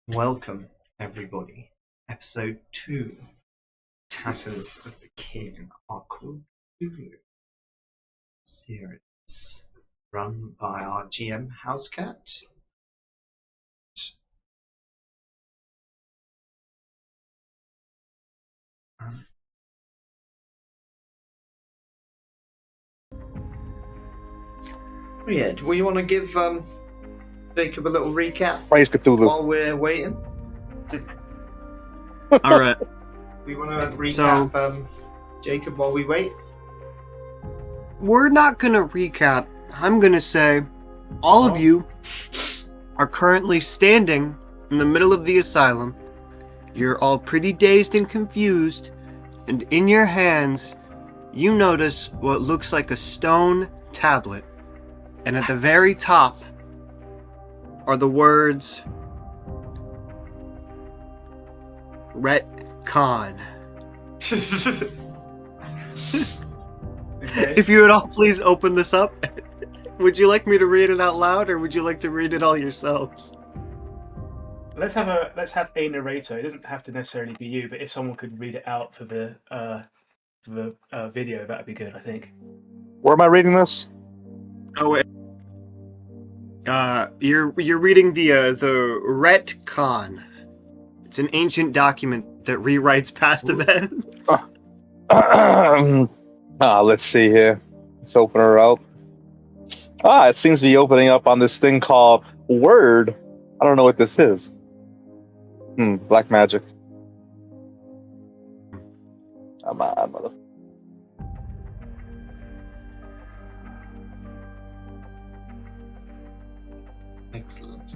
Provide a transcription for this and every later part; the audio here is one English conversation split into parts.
Welcome, everybody. Episode 2, Tatters of the King are called Cthulhu series, run by our GM Housecat. Yeah, do we want to give Jacob a little recap Praise Cthulhu. while we're waiting? All right. We want to recap Jacob while we wait? We're not going to recap. I'm going to say all of you are currently standing in the middle of the asylum. You're all pretty dazed and confused, and in your hands, you notice what looks like a stone tablet. And at the very top are the words Retcon. Okay. If you would all please open this up. Would you like me to read it out loud, or would you like to read it all yourselves? Let's have a narrator. It doesn't have to necessarily be you, but if someone could read it out for the video, that'd be good. I think. Where am I reading this? Oh wait. You're reading the Retcon. It's an ancient document that rewrites past events. Let's see here. Let's open her up. It seems to be opening up on this thing called Word. I don't know what this is. Black magic. Come on, mother. Excellent.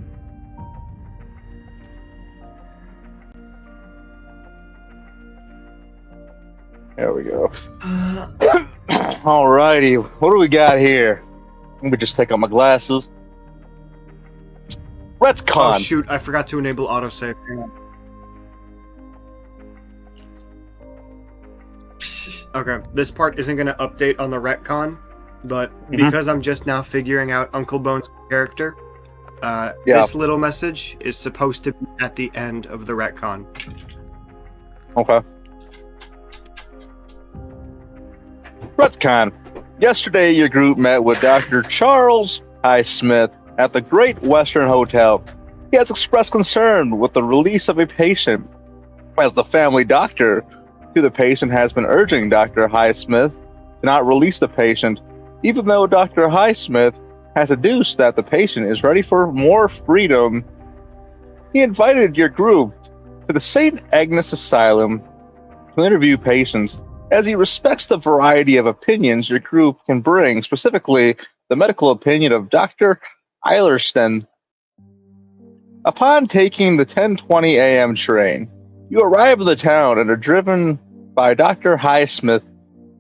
There we go. Alrighty, what do we got here? Let me just take out my glasses. Retcon. Oh shoot, I forgot to enable autosave. Okay, this part isn't going to update on the retcon, but because I'm just now figuring out Uncle Bones' character, this little message is supposed to be at the end of the retcon. Okay. Retcon. Yesterday, your group met with Dr. Charles Highsmith at the Great Western Hotel. He has expressed concern with the release of a patient, as the family doctor to the patient has been urging Dr. Highsmith to not release the patient, even though Dr. Highsmith has deduced that the patient is ready for more freedom. He invited your group to the St. Agnes Asylum to interview patients, as he respects the variety of opinions your group can bring, specifically the medical opinion of Dr. Eilerston. Upon taking the 10:20 a.m. train, you arrive in the town and are driven by Dr. Highsmith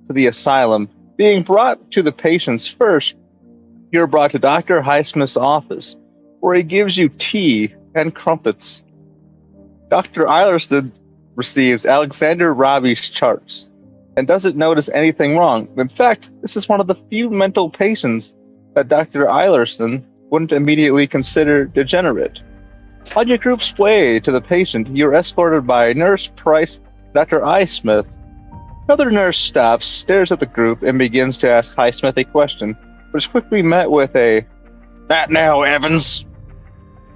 to the asylum. Being brought to the patients first, you're brought to Dr. Highsmith's office, where he gives you tea and crumpets. Dr. Eilerston receives Alexander Robbie's charts and doesn't notice anything wrong. In fact, this is one of the few mental patients that Dr. Eilerston wouldn't immediately consider degenerate. On your group's way to the patient, you're escorted by Nurse Price, Dr. Highsmith. Another nurse stops, stares at the group, and begins to ask Highsmith a question, but is quickly met with a, "That now, Evans."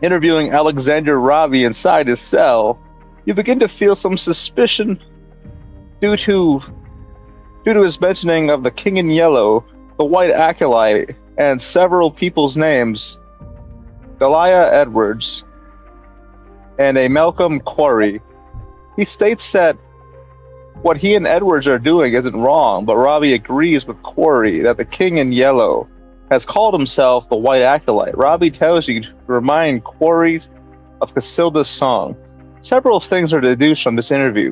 Interviewing Alexander Robbie inside his cell, you begin to feel some suspicion due to his mentioning of the King in Yellow, the White Acolyte, and several people's names. Delia Edwards and a Malcolm Quarry. He states that what he and Edwards are doing isn't wrong, but Robbie agrees with Quarry that the King in Yellow has called himself the White Acolyte. Robbie tells you to remind Quarry of Casilda's song. Several things are deduced from this interview.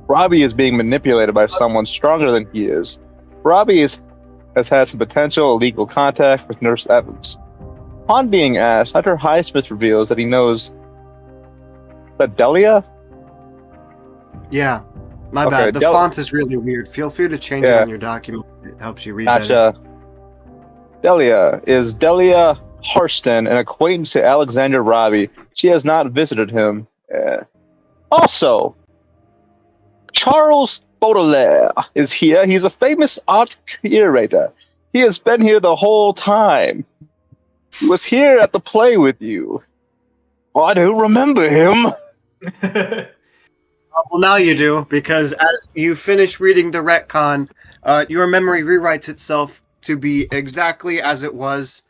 Robbie is being manipulated by someone stronger than he is. Robbie has had some potential illegal contact with Nurse Evans. Upon being asked, Dr. Highsmith reveals that he knows that Delia? Yeah, my bad. The font is really weird. Feel free to change it on your document. It helps you read better. Delia is Delia Harston, an acquaintance to Alexander Robbie. She has not visited him. Also, Charles Baudelaire is here. He's a famous art curator. He has been here the whole time. He was here at the play with you. Oh, I don't remember him. Well, now you do, because as you finish reading the retcon, your memory rewrites itself to be exactly as it was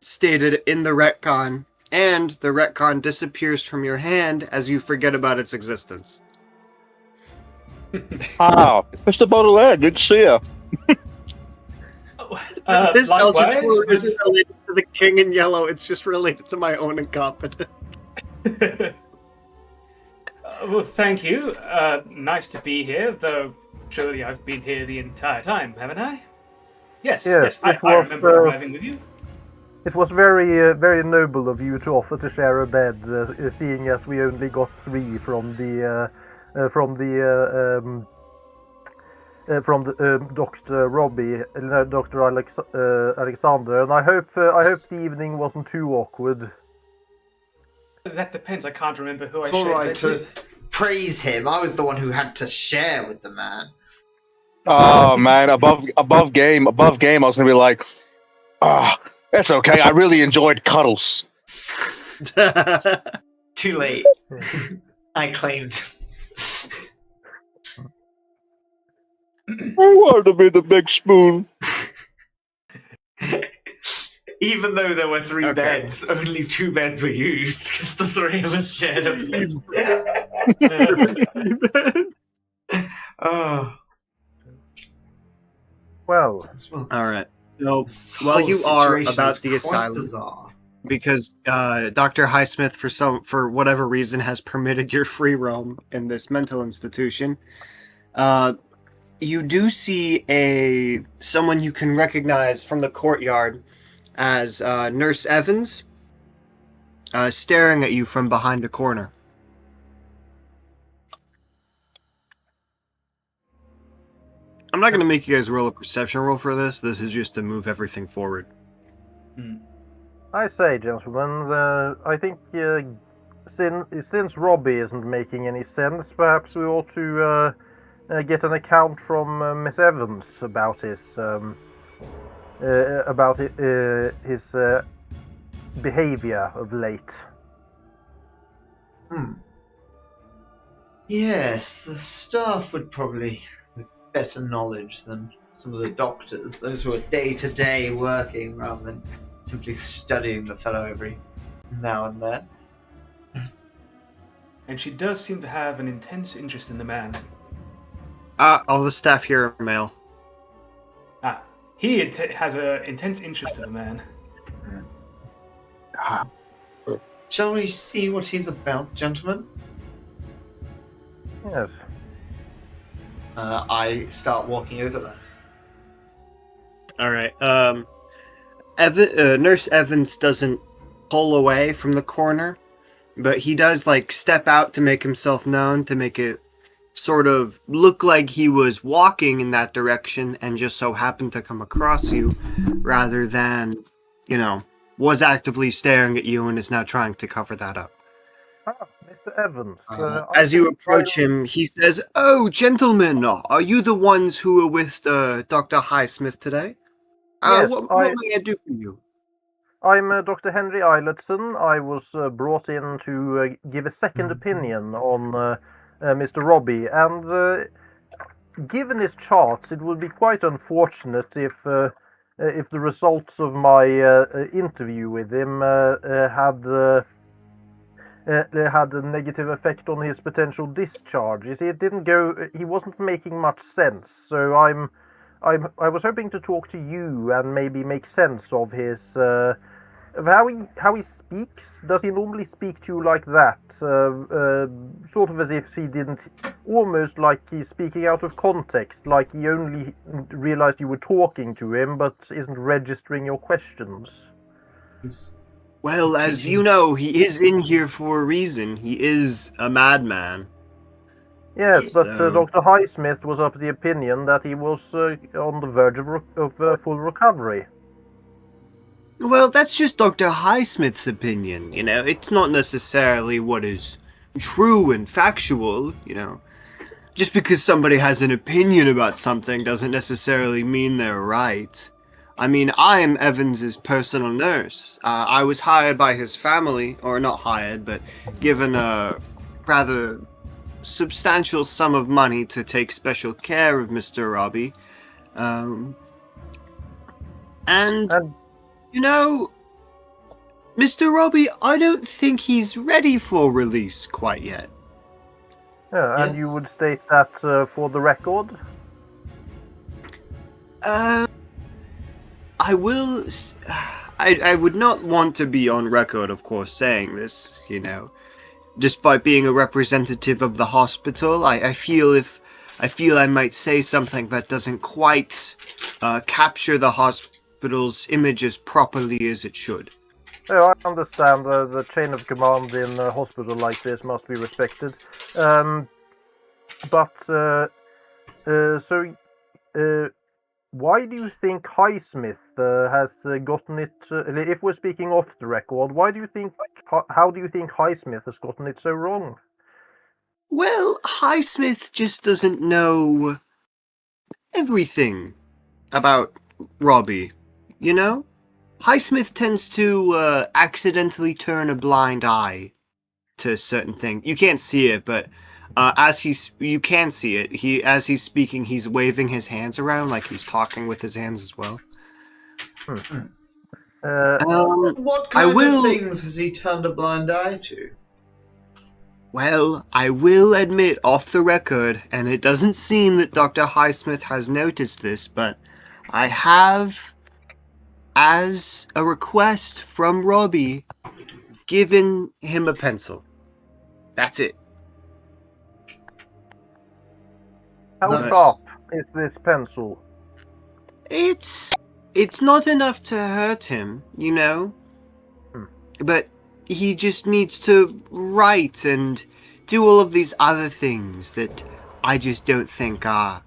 stated in the retcon, and the retcon disappears from your hand as you forget about its existence. Ah, Mr. Baudelaire, good to see you. This Eldritch Likewise, Word isn't related to the King in Yellow, it's just related to my own incompetence. well, thank you. Nice to be here, though surely I've been here the entire time, haven't I? Yes, Yes, I it was, remember arriving with you. It was very, very noble of you to offer to share a bed, seeing as we only got 3 from the Dr. Robbie, Dr. Alexander, and I hope the evening wasn't too awkward. That depends. I can't remember who It's I all shared right beds to with. praise him. I was the one who had to share with the man. Oh man, above game. I was gonna be like, ah, it's okay. I really enjoyed cuddles. Too late. I claimed. I wanted to be the big spoon. Even though there were 3 Okay. beds, only 2 beds were used because the 3 of us shared a bed. Oh. Well, Alright, so This while whole you are situation about is the quite asylum, bizarre. because Dr. Highsmith, for whatever reason, has permitted your free roam in this mental institution, you do see someone you can recognize from the courtyard as Nurse Evans, staring at you from behind a corner. I'm not going to make you guys roll a perception roll for this. This is just to move everything forward. I say, gentlemen, I think since Robbie isn't making any sense, perhaps we ought to get an account from Miss Evans about his behavior of late. Yes, the staff would probably have better knowledge than some of the doctors, those who are day-to-day working rather than simply studying the fellow every now and then. And she does seem to have an intense interest in the man. All the staff here are male. He has an intense interest in the man. Shall we see what he's about, gentlemen? Yes. I start walking over there. Alright, Nurse Evans doesn't pull away from the corner, but he does, step out to make himself known, to make it sort of look like he was walking in that direction and just so happened to come across you, rather than, was actively staring at you and is now trying to cover that up. Mr. Evans. As you approach him, he says, "Oh, gentlemen, are you the ones who are with Dr. Highsmith today? Yes, what may I do for you?" I'm Dr. Henry Eilertson. I was brought in to give a second opinion on Mr. Robbie, and given his charts, it would be quite unfortunate if the results of my interview with him had a negative effect on his potential discharge. You see, it didn't go. He wasn't making much sense. So I was hoping to talk to you and maybe make sense of his of how he speaks. Does he normally speak to you like that? Sort of as if he didn't, almost like he's speaking out of context, like he only realized you were talking to him, but isn't registering your questions. Well, as you know, he is in here for a reason. He is a madman. Yes, but So- Dr. Highsmith was of the opinion that he was on the verge of full recovery. Well, that's just Dr. Highsmith's opinion, you know? It's not necessarily what is true and factual, you know? Just because somebody has an opinion about something doesn't necessarily mean they're right. I mean, I am Evans's personal nurse. I was hired by his family, or not hired, but given a rather substantial sum of money to take special care of Mr. Robbie. And, you know, Mr. Robbie, I don't think he's ready for release quite yet. Yeah, and you Yes. would state that for the record? I will. I would not want to be on record, of course, saying this, you know. Despite being a representative of the hospital, I feel I might say something that doesn't quite capture the hospital's image as properly as it should. Oh, I understand the chain of command in a hospital like this must be respected. Why do you think Highsmith has gotten it? If we're speaking off the record, why do you think? How do you think Highsmith has gotten it so wrong? Well, Highsmith just doesn't know everything about Robbie, you know? Highsmith tends to accidentally turn a blind eye to certain things. You can't see it, but you can see it. As he's speaking, he's waving his hands around like he's talking with his hands as well. What kind of things has he turned a blind eye to? Well, I will admit off the record, and it doesn't seem that Dr. Highsmith has noticed this, but I have, as a request from Robbie, given him a pencil. That's it. How sharp is this pencil? It's not enough to hurt him, you know? But he just needs to write and do all of these other things that I just don't think are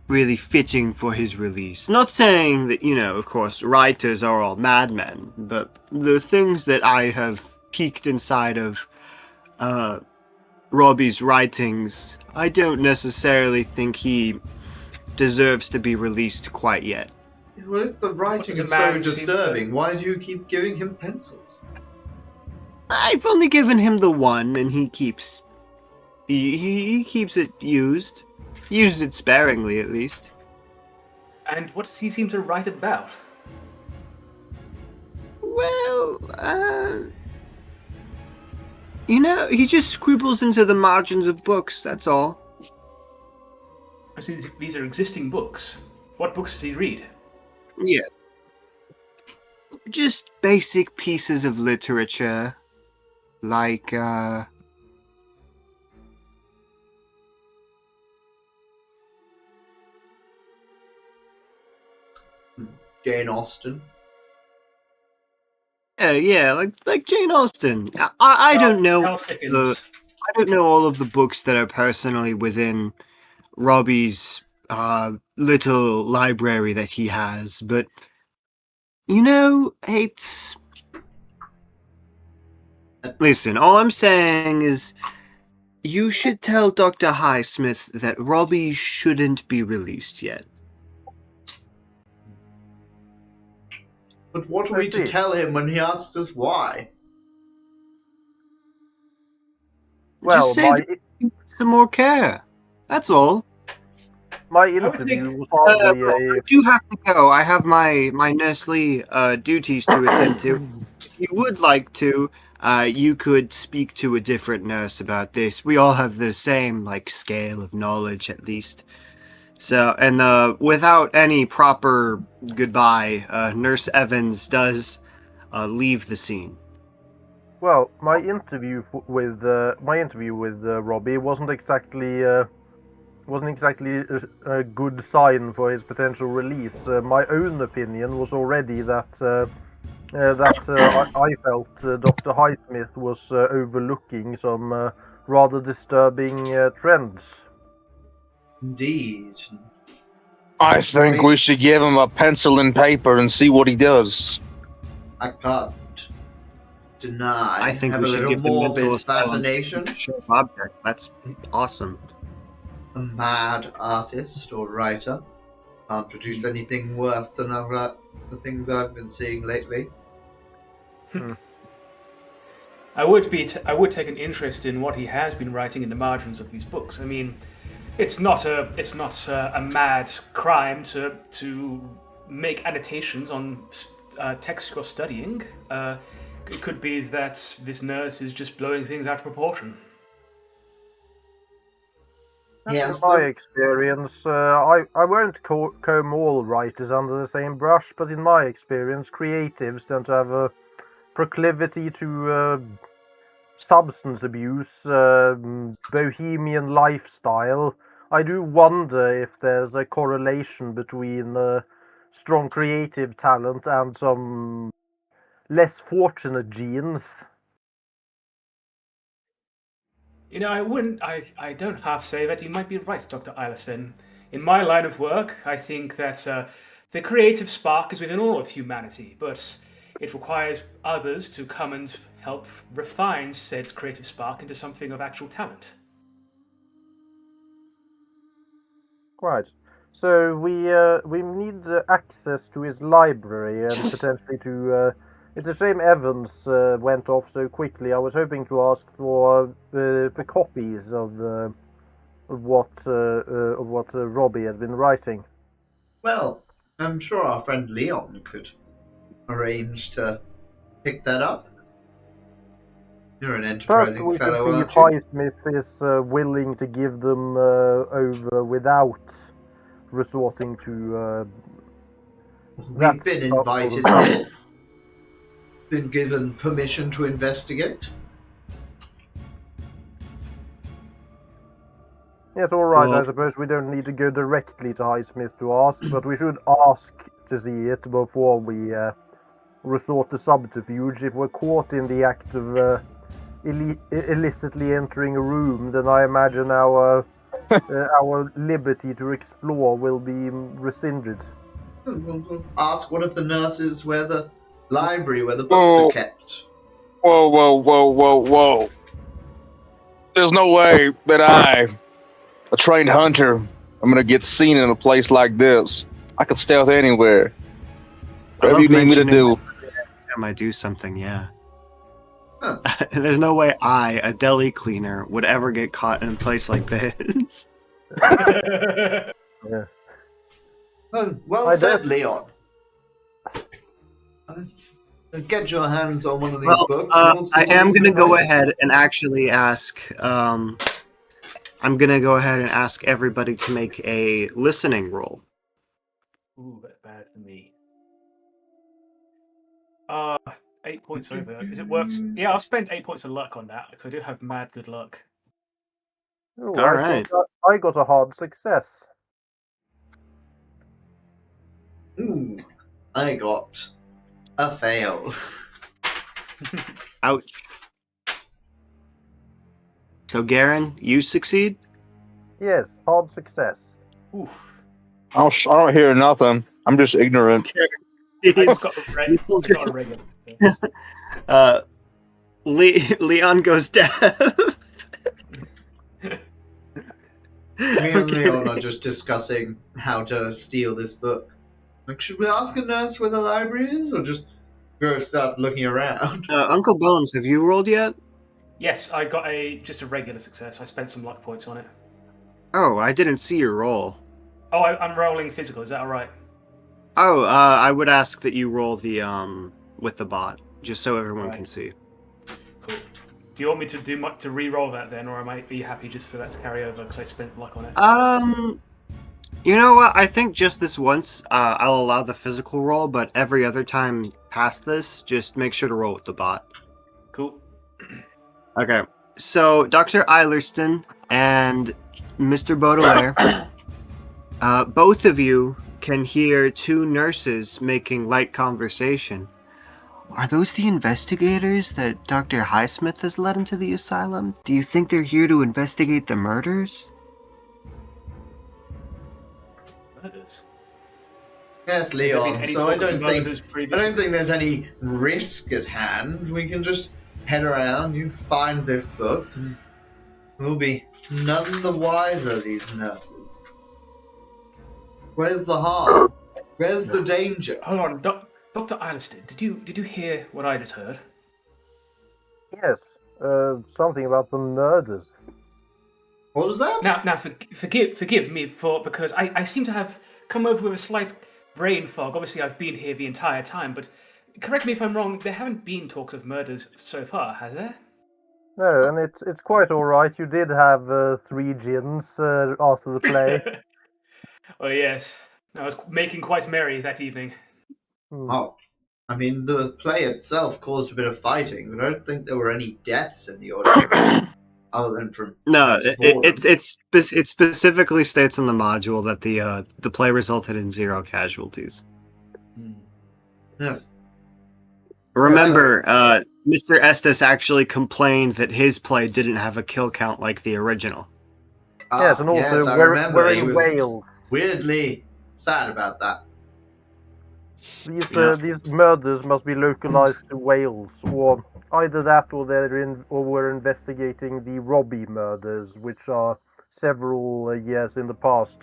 really fitting for his release. Not saying that, you know, of course, writers are all madmen, but the things that I have peeked inside of Robbie's writings, I don't necessarily think he deserves to be released quite yet. Well, if the writing is so disturbing, why do you keep giving him pencils? I've only given him the one, and he keeps it used. Used it sparingly, at least. And what does he seem to write about? Well, you know, he just scribbles into the margins of books, that's all. I see these are existing books. What books does he read? Yeah. Just basic pieces of literature. Like, Jane Austen. Yeah, like Jane Austen. I don't know I don't know all of the books that are personally within Robbie's little library that he has, but you know, it's... Listen, all I'm saying is you should tell Dr. Highsmith that Robbie shouldn't be released yet. But what are we to tell him when he asks us why? Well, just say some more care. That's all. My interview was hardly I do have to go. I have my nursely duties to attend to. If you would like to, you could speak to a different nurse about this. We all have the same, scale of knowledge, at least. So, and without any proper goodbye, Nurse Evans does leave the scene. Well, my interview with Robbie wasn't exactly a good sign for his potential release. My own opinion was already that I felt Dr. Highsmith was overlooking some rather disturbing trends. Indeed. I think we should give him a pencil and paper and see what he does. I can't deny. I think have we a should little give the mental morbid asylum fascination. a sharp object. That's awesome. A mad artist or writer can't produce anything worse than the things I've been seeing lately. I would take an interest in what he has been writing in the margins of these books. I mean, it's not a mad crime to make annotations on text you're studying. It could be that this nurse is just blowing things out of proportion. Yes, In my the- experience, I won't comb all writers under the same brush, but in my experience, creatives tend to have a proclivity to substance abuse, bohemian lifestyle. I do wonder if there's a correlation between strong creative talent and some less fortunate genes. You know, I don't half say that you might be right, Dr. Eilerson. In my line of work, I think that the creative spark is within all of humanity, but it requires others to come and help refine said creative spark into something of actual talent. Right. So we need access to his library and potentially to. It's a shame Evans went off so quickly. I was hoping to ask for copies of what Robbie had been writing. well, I'm sure our friend Leon could arrange to pick that up. You're an First, enterprising we should fellow, see if aren't you? Highsmith is willing to give them over without resorting to We've been sort of invited trouble. here, been given permission to investigate. Yes, all right. Well- I suppose we don't need to go directly to Highsmith to ask, but we should ask to see it before we resort to subterfuge. If we're caught in the act of illicitly entering a room, then I imagine our liberty to explore will be rescinded. We'll ask one of the nurses where the library, where the books are kept. Whoa, whoa, whoa, whoa, whoa. There's no way that a trained hunter, I'm gonna get seen in a place like this. I can stealth anywhere. I Whatever love you need me to mentioning do. that every time I do something, yeah. Huh. There's no way I, a deli cleaner, would ever get caught in a place like this. Yeah. Well I said, don't- Leon. Get your hands on one of these Well, books. And we'll see I what am he's going to been go writing. ahead and actually ask. I'm going to go ahead and ask everybody to make a listening roll. Ooh, that's bad for me. 8 points over. Is it worth? Yeah, I'll spend 8 points of luck on that because I do have mad good luck. Oh, All right. I got a hard success. Ooh, I got a fail. Ouch. So, Garen, you succeed? Yes, hard success. Oof. I don't hear nothing. I'm just ignorant. I just got a regular. Leon goes deaf. Me and Leon are just discussing how to steal this book. Like, should we ask a nurse where the library is, or just go start looking around? Uncle Bones, have you rolled yet? Yes, I got just a regular success. I spent some luck points on it. Oh, I didn't see your roll. Oh, I'm rolling physical. Is that all right? Oh, I would ask that you roll the with the bot, just so everyone Right. can see. Cool. Do you want me to re-roll that then, or are you happy just for that to carry over because I spent luck on it? You know what? I think just this once, I'll allow the physical roll, but every other time past this, just make sure to roll with the bot. Cool. Okay. So, Dr. Eilerston and Mr. Baudelaire, both of you can hear two nurses making light conversation. Are those the investigators that Dr. Highsmith has led into the asylum? Do you think they're here to investigate the murders? Murders. Yes, Has there been Leon. any So I talk of don't think murders I previously? don't think there's any risk at hand. We can just head around. You find this book, and we'll be none the wiser. These nurses. Where's the harm? Where's the danger? Hold on, Dr. Alistair, did you hear what I just heard? Yes, something about the murders. What was that? Now, forgive me because I seem to have come over with a slight brain fog. Obviously, I've been here the entire time, but correct me if I'm wrong. There haven't been talks of murders so far, has there? No, and it's quite all right. You did have 3 gins after the play. Oh yes, I was making quite merry that evening. Oh, I mean, the play itself caused a bit of fighting, but I don't think there were any deaths in the audience, other than from No, perhaps boredom. it specifically states in the module that the play resulted in 0 casualties. Yes. Remember, Mr. Estes actually complained that his play didn't have a kill count like the original. Yes, and also yes, I we're remember. He in was Wales. weirdly sad about that. These murders must be localized to Wales, or either that, or we're investigating the Robbie murders, which are several years in the past.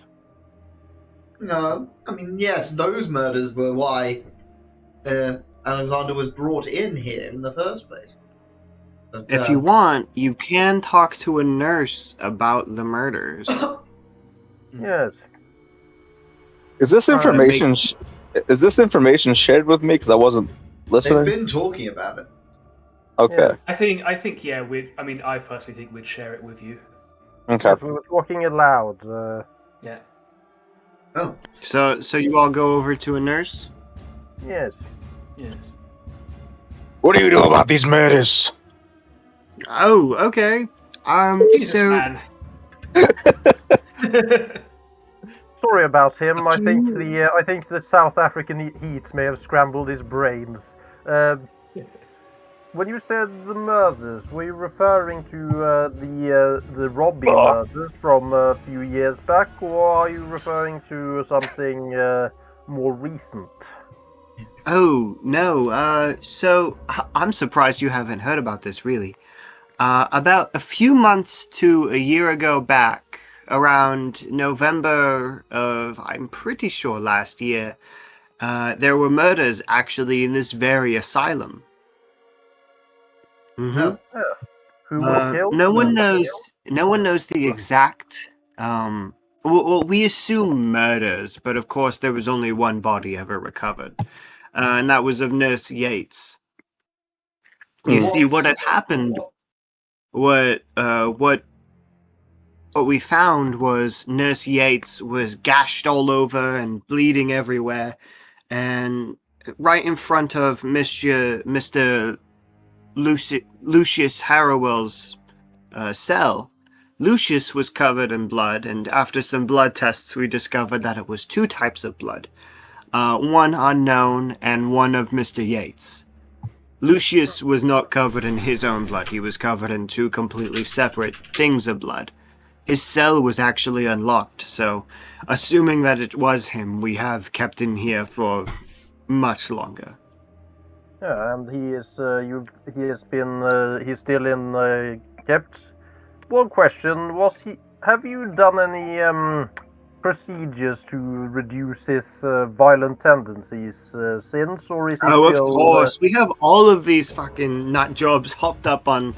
No, I mean, yes, those murders were why Alexander was brought in here in the first place. But, If you want, you can talk to a nurse about the murders. Yes. Is this information? Is this information shared with me? Because I wasn't they've listening. been talking about it. Okay. Yes. I think, yeah. I personally think we'd share it with you. Okay. Yes, we were talking aloud. Yeah. Oh, So you all go over to a nurse? Yes. Yes. What do you know about these murders? Oh, okay. Jesus, So man. Sorry about him. I think few- I think the South African heat may have scrambled his brains. When you said the murders, were you referring to the Robbie murders from a few years back, or are you referring to something more recent? Oh, no. So I'm surprised you haven't heard about this, really. About a few months to a year ago back, around November of, I'm pretty sure last year, there were murders actually in this very asylum. no. Who was killed? No one knows. No one knows the exact. Well, we assume murders, but of course there was only one body ever recovered, and that was of Nurse Yates. You see, what had happened? What we found was Nurse Yates was gashed all over and bleeding everywhere, and right in front of Mr. Lucius Harrowell's cell, Lucius was covered in blood, and after some blood tests, we discovered that it was 2 types of blood, one unknown and one of Mr. Yates. Lucius was not covered in his own blood. He was covered in 2 completely separate things of blood. His cell was actually unlocked, so assuming that it was him, we have kept him here for much longer. Yeah, and he's still in kept. One question was have you done any procedures to reduce his violent tendencies since, or is he Oh, still? of course. We have all of these fucking nut jobs hopped up on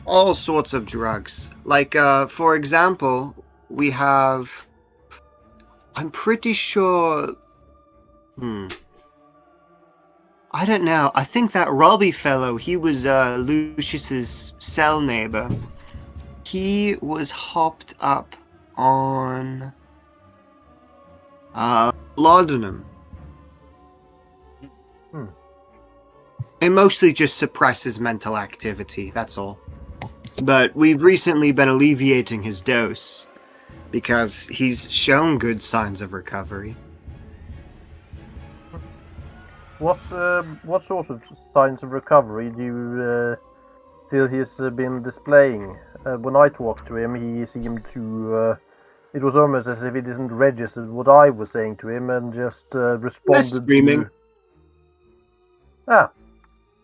all sorts of drugs. Like, for example, we have... I'm pretty sure... I don't know. I think that Robbie fellow, he was Lucius's cell neighbor. He was hopped up on... laudanum. It mostly just suppresses mental activity, that's all. But we've recently been alleviating his dose, because he's shown good signs of recovery. What sort of signs of recovery do you feel he's been displaying? When I talked to him, he seemed to It was almost as if he didn't register what I was saying to him and just responded Less screaming. to... Ah,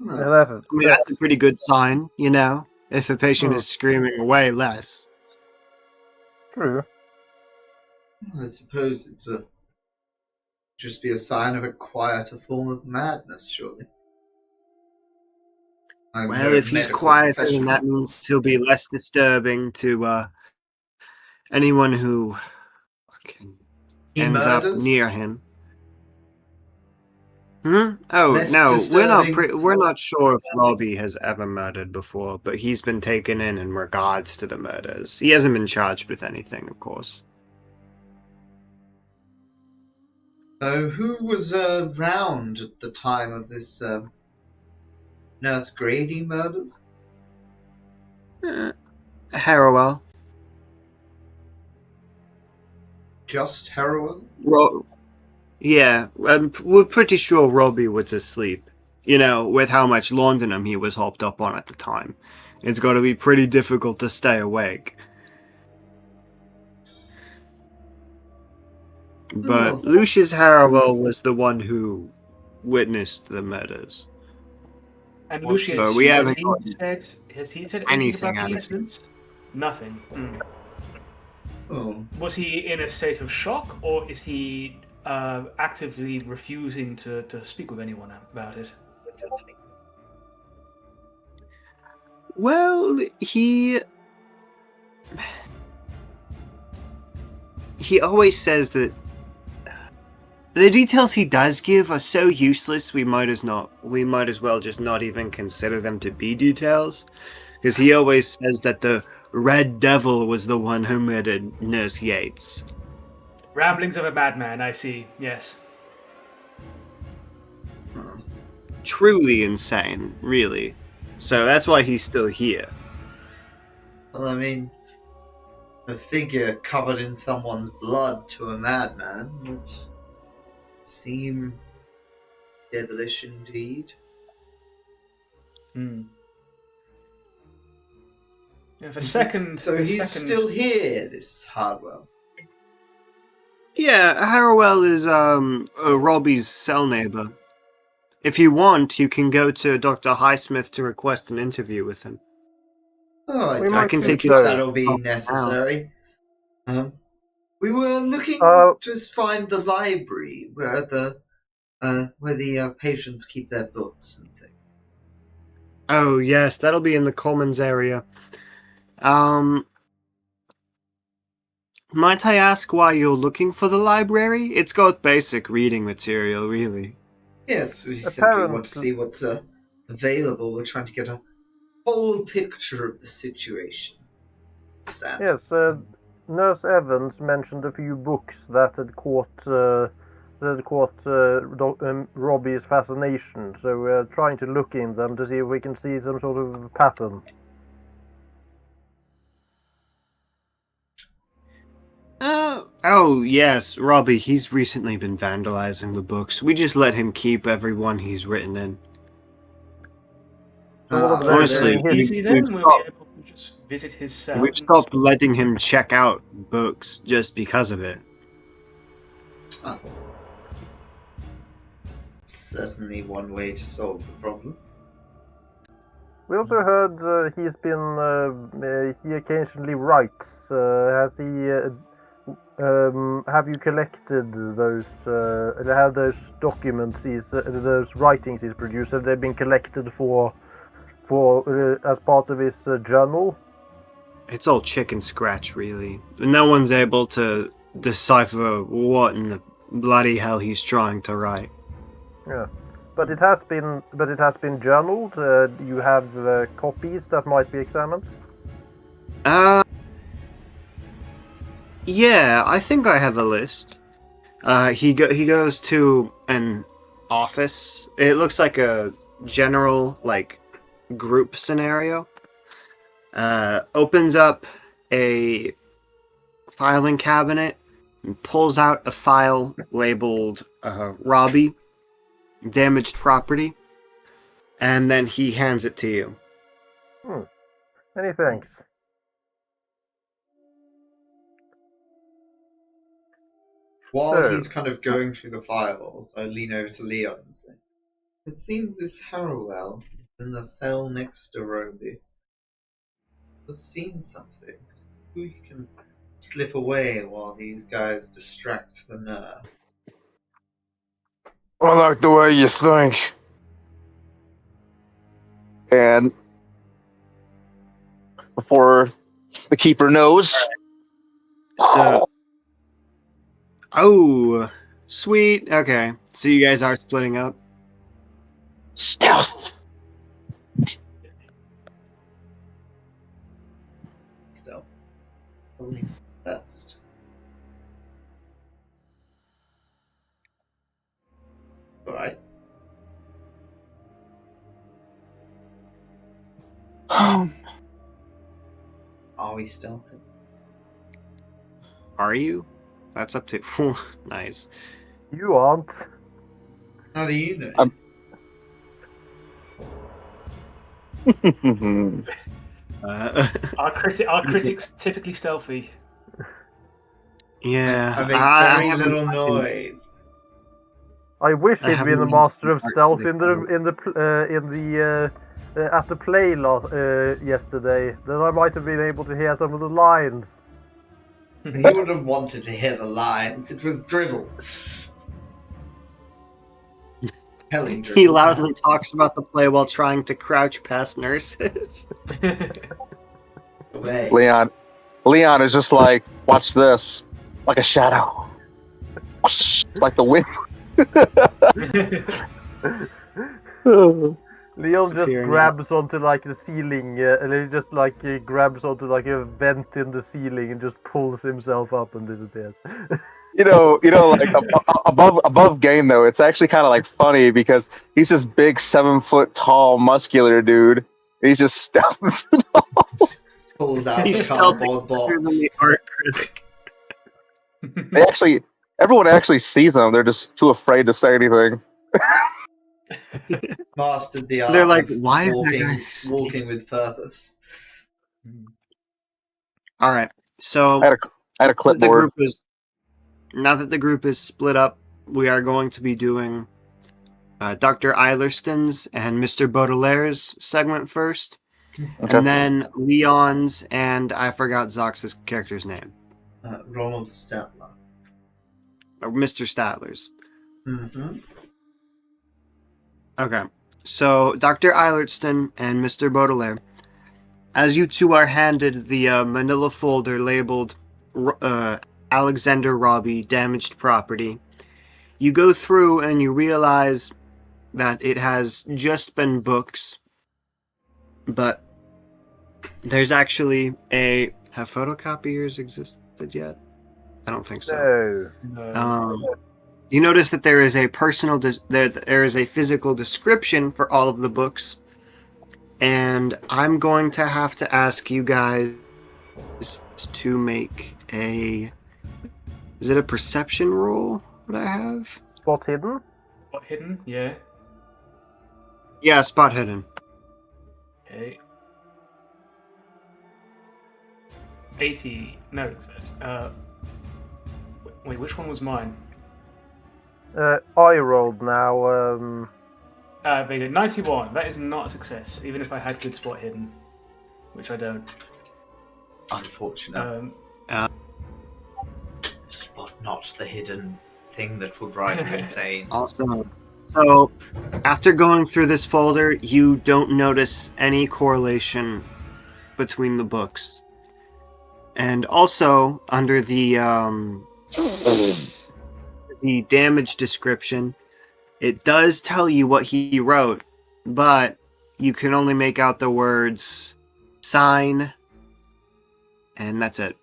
Oh, yeah, I mean, that's a pretty good sign, you know, if a patient Hmm. is screaming away less. true. I suppose it's just be a sign of a quieter form of madness, surely. I'm Well, no if he's medical quieter, then professional. that means he'll be less disturbing to anyone who fucking He ends up murders? near him. Hmm? Oh Less no, disturbing? we're not sure if Robbie has ever murdered before, but he's been taken in regards to the murders. He hasn't been charged with anything, of course. Who was around at the time of this Nurse Grady murders? Harrowell. Just heroin? Yeah, we're pretty sure Robbie was asleep. You know, with how much laudanum he was hopped up on at the time. It's got to be pretty difficult to stay awake. But Oh, Lucius Harrowell was the one who witnessed the murders. And What Lucius, did But we she haven't do? gotten has he said anything anything about out the of him. incident? Nothing. Hmm. Oh, Was he in a state of shock, or is he actively refusing to speak with anyone about it? Well, he always says that the details he does give are so useless we might as well just not even consider them to be details. Because he always says that the Red Devil was the one who murdered Nurse Yates. Ramblings of a madman, I see, yes. Truly insane, really. So that's why he's still here. well, I mean, a figure covered in someone's blood to a madman would seem devilish indeed. Hmm. Yeah, for second, So for he's second, still here, this Hardwell. Yeah, Harrowell is Robbie's cell neighbor. If you want, you can go to Dr. Highsmith to request an interview with him. Oh, I We I don't might can do think take you to so. that'll be coffee now. necessary. We were looking Uh, to find the library where the patients keep their books and things. Oh yes, that'll be in the Commons area. Um, might I ask why you're looking for the library? It's got basic reading material, really. Yes, we simply want to apparently, see what's available. We're trying to get a whole picture of the situation. Understand? yes, Nurse Evans mentioned a few books that had caught Robbie's fascination. So we're trying to look in them to see if we can see some sort of pattern. Oh yes, Robbie, he's recently been vandalizing the books. We just let him keep every one he's written in. So what of So those are Honestly, in his... easy then. We'll be able to just visit his cell. we've stopped letting him check out books just because of it. certainly one way to solve the problem. We also heard he occasionally writes. Have you collected those documents those writings he's produced? Have they been collected for as part of his journal? It's all chicken scratch, really. No one's able to decipher what in the bloody hell he's trying to write. Yeah, but it has been journaled. You have copies that might be examined. Yeah, I think I have a list. He goes to an office. It looks like a general group scenario. Opens up a filing cabinet and pulls out a file labeled Robbie, damaged property, and then he hands it to you. Many thanks. While So- he's kind of going through the files, I lean over to Leon and say, "It seems this Harrowell is in the cell next to Roby has seen something. We can slip away while these guys distract the nurse." I like the way you think. And before the keeper knows, So, oh, sweet. Okay, so you guys are splitting up. stealth. Still, probably best. All right. Are we stealthy? Are you? That's up to. Nice. You aren't. How do you know? Uh, Our critics typically stealthy. yeah, I make I very haven't little fucking- noise. I wish I he'd haven't been the read master of Art stealth Critic, at the play yesterday. Then I might have been able to hear some of the lines. He would have wanted to hear the lines. It was drivel. Compelling drivel. He loudly perhaps. talks about the play while trying to crouch past nurses. Away. Leon is just like, watch this, like a shadow, like the wind. Leon just Disappearing grabs onto like the ceiling, and he just like grabs onto like a vent in the ceiling and just pulls himself up and disappears. You know, like above game though, it's actually kind of like funny because he's this big 7 foot tall muscular dude. He's just stealthing. Pulls out He's the stealthy cardboard quicker than box. the art critic. Everyone actually sees him. They're just too afraid to say anything. Mastered the art They're like, of why is that walking, guy sneaking? walking with purpose. All right, so I had a the clipboard. group is now that the group is split up. We are going to be doing Dr. Eilerston's and Mr. Baudelaire's segment first, Okay. and then Leon's and I forgot Zox's character's name, Ronald Statler. or Mr. Statler's. Mm-hmm. Okay, so Dr. Eilerston and Mr. Baudelaire, as you two are handed the manila folder labeled Alexander Robbie Damaged Property, you go through and you realize that it has just been books, but there's actually have photocopiers existed yet? I don't think so. No. You notice that there is a there is a physical description for all of the books, and I'm going to have to ask you guys to make is it a perception roll? What I have? Spot hidden? What hidden? Yeah. Yeah, spot hidden. Okay. 80. No. Wait, which one was mine? I rolled now. There you go. 91. That is not a success, even if I had good spot hidden, which I don't. Unfortunate. Uh, Spot not the hidden thing that will drive you insane. Awesome. So, after going through this folder, you don't notice any correlation between the books. And also, under the damage description, it does tell you what he wrote, but you can only make out the words sign, and that's it.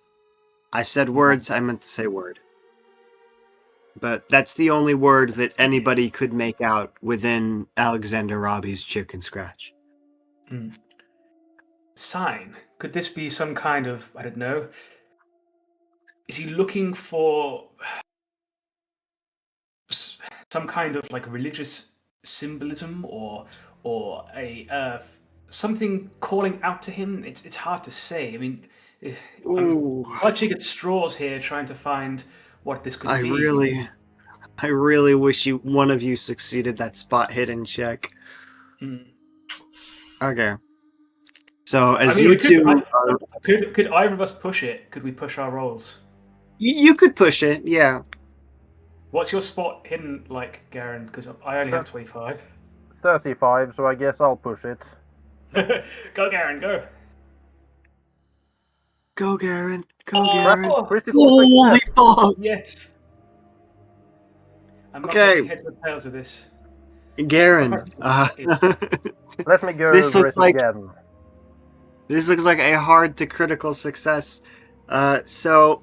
I said words, I meant to say word. But that's the only word that anybody could make out within Alexander Robbie's Chicken Scratch. Sign. Could this be some kind of, I don't know, is he looking for some kind of like religious symbolism or a something calling out to him? It's hard to say. I mean, I'm Ooh. clutching at straws here, trying to find what this could I be. really wish one of you succeeded that spot hidden check. Mm. Okay. So I as mean, you we could. two are, Could either of us push it? Could we push our rolls? you could push it, yeah. What's your spot hidden like, Garen? Because I only have 25. 35, so I guess I'll push it. Go, Garen, go. Go, Garen. Go, Oh, Garen. Critical Holy success. fuck! yes. I'm not Okay. getting heads or tails of this. Garen. Let me go This over looks it like again. this looks like a hard to critical success. So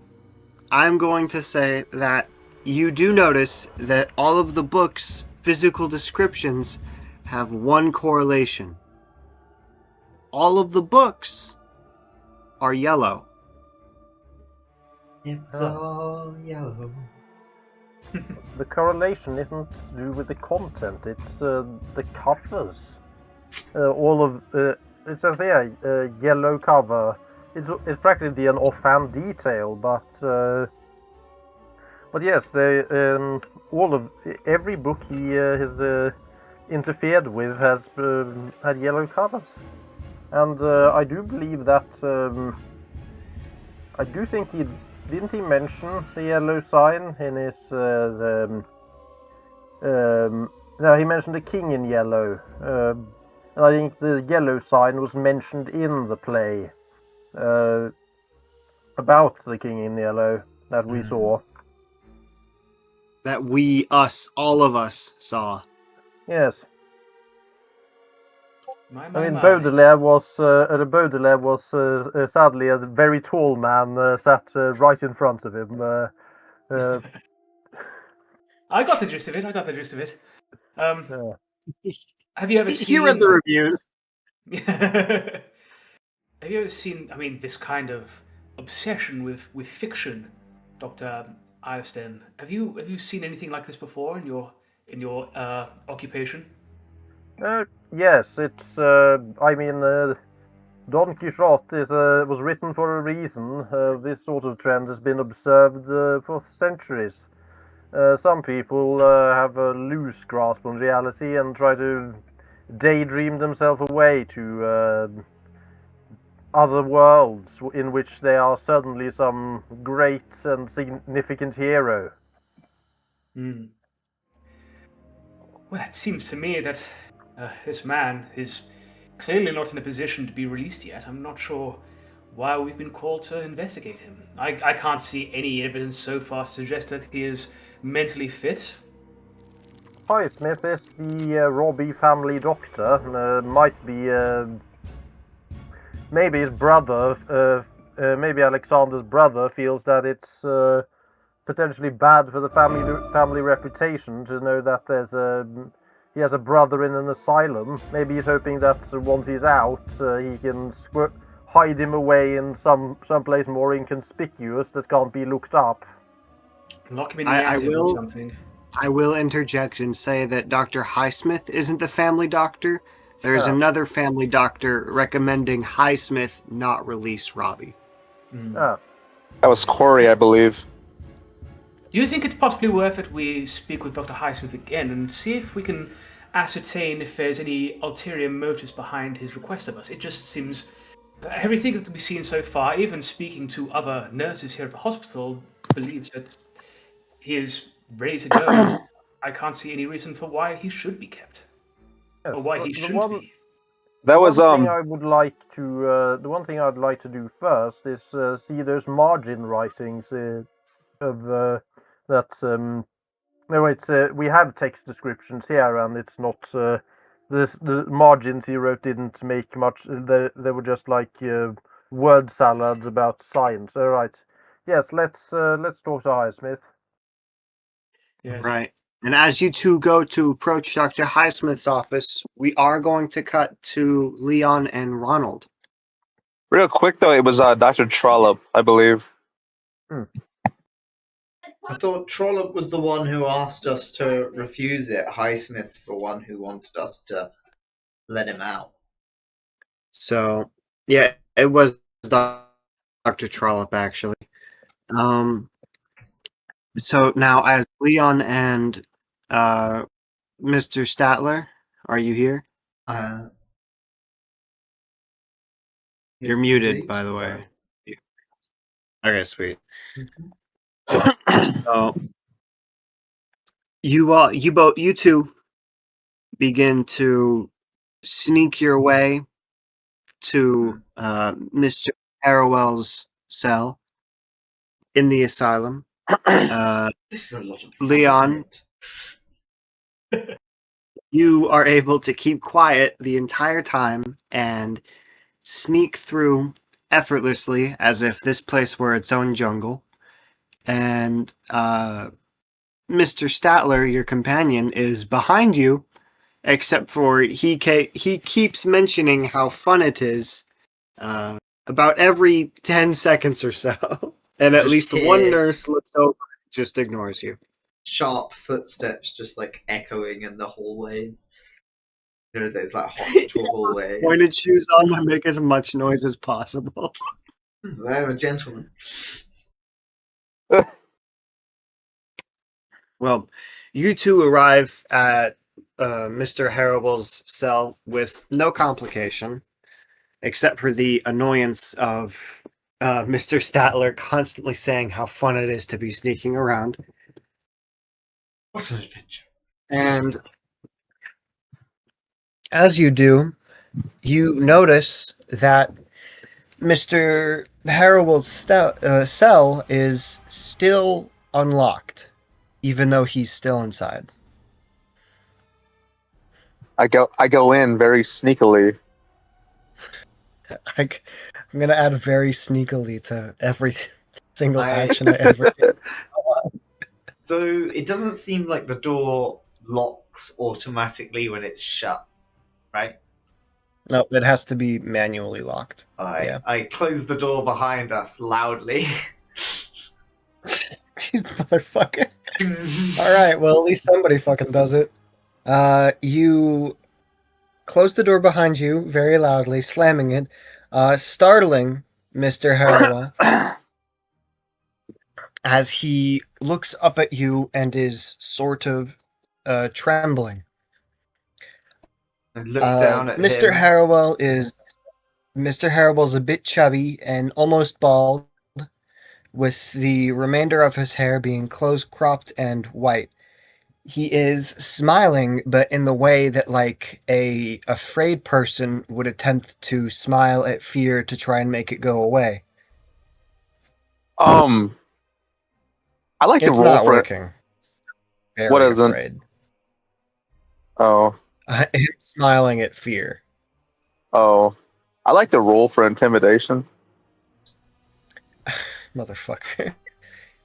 I'm going to say that you do notice that all of the books' physical descriptions have one correlation. All of the books are yellow. It's Oh. all yellow. The correlation isn't to do with the content, it's the covers. All of it says here, yellow cover. It's practically an offhand detail, but yes, they all of every book he has interfered with has had yellow covers, and I do believe that I do think he didn't mention the yellow sign in his no, he mentioned the king in yellow. And I think the yellow sign was mentioned in the play about the king in yellow that we saw. That all of us saw. Yes. My. I mean, Baudelaire was sadly a very tall man sat right in front of him. I got the gist of it. Have you ever seen? You read the reviews. Have you ever seen? I mean, this kind of obsession with fiction, Doctor Eiersten. Have you seen anything like this before in your occupation? Yes, it's. I mean, Don Quixote was written for a reason. This sort of trend has been observed for centuries. Some people have a loose grasp on reality and try to daydream themselves away to other worlds in which they are suddenly some great and significant hero. Mm. Well, it seems to me that this man is clearly not in a position to be released yet. I'm not sure why we've been called to investigate him. I can't see any evidence so far to suggest that he is mentally fit. Highsmith is the Robbie family doctor. Might be maybe his brother. Maybe Alexander's brother feels that it's potentially bad for the family reputation to know that he has a brother in an asylum. Maybe he's hoping that once he's out, he can hide him away in some place more inconspicuous that can't be looked up. Lock him in the attic or something. I will interject and say that Dr. Highsmith isn't the family doctor. There's another family doctor recommending Highsmith not release Robbie. Ah. That was Corey, I believe. Do you think it's possibly worth it we speak with Dr. Highsmith again and see if we can ascertain if there's any ulterior motives behind his request of us? It just seems everything that we've seen so far, even speaking to other nurses here at the hospital, believes that he is ready to go. I can't see any reason for why he should be kept. Yes, Or why he shouldn't be. That was the one thing I'd like to do first is see those margin writings of that. No, it's we have text descriptions here, and it's not the margins he wrote didn't make much. They were just like word salad about science. All right. Yes, let's talk to Highsmith. Yes. Right. And as you two go to approach Dr. Highsmith's office, we are going to cut to Leon and Ronald. Real quick though, it was Dr. Trollope, I believe. I thought Trollope was the one who asked us to refuse it. Highsmith's the one who wanted us to let him out. So, yeah, it was Dr. Trollope, actually. So now, as Leon and Mr. Statler, are you here? Uh, You're yes, muted, indeed. by the way. Sorry. Okay, sweet. Mhm. So you two begin to sneak your way to Mr. Harrowell's cell in the asylum. This is a lot of fun, isn't Leon, it? you are able to keep quiet the entire time and sneak through effortlessly as if this place were its own jungle. And Mr. Statler, your companion, is behind you, except for he keeps mentioning how fun it is about every 10 seconds or so. And at Just least one hear nurse looks over and just ignores you. sharp footsteps just like echoing in the hallways. You know, those like hospital hallways. Pointed shoes on to make as much noise as possible. I'm a gentleman. Well, you two arrive at Mr. Harrowell's cell with no complication, except for the annoyance of Mr. Statler constantly saying how fun it is to be sneaking around. What an adventure. And as you do, you notice that Mr. Harrowell's cell is still unlocked, even though he's still inside. I go in very sneakily. I'm gonna add very sneakily to every single action I ever did. So it doesn't seem like the door locks automatically when it's shut, right? No, it has to be manually locked. Alright. Yeah. I close the door behind us loudly. You motherfucker. Alright, well, at least somebody fucking does it. You close the door behind you very loudly, slamming it, startling Mr. Harrowell as he looks up at you and is sort of trembling. And look down at Mr. him. Mr. Harrowell's a bit chubby and almost bald, with the remainder of his hair being close cropped and white. He is smiling, but in the way that like a afraid person would attempt to smile at fear to try and make it go away. I like to It's roll not for it. working. Very What isn't? afraid. Oh, Him smiling at fear. oh. I like to roll for intimidation. Motherfucker.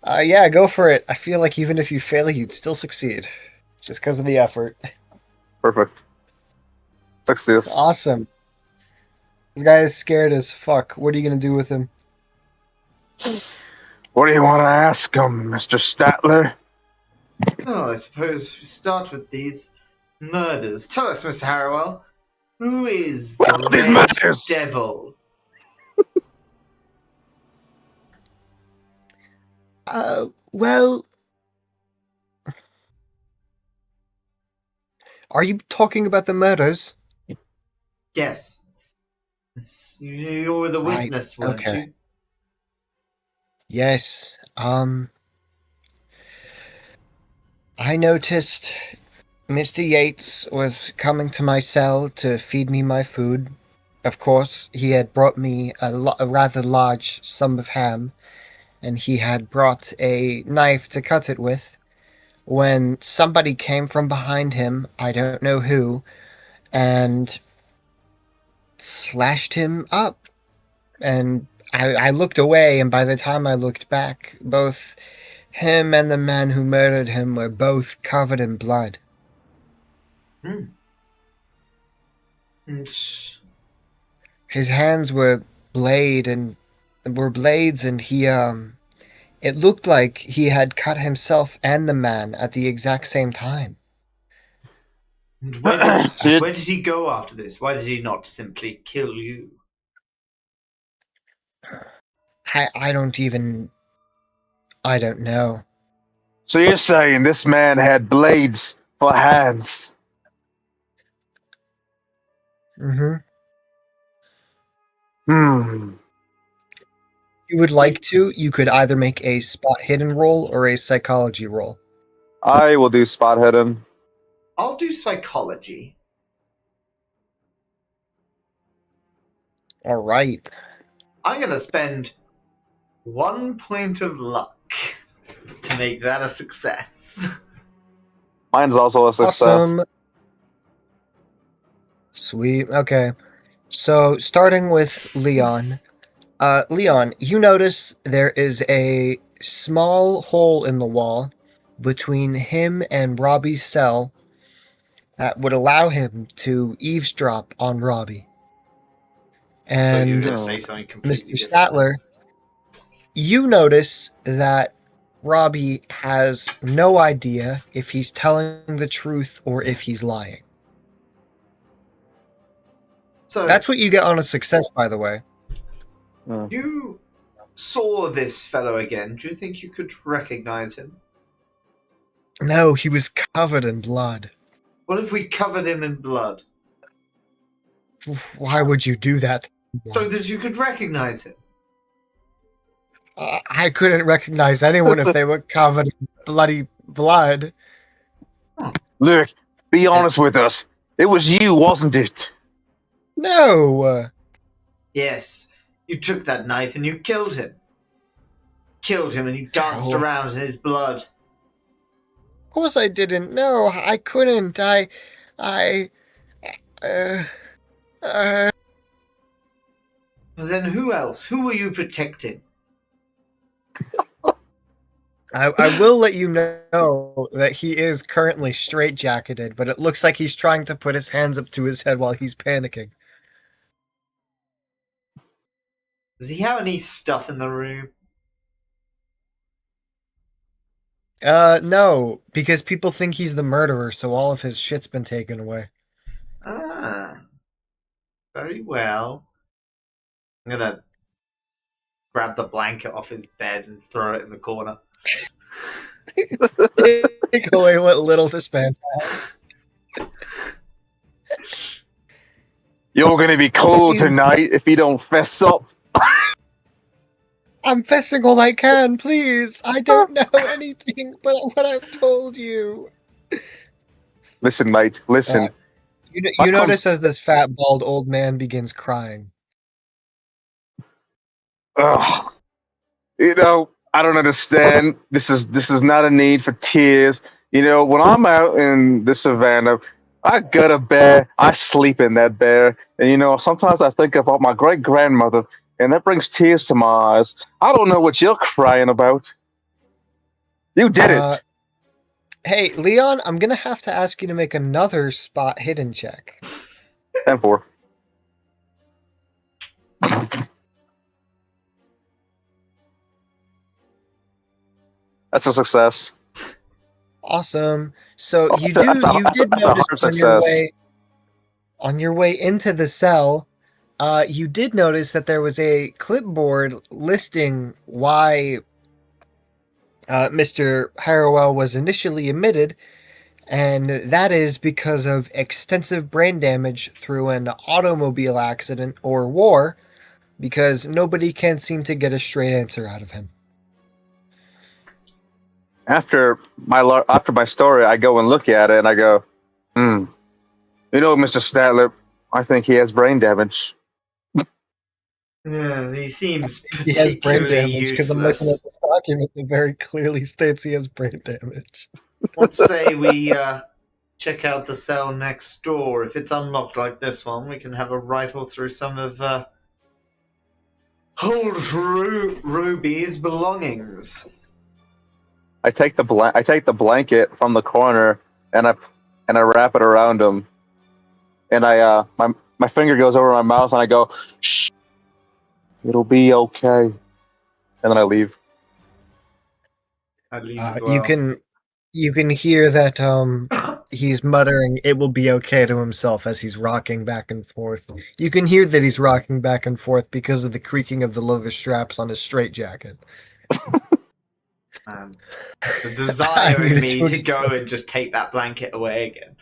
Yeah, go for it. I feel like even if you fail, you'd still succeed. Just because of the effort. Perfect. Success. Awesome. This guy is scared as fuck. What are you gonna do with him? What do you want to ask him, Mr. Statler? Oh, I suppose we start with these murders. Tell us, Mr. Harrowell, who is What the about these Red murders? Devil? Well, are you talking about the murders? Yes. You were the Right, witness, weren't okay. you? Yes. I noticed Mr. Yates was coming to my cell to feed me my food. Of course, he had brought me a rather large sum of ham, and he had brought a knife to cut it with. When somebody came from behind him, I don't know who, and slashed him up. And I looked away, and by the time I looked back, both him and the man who murdered him were both covered in blood. Hmm. And His hands were blades, and he it looked like he had cut himself and the man at the exact same time. where did he go after this? Why did he not simply kill you? I don't know. So you're saying this man had blades for hands? Mm-hmm. Hmm. If you would like to, you could either make a spot hidden roll or a psychology roll. I will do spot hidden. I'll do psychology. All right. I'm going to spend 1 point of luck to make that a success. Mine's also a success. Awesome. Sweet. Okay. So starting with Leon. Leon, you notice there is a small hole in the wall between him and Robbie's cell that would allow him to eavesdrop on Robbie. So you're And going to say something completely Mr. different. Statler, you notice that Robbie has no idea if he's telling the truth or if he's lying. So That's what you get on a success, by the way. you saw this fellow again. Do you think you could recognize him? No, he was covered in blood. What if we covered him in blood Why would you do that to so someone? that you could recognize him? I couldn't recognize anyone if they were covered in bloody blood. Look, be honest with us. It was you, wasn't it? No. Yes, you took that knife and you killed him. Killed him and you danced Oh. around in his blood. Of course I didn't. No, I couldn't. I, uh, Well, then who else? Who were you protecting? I will let you know that he is currently straitjacketed, but it looks like he's trying to put his hands up to his head while he's panicking. Does he have any stuff in the room? No, because people think he's the murderer, so all of his shit's been taken away. Ah, very well. I'm gonna grab the blanket off his bed and throw it in the corner. Take away what little this man has. You're gonna be cold tonight if you don't fess up. I'm fessing all I can, please. I don't know anything but what I've told you. Listen, mate, listen. You notice as this fat, bald old man begins crying. Ugh. You know, I don't understand. This is not a need for tears. You know, when I'm out in the savannah, I gut a bear. I sleep in that bear. And you know, sometimes I think about my great grandmother, and that brings tears to my eyes. I don't know what you're crying about. You did it. Hey, Leon, I'm gonna have to ask you to make another spot hidden check. 10-4. That's a success. Awesome. So Oh, you that's a did hard notice success. on your way into the cell, you did notice that there was a clipboard listing why Mr. Harrowell was initially admitted, and that is because of extensive brain damage through an automobile accident or war, because nobody can seem to get a straight answer out of him. After my story, I go and look at it, and I go, You know, Mr. Statler, I think he has brain damage. Yeah, he seems He has brain particularly damage because I'm looking at useless. this document that very clearly states he has brain damage. Let's say we check out the cell next door. If it's unlocked like this one, we can have a rifle through some of old Ruby's belongings. I take the blanket from the corner and I wrap it around him, and my finger goes over my mouth and I go, "Shh, it'll be okay," and then I leave. I leave as well. You can hear that he's muttering "it will be okay" to himself as he's rocking back and forth. You can hear that he's rocking back and forth because of the creaking of the leather straps on his straitjacket. The desire in needed me to to go and just take that blanket away again.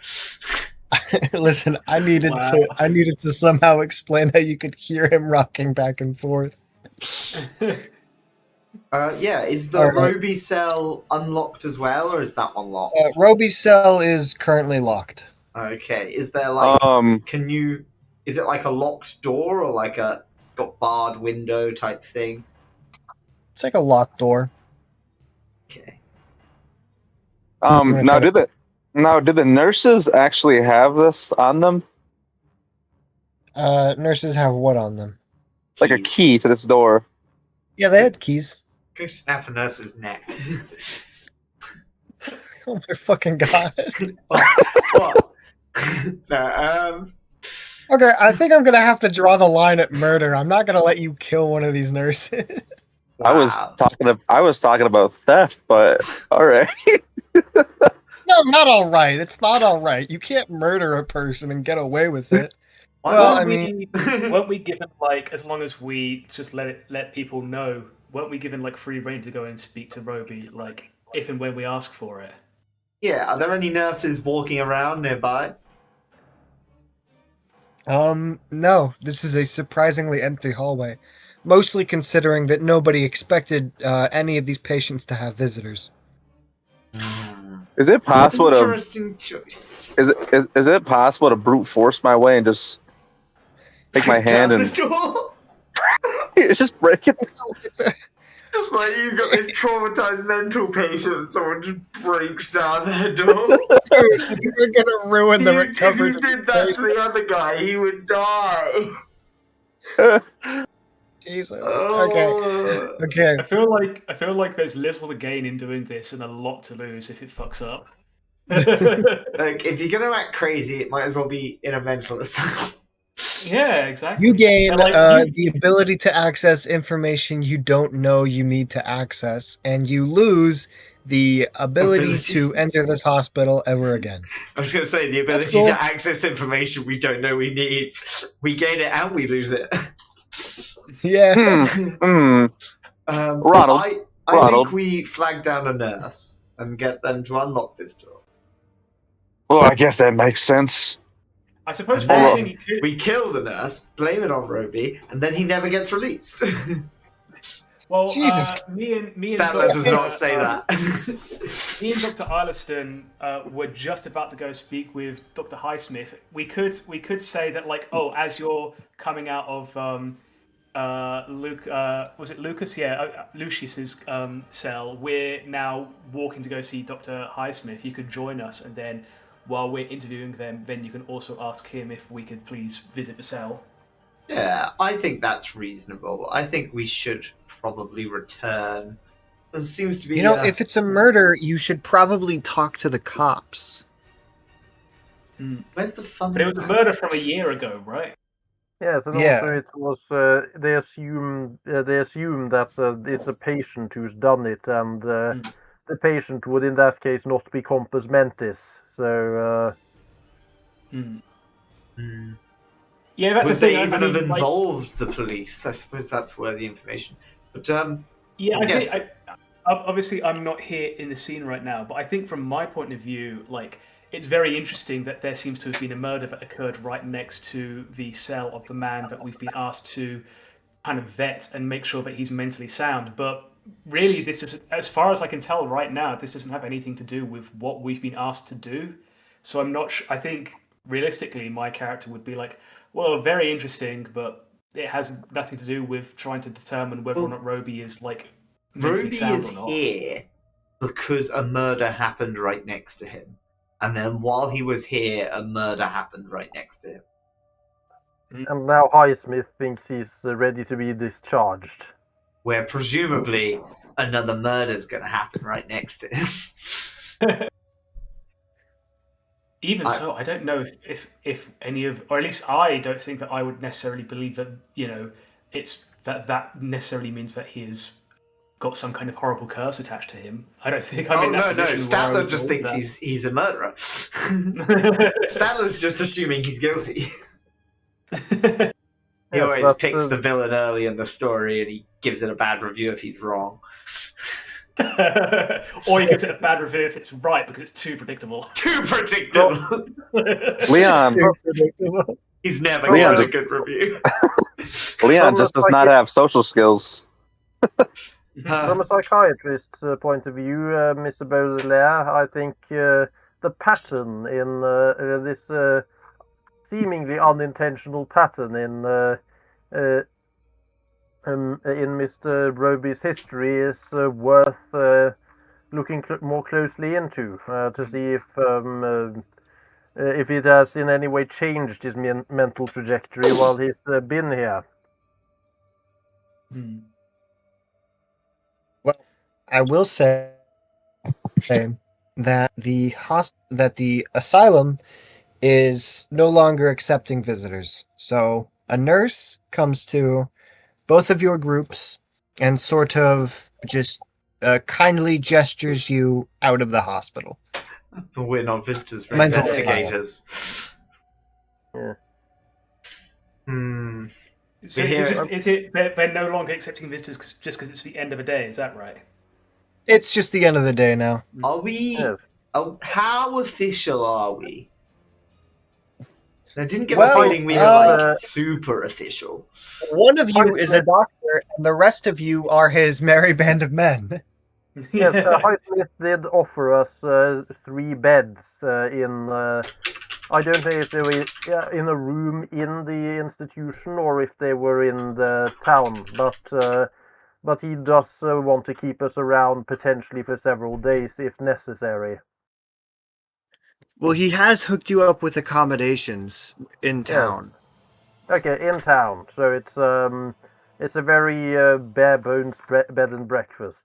Listen, I needed Wow. to somehow explain how you could hear him rocking back and forth. Yeah, is the All right. Roby cell unlocked as well, or is that one locked? Roby's cell is currently locked. Okay, is there like, Um, is it like a locked door or like a got barred window type thing? It's like a locked door. Okay. gonna now try did the nurses actually have this on them? Nurses have what on them? Like a Keys. key to this door? Yeah, they had keys. Go snap a nurse's neck. Oh my fucking god. What? No, Okay, I think I'm gonna have to draw the line at murder. I'm not gonna let you kill one of these nurses. I was talking about theft, but all right. No, not all right. It's not all right. You can't murder a person and get away with it. Why Well, not? I mean, weren't we given like, as long as we just let people know, weren't we given like free reign to go and speak to Roby, like if and when we ask for it? Yeah, are there any nurses walking around nearby? no. This is a surprisingly empty hallway. Mostly considering that nobody expected any of these patients to have visitors. Is it possible to Interesting choice. is it possible to brute force my way and just take my hand Down the and door. just break it? Just like you got this traumatized mental patient, someone just breaks down their door. We're gonna ruin the recovery. If you did that to the other guy, he would die. Jesus. Oh. Okay. I feel like there's little to gain in doing this and a lot to lose if it fucks up. Like, if you're gonna act crazy, it might as well be in a mental asylum. Yeah, exactly. You gain And, like, the ability to access information you don't know you need to access, and you lose the ability to enter this hospital ever again. I was gonna say the ability cool. to access information we don't know we need. We gain it and we lose it. Yeah. Ronald, I Ronald. think we flag down a nurse and get them to unlock this door. Well, I guess that makes sense. I suppose And one then thing you could. we kill the nurse, blame it on Roby, and then he never gets released. Well, Jesus. me and Statler does Dr. not say that. Me and Dr. Eilerston were just about to go speak with Dr. Highsmith. We could say that, like, oh, as you're coming out of Luke, was it Lucas? Yeah, Lucius's cell. We're now walking to go see Dr. Highsmith. You could join us, and then while we're interviewing them, then you can also ask him if we could please visit the cell. Yeah, I think that's reasonable. I think we should probably return. There seems to be. You know, if it's a murder, you should probably talk to the cops. Where's the fun? But it was a murder from a year ago, right? Yes, and Yeah. also it was they assume that it's a patient who's done it, and the patient would in that case not be compos mentis. So Yeah, that's would the thing. they even I mean, have like, involved the police? I suppose that's worthy information. But yeah, I yes. think obviously I'm not here in the scene right now, but I think from my point of view, like, it's very interesting that there seems to have been a murder that occurred right next to the cell of the man that we've been asked to kind of vet and make sure that he's mentally sound. But really, this doesn't, as far as I can tell right now, this doesn't have anything to do with what we've been asked to do. So I'm not I think realistically, my character would be like, well, very interesting, but it has nothing to do with trying to determine whether or not Roby is like mentally Roby sound is or not. here because a murder happened right next to him. And then while he was here, a murder happened right next to him. and now Highsmith thinks he's ready to be discharged. Where presumably another murder's going to happen right next to him. Even so, I don't know if any of, or at least I don't think that I would necessarily believe that, you know, it's that necessarily means that he has got some kind of horrible curse attached to him. I don't think I'm in that position where I Statler would just believe thinks that. he's a murderer. Statler's just assuming he's guilty. He always picks the villain early in the story and he gives it a bad review if he's wrong. Or you get a bad review if it's right because it's too predictable. Too predictable. Leon, He's never Leon given a just- good review. Leon From just a does not have social skills. From a psychiatrist's point of view, Mr. Baudelaire, I think the pattern in this seemingly unintentional pattern in Mr. Roby's history is worth looking more closely into to see if it has in any way changed his mental trajectory while he's been here. I will say that the asylum is no longer accepting visitors. So a nurse comes to both of your groups and sort of just kindly gestures you out of the hospital. But we're not visitors, we're Mental investigators. Yeah. Hmm. So We're is it they're no longer accepting visitors just because it's the end of a day? Is that right? It's just the end of the day now. Are we? Yes. Oh, how official are we? I didn't get Well, the feeling we were like super official. One of you is a doctor, and the rest of you are his merry band of men. Yes, Highsmith did offer us 3 beds in. I don't know if they were in a room in the institution or if they were in the town, but he does want to keep us around potentially for several days if necessary. Well, he has hooked you up with accommodations in town. Okay, in town, so it's a very bare bones bed and breakfast.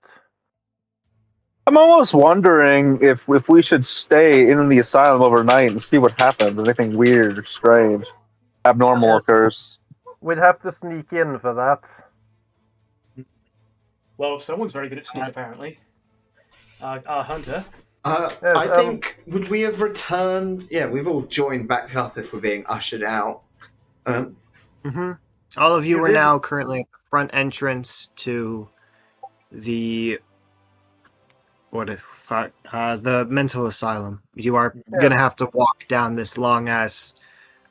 I'm almost wondering if we should stay in the asylum overnight and see what happens. If anything weird or strange, abnormal occurs. We'd have to sneak in for that. Well, someone's very good at sneak, apparently. Our hunter. I think, would we have returned? Yeah, we've all joined back up if we're being ushered out. All of you are now currently at the front entrance to the the mental asylum. You are gonna have to walk down this long ass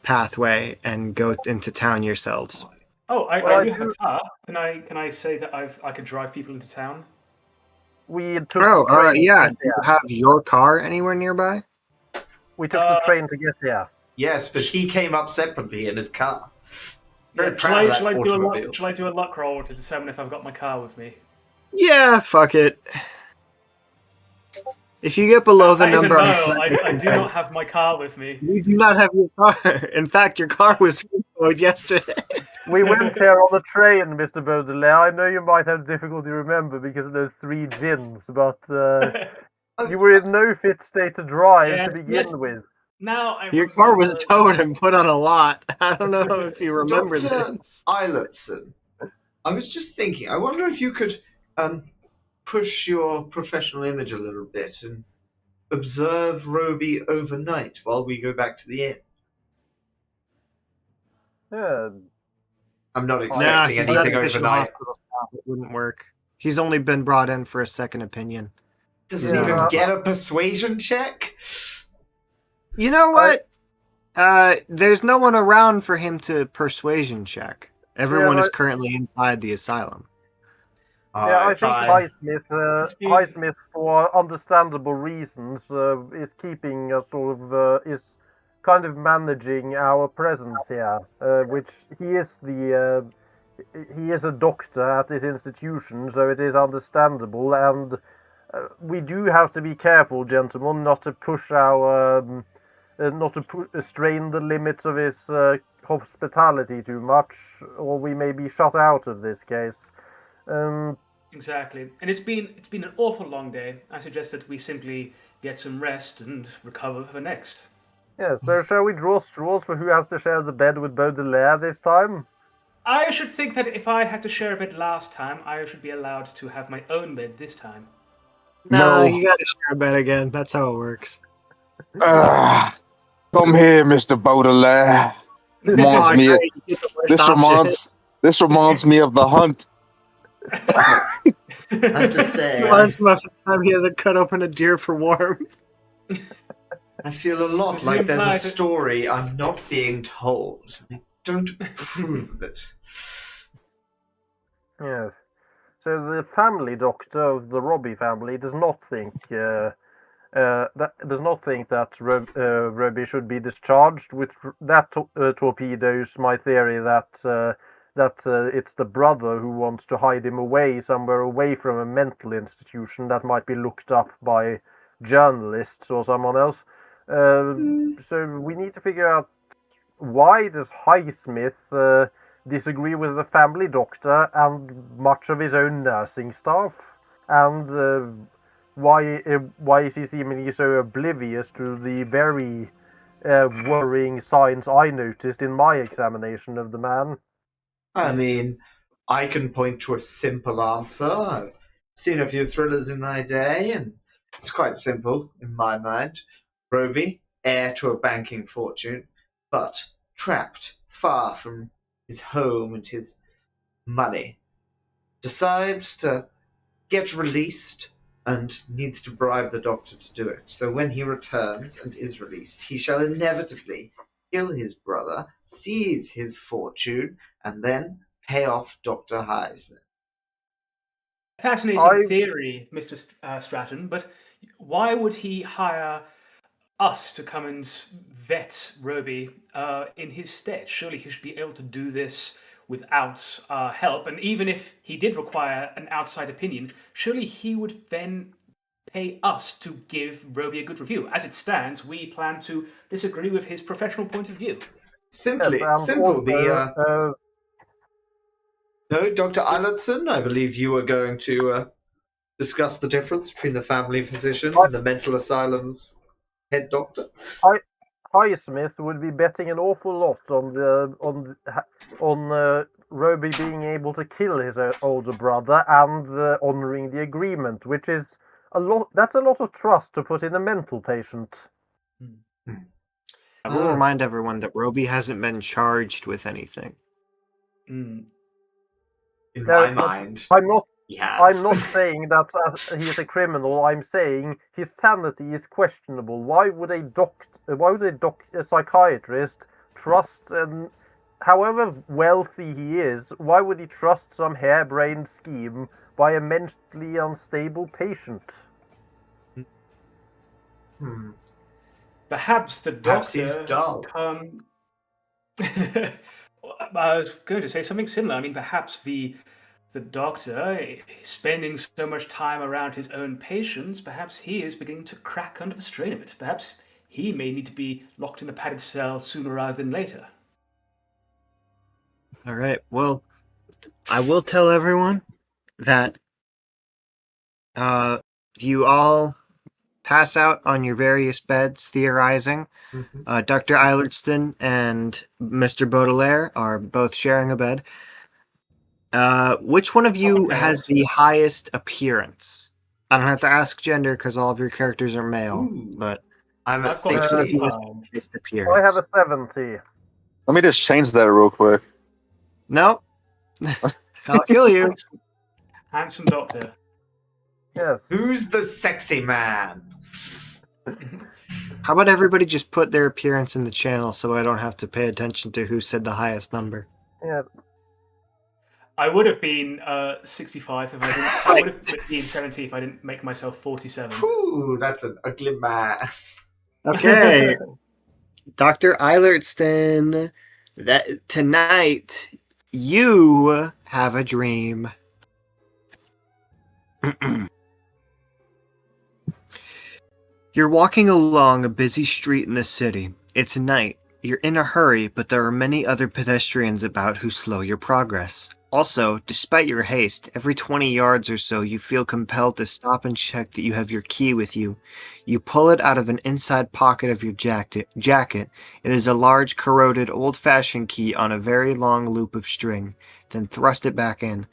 pathway and go into town yourselves. Oh, I do have a car. Can I say that I could drive people into town? We took the train yeah. to get Do you here. have your car anywhere nearby? We took the train to get here. Yes, but he came up separately in his car. Very Yeah, proud of that shall I automobile. do a luck roll to determine if I've got my car with me? Yeah, fuck it. If you get below the That is a number, no. I do not have my car with me. you do not have your car. In fact, your car was destroyed yesterday. We went here on the train, Mr. Baudelaire. I know you might have difficulty remember because of those 3 gins, but you were in no fit state to drive to begin with. Now Your car was towed and put on a lot. I don't know if you remember Dr. this. Eilertson, I was just thinking, I wonder if you could push your professional image a little bit and observe Roby overnight while we go back to the inn. Yeah. I'm not Nah, expecting he's not anything official overnight. hospital staff. It wouldn't work. He's only been brought in for a second opinion. Doesn't Yeah. even get a persuasion check? You know what? There's no one around for him to persuasion check. Everyone is currently inside the asylum. Yeah, I think fine. Highsmith, for understandable reasons, is keeping a sort of is kind of managing our presence here, which he is a doctor at this institution, so it is understandable, and we do have to be careful, gentlemen, not to push our not to strain the limits of his hospitality too much, or we may be shut out of this case. Exactly, and it's been an awful long day. I suggest that we simply get some rest and recover for the next. Yeah, so shall we draw straws for who has to share the bed with Baudelaire this time? I should think that if I had to share a bed last time, I should be allowed to have my own bed this time. No, No. you gotta share a bed again. That's how it works. Come here, Mr. Baudelaire. Reminds me of, this reminds me of the hunt. I have to say, Reminds him of the time he hasn't cut open a deer for warmth. I feel a lot Does it like there's a imply that- story I'm not being told. I don't approve of it. Yes. So the family doctor of the Robbie family does not think Robbie should be discharged. With that torpedoes my theory that it's the brother who wants to hide him away somewhere away from a mental institution that might be looked up by journalists or someone else. So we need to figure out why does Highsmith disagree with the family doctor and much of his own nursing staff, and why is he seemingly so oblivious to the very worrying signs I noticed in my examination of the man? I mean, I can point to a simple answer. I've seen a few thrillers in my day, and it's quite simple in my mind. Roby, heir to a banking fortune, but trapped far from his home and his money, decides to get released and needs to bribe the doctor to do it. So when he returns and is released, he shall inevitably kill his brother, seize his fortune, and then pay off Dr. Highsmith. Fascinating theory, Mr. Stratton, but why would he hire us to come and vet Roby in his stead? Surely he should be able to do this without our help. And even if he did require an outside opinion, surely he would then pay us to give Roby a good review. As it stands, we plan to disagree with his professional point of view. Simple. No, Dr. Eilertson, I believe you were going to discuss the difference between the family physician and the mental asylum's head doctor. Highsmith would be betting an awful lot on Roby being able to kill his older brother and honouring the agreement, which is a lot. That's a lot of trust to put in a mental patient. I will remind everyone that Roby hasn't been charged with anything. In my mind, I'm not he has. I'm not saying that he is a criminal. I'm saying his sanity is questionable. Why would a psychiatrist trust, however wealthy he is, why would he trust some harebrained scheme by a mentally unstable patient? Perhaps the doctor. Perhaps he's dull. I was going to say something similar. I mean, perhaps the doctor, spending so much time around his own patients, perhaps he is beginning to crack under the strain of it. Perhaps he may need to be locked in a padded cell sooner rather than later. All right. Well, I will tell everyone that you all pass out on your various beds theorizing. Dr. Eilertson and Mr. Baudelaire are both sharing a bed. Which one of you has the highest appearance? I don't have to ask gender because all of your characters are male, but I'm at I've got 60. highest appearance. I have a 70. Let me just change that real quick. No. I'll kill you. Handsome doctor. Yes. Who's the sexy man? How about everybody just put their appearance in the channel so I don't have to pay attention to who said the highest number? Yes. I would have been 65 if I didn't. I would have been 70 if I didn't make myself 47. Ooh, that's an ugly man. Okay. Dr. Eilertson, that tonight you have a dream. You're walking along a busy street in the city. It's night. You're in a hurry, but there are many other pedestrians about who slow your progress. Also, despite your haste, every 20 yards or so you feel compelled to stop and check that you have your key with you. You pull it out of an inside pocket of your jacket. It is a large, corroded, old-fashioned key on a very long loop of string. Then thrust it back in.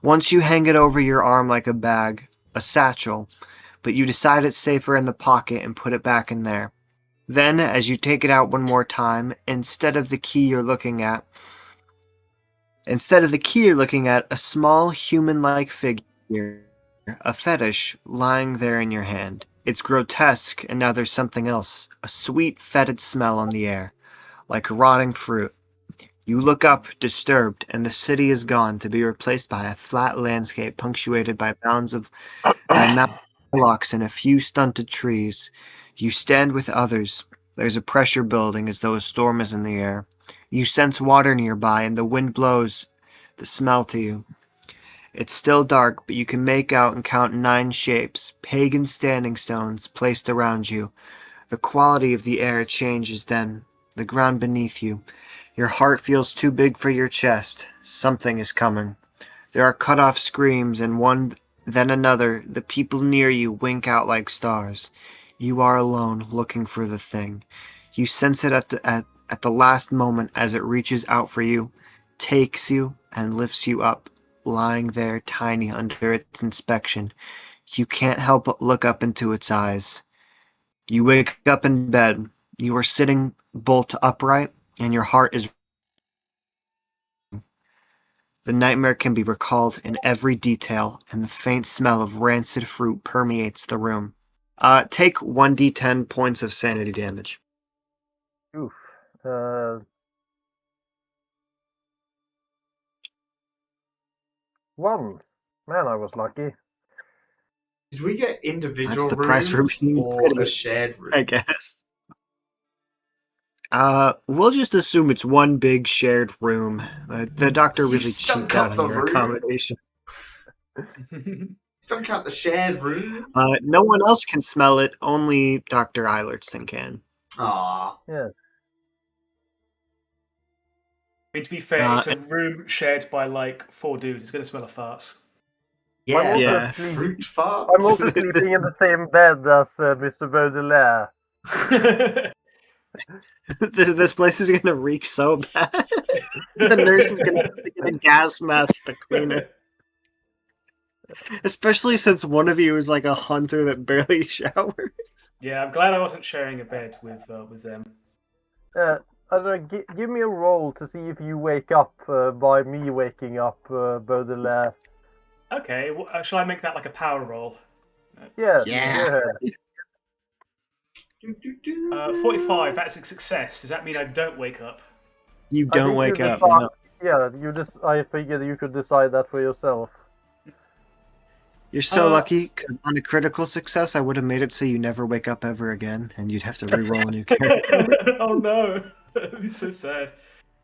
Once you hang it over your arm like a bag, a satchel, but you decide it's safer in the pocket and put it back in there. Then, as you take it out one more time, instead of the key you're looking at, a small human-like figure a fetish lying there in your hand. It's grotesque, and now there's something else. A sweet, fetid smell on the air, like rotting fruit. You look up, disturbed, and the city is gone to be replaced by a flat landscape punctuated by mountain locks and a few stunted trees. You stand with others. There's a pressure building as though a storm is in the air. You sense water nearby, and the wind blows the smell to you. It's still dark, but you can make out and count 9 shapes, pagan standing stones placed around you. The quality of the air changes then, the ground beneath you. Your heart feels too big for your chest. Something is coming. There are cut-off screams, and one, then another. The people near you wink out like stars. You are alone, looking for the thing. You sense it at the last moment as it reaches out for you, takes you, and lifts you up, lying there tiny under its inspection. You can't help but look up into its eyes. You wake up in bed. You are sitting bolt upright, and your heart is... The nightmare can be recalled in every detail, and the faint smell of rancid fruit permeates the room. Take 1d10 points of sanity damage. Oof. 1. Man, I was lucky. Did we get individual That's the price for rooms being or pretty, a shared room? I guess. We'll just assume it's one big shared room. The doctor You really stunk cheaped up out the on your room. accommodation. Don't count the shared room. No one else can smell it. Only Dr. Eilertson can. Ah, Yeah. I mean, to be fair, it's a room shared by like 4 dudes. It's going to smell of farts. yeah, I'm Yeah. also, fruit farts. I'm also sleeping in the same bed as Mr. Baudelaire. This place is gonna reek so bad. The nurse is gonna have to get a gas mask to clean it. Especially since one of you is like a hunter that barely showers. Yeah, I'm glad I wasn't sharing a bed with them. I don't know, give me a roll to see if you wake up by me waking up Baudelaire. Okay, well, shall I make that like a power roll? Yeah, Yeah. go ahead. 45, that's a success. Does that mean I don't wake up? You I don't think wake you up. decide- No. Yeah, I figured you could decide that for yourself. You're so lucky, because on a critical success, I would have made it so you never wake up ever again, and you'd have to re-roll a new character. Oh no, that'd be so sad.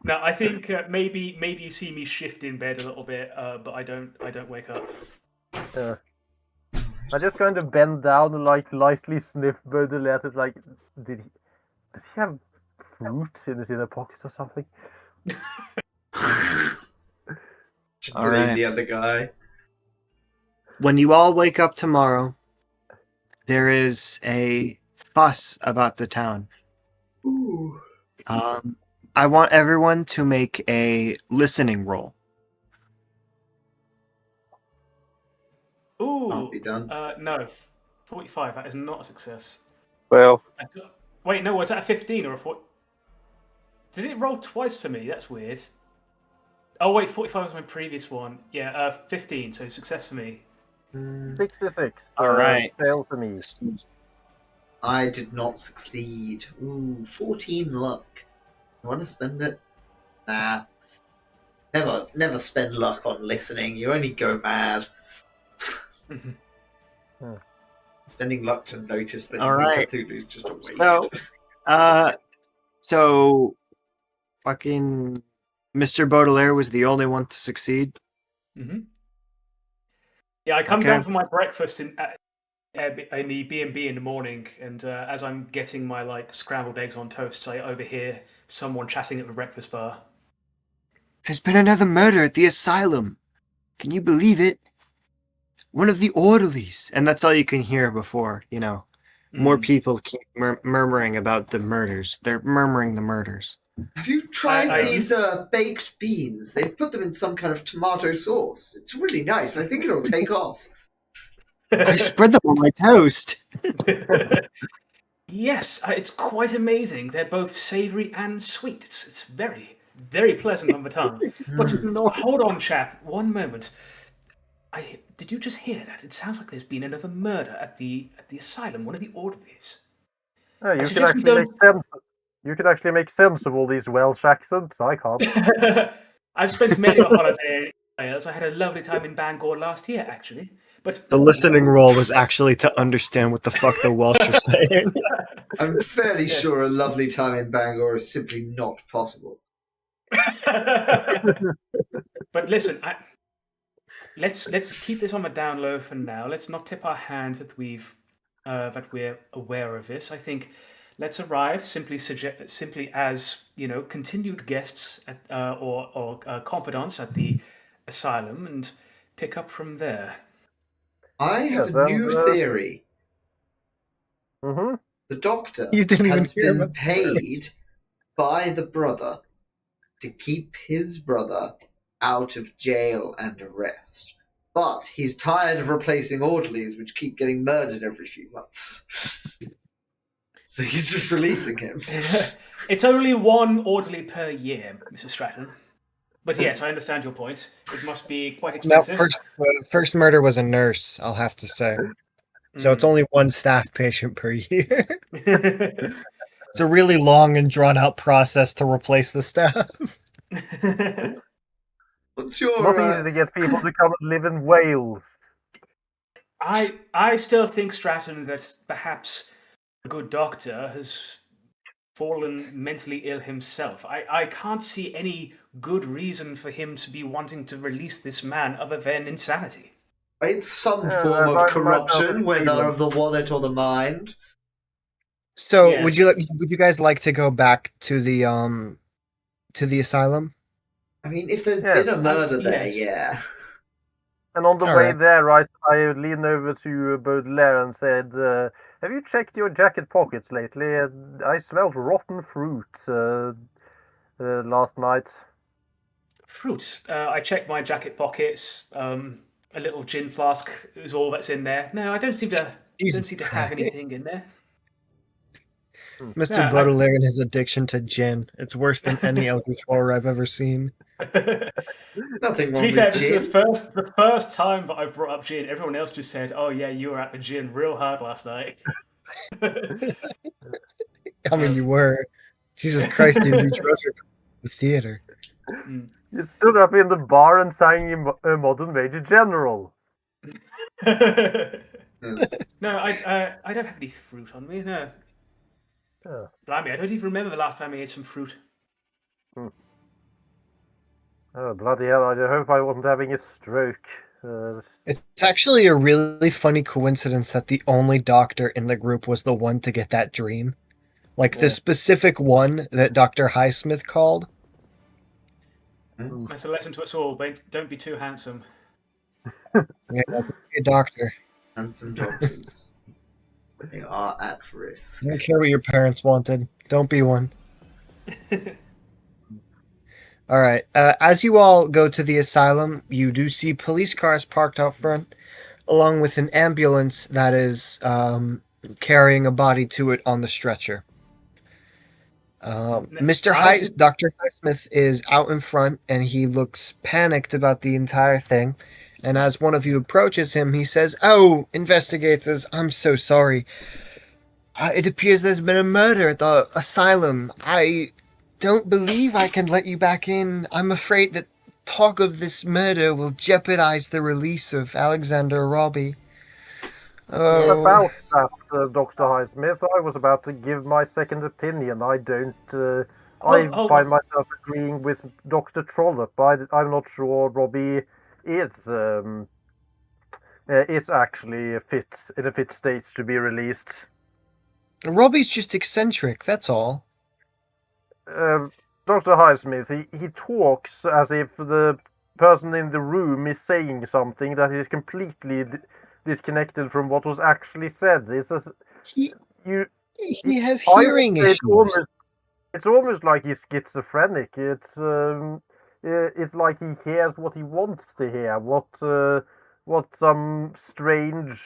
No, I think maybe you see me shift in bed a little bit, but I don't wake up. Yeah. I just kind of bend down and like lightly sniff Baudelaire. It's like, does he have fruit in his inner pocket or something? To All blame right. the other guy. When you all wake up tomorrow, there is a fuss about the town. Ooh. I want everyone to make a listening roll. Ooh, Can't be done. no, 45. That is not a success. Well, Wait, no, was that a 15 or a 4? Did it roll twice for me? That's weird. Oh wait, 45 was my previous one. Yeah, 15, so success for me. 66. All right. Fail to me. I did not succeed. Ooh, 14 luck. You want to spend it? Nah. Never spend luck on listening. You only go mad. Spending luck to notice that All he's right. in Cthulhu is just a waste. So, fucking Mr. Baudelaire was the only one to succeed. Mm-hmm. Yeah, I come Okay. down for my breakfast in the B&B in the morning, and as I'm getting my like scrambled eggs on toast, I overhear someone chatting at the breakfast bar. There's been another murder at the asylum. Can you believe it? One of the orderlies. And that's all you can hear before, more people keep murmuring about the murders. They're murmuring the murders. Have you tried I- these baked beans? They've put them in some kind of tomato sauce. It's really nice. I think it'll take off. I spread them on my toast. Yes, it's quite amazing. They're both savoury and sweet. It's very, very pleasant on the tongue. But hold on, chap. One moment. Did you just hear that? It sounds like there's been another murder at the asylum. One of the orderlies. I You can suggest we actually make don't. sense. You can actually make sense of all these Welsh accents. I can't. I've spent many a holiday in Wales. I had a lovely time in Bangor last year, actually. But The listening role was actually to understand what the fuck the Welsh are saying. I'm fairly Yes. sure a lovely time in Bangor is simply not possible. But listen, let's keep this on the down low for now. Let's not tip our hand that we're aware of this. I think let's arrive simply as continued guests or confidants at the asylum and pick up from there. I have Yes, a new theory. Mm-hmm. The doctor You didn't even has hear been about the murder. paid by the brother to keep his brother out of jail and arrest. But he's tired of replacing orderlies which keep getting murdered every few months. So he's just releasing him. It's only one orderly per year, Mr. Stratton. But yes, I understand your point. It must be quite No, expensive. first murder was a nurse, I'll have to say. So it's only one staff patient per year. It's a really long and drawn out process to replace the staff. What's Not easy your to get people to come and live in Wales. I still think, Stratton, that perhaps a good doctor has fallen mentally ill himself. I can't see any good reason for him to be wanting to release this man other than insanity. it's some Yeah, form of I myself corruption, agree whether with- of the wallet or the mind. So Yes. would you guys like to go back to the asylum? I mean, if there's Yes. been a murder there, Yes. yeah. And on the All way right. there, I leaned over to Baudelaire and said, "Have you checked your jacket pockets lately? I smelled rotten fruit last night." Fruit. I checked my jacket pockets. A little gin flask is all that's in there. No, I don't seem to Jesus have Christ. anything in there. Mr. No, Baudelaire and his addiction to gin. It's worse than any eldritch horror I've ever seen. Nothing To wrong be fair, with this is gin. the first time that I've brought up gin. Everyone else just said, "Oh yeah, you were at the gin real hard last night." I mean, you were. Jesus Christ, dude, you drove the theater. You stood up in the bar and sang a modern Major General. Yes. No, I don't have any fruit on me. No, Yeah. blimey, I don't even remember the last time I ate some fruit. Oh, bloody hell, I hope I wasn't having a stroke. It's actually a really funny coincidence that the only doctor in the group was the one to get that dream. Like the Yeah. specific one that Dr. Highsmith called. Yes. That's a lesson to us all. Don't be too handsome. Yeah, don't be a doctor. Handsome doctors. They are at risk. I don't care what your parents wanted. Don't be one. All right. As you all go to the asylum, you do see police cars parked out front, along with an ambulance that is carrying a body to it on the stretcher. Dr. Highsmith is out in front, and he looks panicked about the entire thing. And as one of you approaches him, he says, "Oh, investigators, I'm so sorry. It appears there's been a murder at the asylum. I don't believe I can let you back in. I'm afraid that talk of this murder will jeopardize the release of Alexander Robbie." Oh, About that, Dr. Highsmith, I was about to give my second opinion. I don't. I hold find on. myself agreeing with Dr. Trollope. I'm not sure Robbie is actually in a fit state to be released. Robbie's just eccentric, that's all. Dr. Highsmith, he talks as if the person in the room is saying something that is completely disconnected from what was actually said. He You, he has I would hearing say issues. it's almost like he's schizophrenic. It's like he hears what he wants to hear, what some strange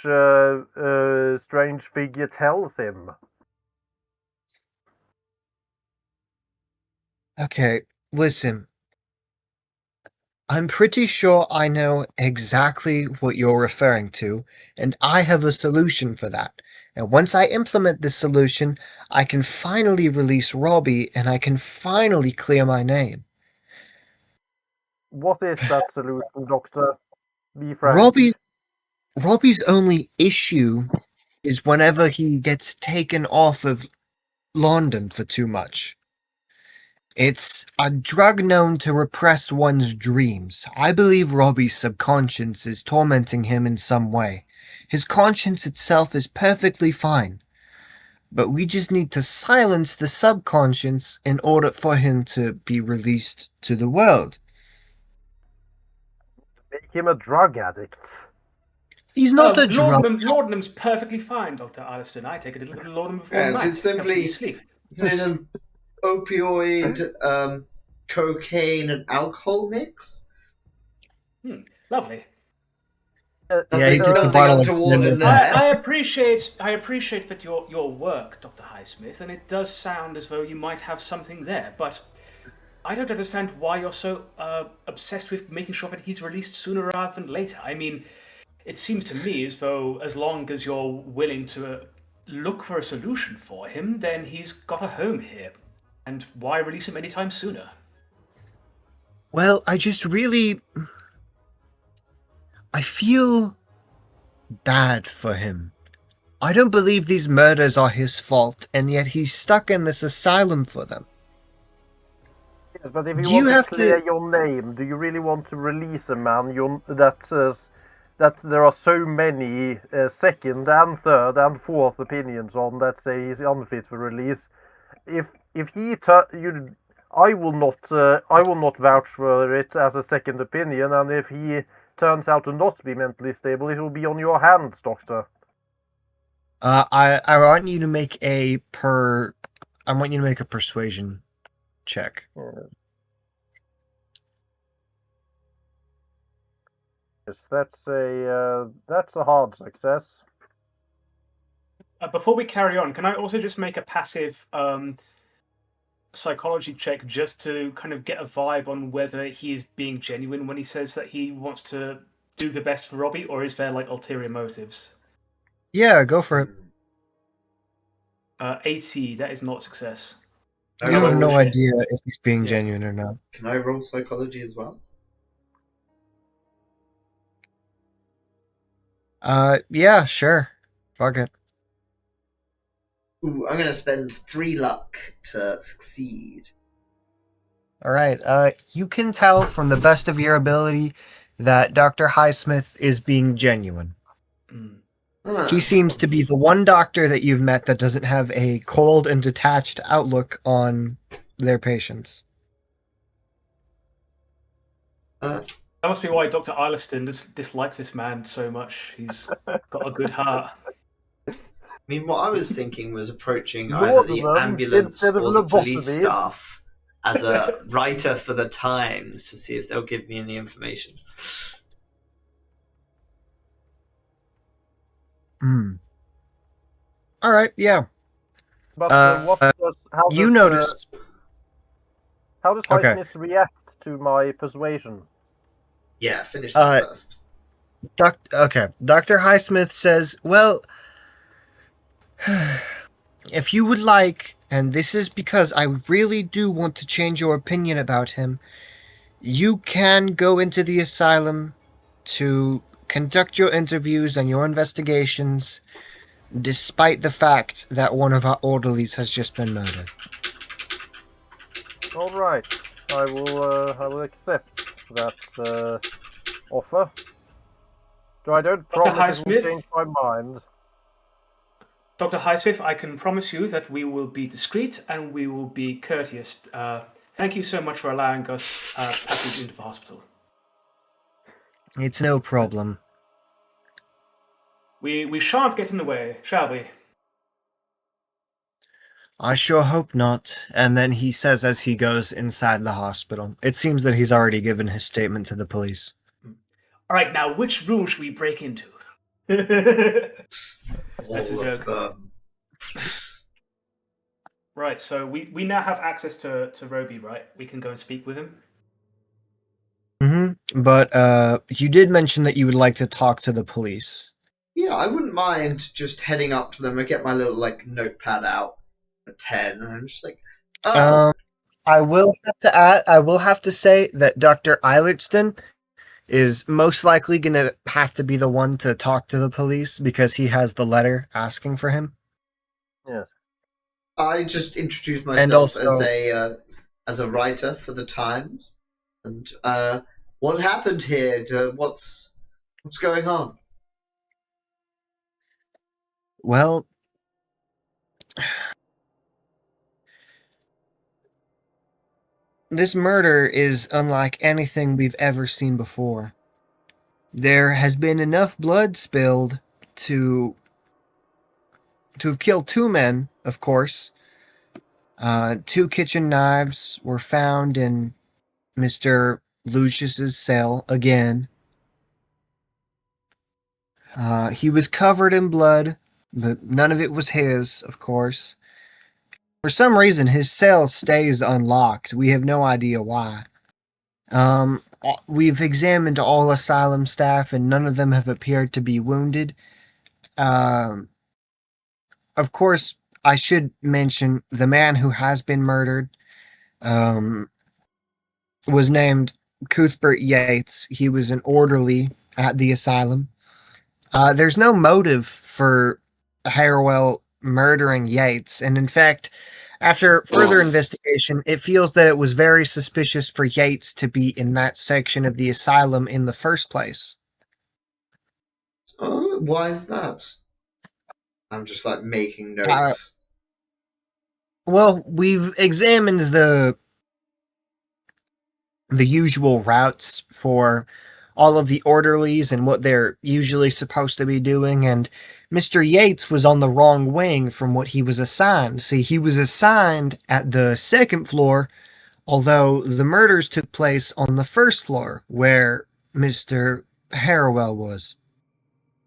figure tells him. Okay, listen. I'm pretty sure I know exactly what you're referring to, and I have a solution for that. And once I implement this solution, I can finally release Robbie and I can finally clear my name. What is that solution, Doctor? Be frank. Robbie's only issue is whenever he gets taken off of London for too much. It's a drug known to repress one's dreams. I believe Robbie's subconscious is tormenting him in some way. His conscience itself is perfectly fine, but we just need to silence the subconscious in order for him to be released to the world. Make him a drug addict. He's not a drug. Laudanum's perfectly fine, Dr. Alliston. I take a little bit of laudanum before Yeah, night. it's simply- Helps me sleep. Isn't it an opioid, cocaine, and alcohol mix? Lovely. Yeah, he took a building bottle up of toward it Linda. there. I appreciate that your work, Dr. Highsmith, and it does sound as though you might have something there, but I don't understand why you're so obsessed with making sure that he's released sooner rather than later. I mean, it seems to me as though as long as you're willing to look for a solution for him, then he's got a home here. And why release him anytime sooner? Well, I feel bad for him. I don't believe these murders are his fault, and yet he's stuck in this asylum for them. Yes, but if Do you you want have to clear to- your name, do you really want to release a man that there are so many second and third and fourth opinions on that say he's unfit for release? If he I will not vouch for it as a second opinion, and if he turns out to not be mentally stable, it will be on your hands, Doctor. I want you to make a persuasion check. Yes, that's a hard success. Before we carry on, can I also just make a passive psychology check just to kind of get a vibe on whether he is being genuine when he says that he wants to do the best for Robbie, or is there like ulterior motives? Yeah, go for it. 80, that is not success. You have no bullshit. idea if he's being Yeah. genuine or not. Can I roll psychology as well? Yeah, sure. Fuck it. Ooh, I'm gonna spend 3 luck to succeed. Alright, you can tell from the best of your ability that Dr. Highsmith is being genuine. He seems to be the one doctor that you've met that doesn't have a cold and detached outlook on their patients. That must be why Dr. Eiliston dislikes this man so much. He's got a good heart. I mean, what I was thinking was approaching More either the than them, ambulance instead of or the police lobotomies. staff as a writer for the Times to see if they'll give me any information. Alright, yeah. But how notice. How does Okay. Highsmith react to my persuasion? Yeah, finish that first. Dr. Highsmith says, well, if you would like, and this is because I really do want to change your opinion about him, you can go into the asylum to conduct your interviews and your investigations, despite the fact that one of our orderlies has just been murdered. All right, I will accept that offer. So I don't Dr. promise it will Highsmith? change my mind. Dr. Highsmith, I can promise you that we will be discreet and we will be courteous. Thank you so much for allowing us passage into the hospital. It's no problem. We shan't get in the way, shall we? I sure hope not. And then he says as he goes inside the hospital. It seems that he's already given his statement to the police. All right, now which room should we break into? That's a All of joke. them. Right, so we now have access to Roby, right? We can go and speak with him. But you did mention that you would like to talk to the police. Yeah, I wouldn't mind just heading up to them and get my little like notepad out, a pen, and I'm just like, Um, I will have to add. I will have to say that Dr. Eilertston is most likely going to have to be the one to talk to the police because he has the letter asking for him. Yes. I just introduced And myself also, as a writer for the Times, and what happened here? What's going on? well, this murder is unlike anything we've ever seen before. There has been enough blood spilled to have killed two men, of course. Two kitchen knives were found in Mr. Lucius's cell again. He was covered in blood, but none of it was his, of course. For some reason, his cell stays unlocked. We have no idea why. We've examined all asylum staff, and none of them have appeared to be wounded. Um, of course, I should mention the man who has been murdered um, was named Cuthbert Yates. He was an orderly at the asylum. There's no motive for Harrowell murdering Yates, and in fact, after further investigation, it feels that it was very suspicious for Yates to be in that section of the asylum in the first place. Why is that? I'm just like making Uh, notes. well, we've examined the usual routes for all of the orderlies and what they're usually supposed to be doing, and Mr. Yates was on the wrong wing from what he was assigned. See, he was assigned at the second floor, although the murders took place on the first floor, where Mr. Harrowell was.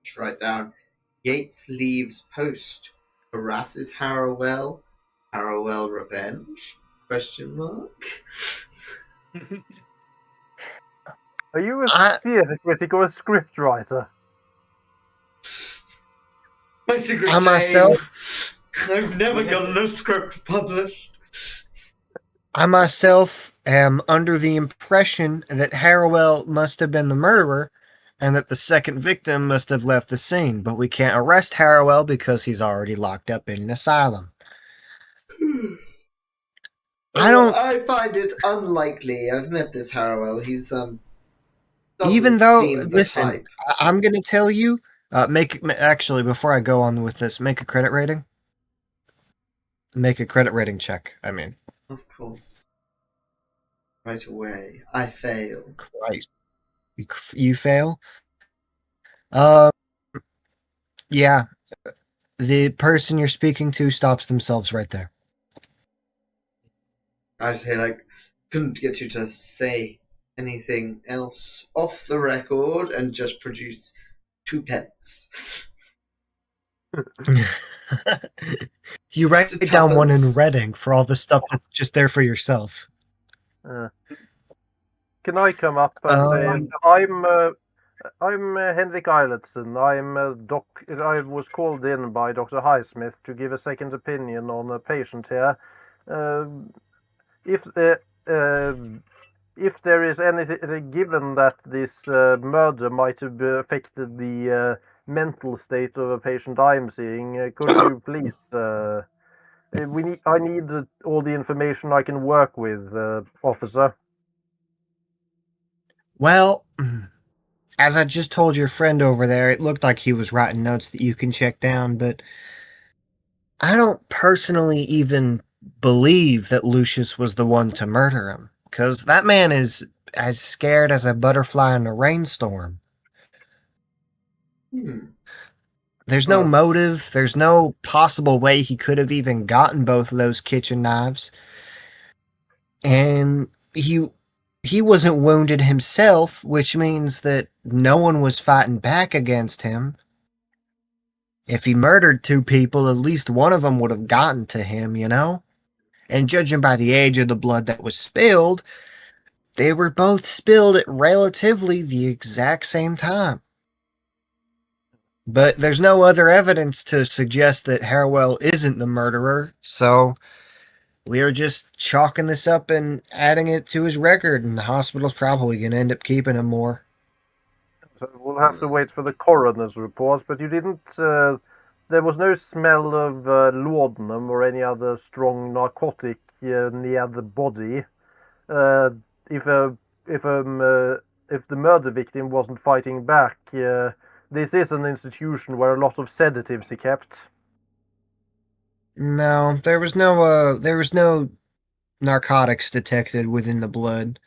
Just write down. Yates leaves post. Harasses Harrowell. Harrowell revenge? Question mark. Are you a I, theatre critic or a script writer? My secret I shame. myself, I've never gotten a script published. I myself am under the impression that Harrowell must have been the murderer and that the second victim must have left the scene, but we can't arrest Harrowell because he's already locked up in an asylum. I don't, I find it unlikely. I've met this Harrowell. He's even doesn't though, seem the listen, type. I'm going to tell you, actually, before I go on with this, make a credit rating. Make a credit rating check, I mean. Of course. Right away. I fail. Christ. You fail? Um, yeah, the person you're speaking to stops themselves right there. I say like couldn't get you to say anything else off the record and just produce 2 pence. You write Just a down one in tuppence. Reading for all the stuff that's just there for yourself. Can I come up and say I'm Henrik Eilertsen. I was called in by Dr. Highsmith to give a second opinion on a patient here. If there is anything, given that this murder might have affected the mental state of a patient I'm seeing, could you please? I need all the information I can work with, officer. Well, as I just told your friend over there, it looked like he was writing notes that you can check down, but I don't personally even believe that Lucius was the one to murder him, because that man is as scared as a butterfly in a rainstorm. There's no motive, there's no possible way he could have even gotten both of those kitchen knives. And he wasn't wounded himself, which means that no one was fighting back against him. If he murdered two people, at least one of them would have gotten to him, you know? And judging by the age of the blood that was spilled, They were both spilled at relatively the exact same time. But there's no other evidence to suggest that Harwell isn't the murderer, so we are just chalking this up and adding it to his record, and the hospital's probably going to end up keeping him more. So we'll have to wait for the coroner's report, but you didn't. There was no smell of laudanum or any other strong narcotic near the body. If the murder victim wasn't fighting back, this is an institution where a lot of sedatives are kept. No, there was no narcotics detected within the blood.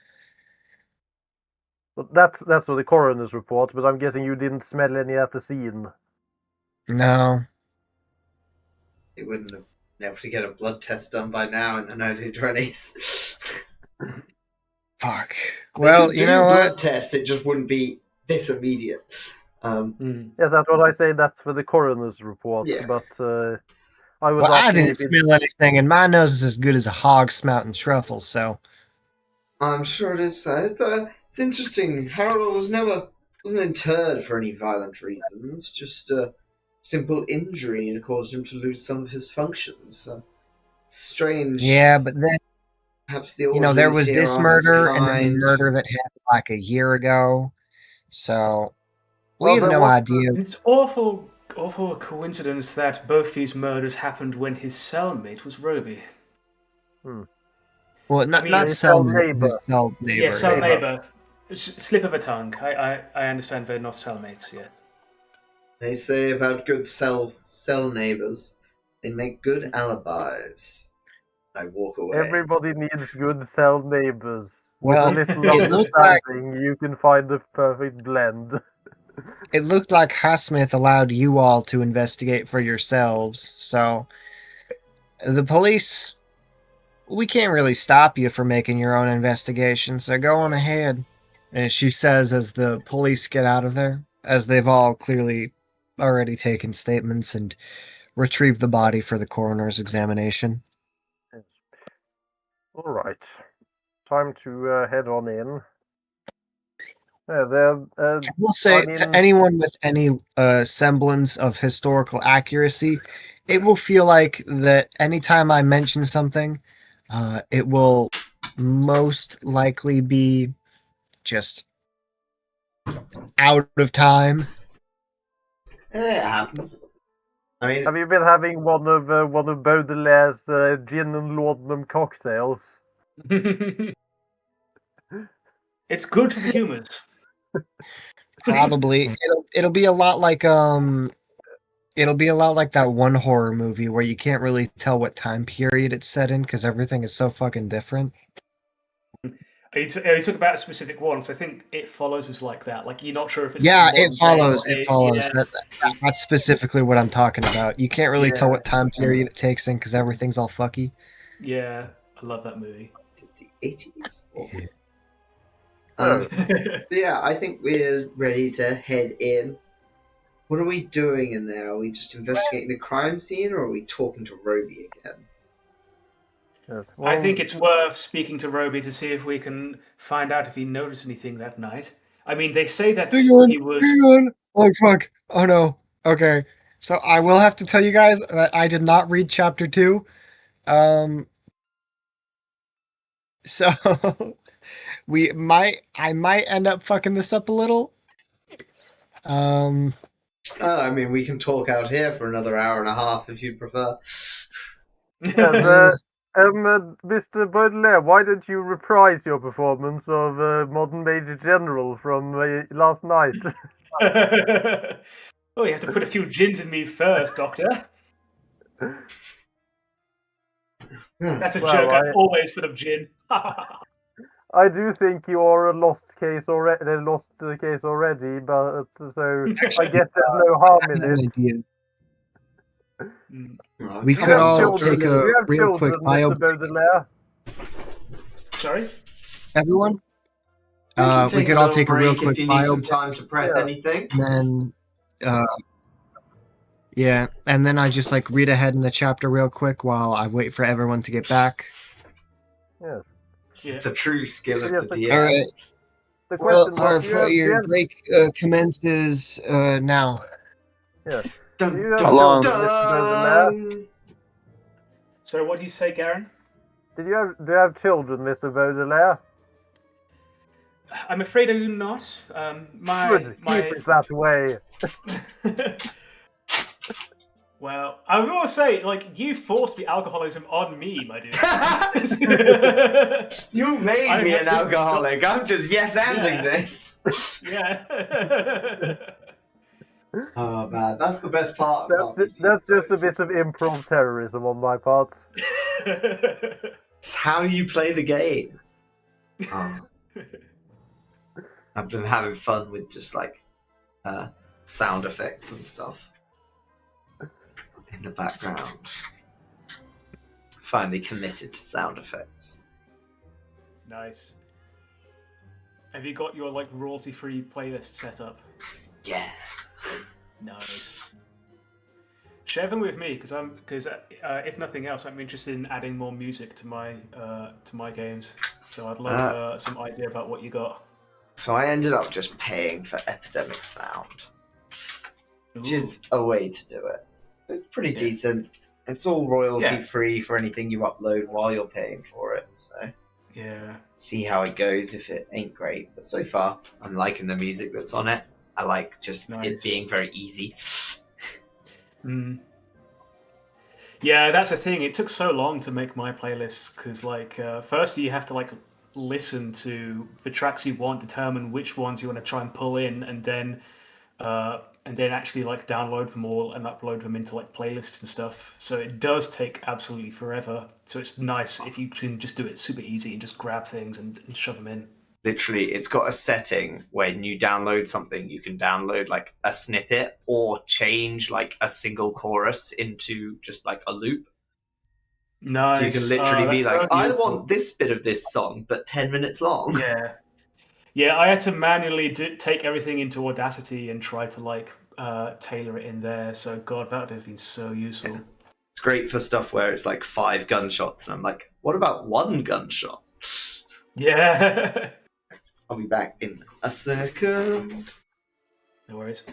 But that's what the coroner's report. But I'm guessing you didn't smell any at the scene. No. They wouldn't have been able to get a blood test done by now in the 1920s. Fuck. They Well, could you do know blood what? tests, it just wouldn't be this immediate. Yeah, that's what I say. That's for the coroner's report. Yeah. But I was Well, I asking didn't if it. smell anything, and my nose is as good as a hog smouting truffles, so. I'm sure it is. It's interesting. Harold wasn't interred for any violent reasons. Just a simple injury and caused him to lose some of his functions. Strange. Yeah, but then, Perhaps the there orderlies was here this aren't as murder, and then the kind. murder that happened like a year ago, so we Well, have there no was idea. It's awful coincidence that both these murders happened when his cellmate was Roby. Well, not mean, not his cell cellmate, neighbor. his cell neighbor. Yeah, cell Neighbor. neighbor. Slip of a tongue. I understand they're not cellmates yet. They say about good cell neighbors, they make good alibis. I walk away. Everybody needs good cell neighbors. Well, With a little it looked like understanding, you can find the perfect blend. it looked like Highsmith allowed you all to investigate for yourselves, so the police, we can't really stop you from making your own investigation, so go on ahead. And she says as the police get out of there, as they've all clearly already taken statements and retrieved the body for the coroner's examination. All right, time to head on in. Yeah, I will say I mean- to anyone with any semblance of historical accuracy, it will feel like that anytime I mention something, it will most likely be just out of time. It happens. I mean, have you been having one of Baudelaire's gin and laudanum cocktails? It's good for the humors. Probably it'll be a lot like that one horror movie where you can't really tell what time period it's set in because everything is so fucking different. You talk about a specific one, because I think It Follows was like that. Like, you're not sure if it's Yeah, modern it follows. day or It follows. Yeah. That's specifically what I'm talking about. You can't really tell Yeah. what time period it takes in because everything's all fucky. Yeah, I love that movie. the 80s. Yeah. But yeah, I think we're ready to head in. What are we doing in there? Are we just investigating the crime scene, or are we talking to Roby again? Yes. I think it's worth speaking to Roby to see if we can find out if he noticed anything that night. I mean, they say that Hang on, he was. hang on. Oh fuck! Oh no. Okay, so I will have to tell you guys that I did not read chapter 2. So I might end up fucking this up a little. I mean, we can talk out here for another hour and a half if you'd prefer. Yes, Mr. Baudelaire, why don't you reprise your performance of Modern Major General from last night? Oh, you have to put a few gins in me first, Doctor. That's a Well, joke. I'm always full of gin. I do think you're a lost case already, but so I guess there's no harm in it. idea. Mm. We Come could on, all Doctor. take Do a you have real children, quick bio. Mr. Baudelaire? Sorry? Everyone, We can we take could a all little take a real break quick if you need bio, some time to prep Yeah. anything. and then yeah, and then I just like read ahead in the chapter real quick while I wait for everyone to get back. Yes. It's Yeah. the true skill of Yes, the the- DM. All right. The Well, question was, your break commences now. yeah. Dun, Do you have How dun, long? children, Mr. Baudelaire? dun. So what do you say, Garen? Do you have children, Mr. Baudelaire? I'm afraid I do not. Good. Keep it that way. Well, I'm gonna say, like, you forced the alcoholism on me, my dude. You made I me have an just alcoholic. I'm just yes-anding Yeah. this. Yeah. Oh man, that's the best part of RPGs. That's just a bit of improv terrorism on my part. It's how you play the game. Oh. I've been having fun with just like sound effects and stuff in the background. Finally committed to sound effects. Nice. Have you got your like royalty-free playlist set up? Yeah. Nice. Share them with me, because if nothing else, I'm interested in adding more music to my games. So I'd love some idea about what you got. So I ended up just paying for Epidemic Sound, which Ooh. is a way to do it. It's pretty Yeah. decent. It's all royalty free for anything you upload while you're paying for it. So Yeah. see how it goes if it ain't great. But so far, I'm liking the music that's on it. I like just Nice. it being very easy. Mm. Yeah, that's the thing. It took so long to make my playlists because, like, firstly you have to like listen to the tracks you want, determine which ones you want to try and pull in, and then actually like download them all and upload them into like playlists and stuff. So it does take absolutely forever. So it's nice if you can just do it super easy and just grab things and shove them in. Literally, it's got a setting when you download something, you can download like a snippet or change like a single chorus into just like a loop. Nice. So you can literally be that's like, so I useful. want this bit of this song, but 10 minutes long. Yeah. Yeah, I had to manually take everything into Audacity and try to like tailor it in there. So God, that would have been so useful. Yeah. It's great for stuff where it's like 5 gunshots, and I'm like, what about 1 gunshot? Yeah. I'll be back in a second. No worries.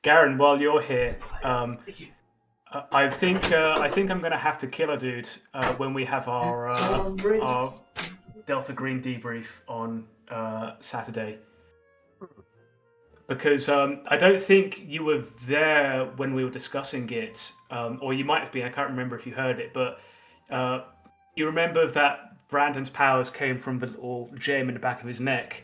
Garen, while you're here, I think I'm gonna have to kill a dude when we have our Delta Green debrief on Saturday, because I don't think you were there when we were discussing it, or you might have been. I can't remember if you heard it, but you remember that Brandon's powers came from the little gem in the back of his neck.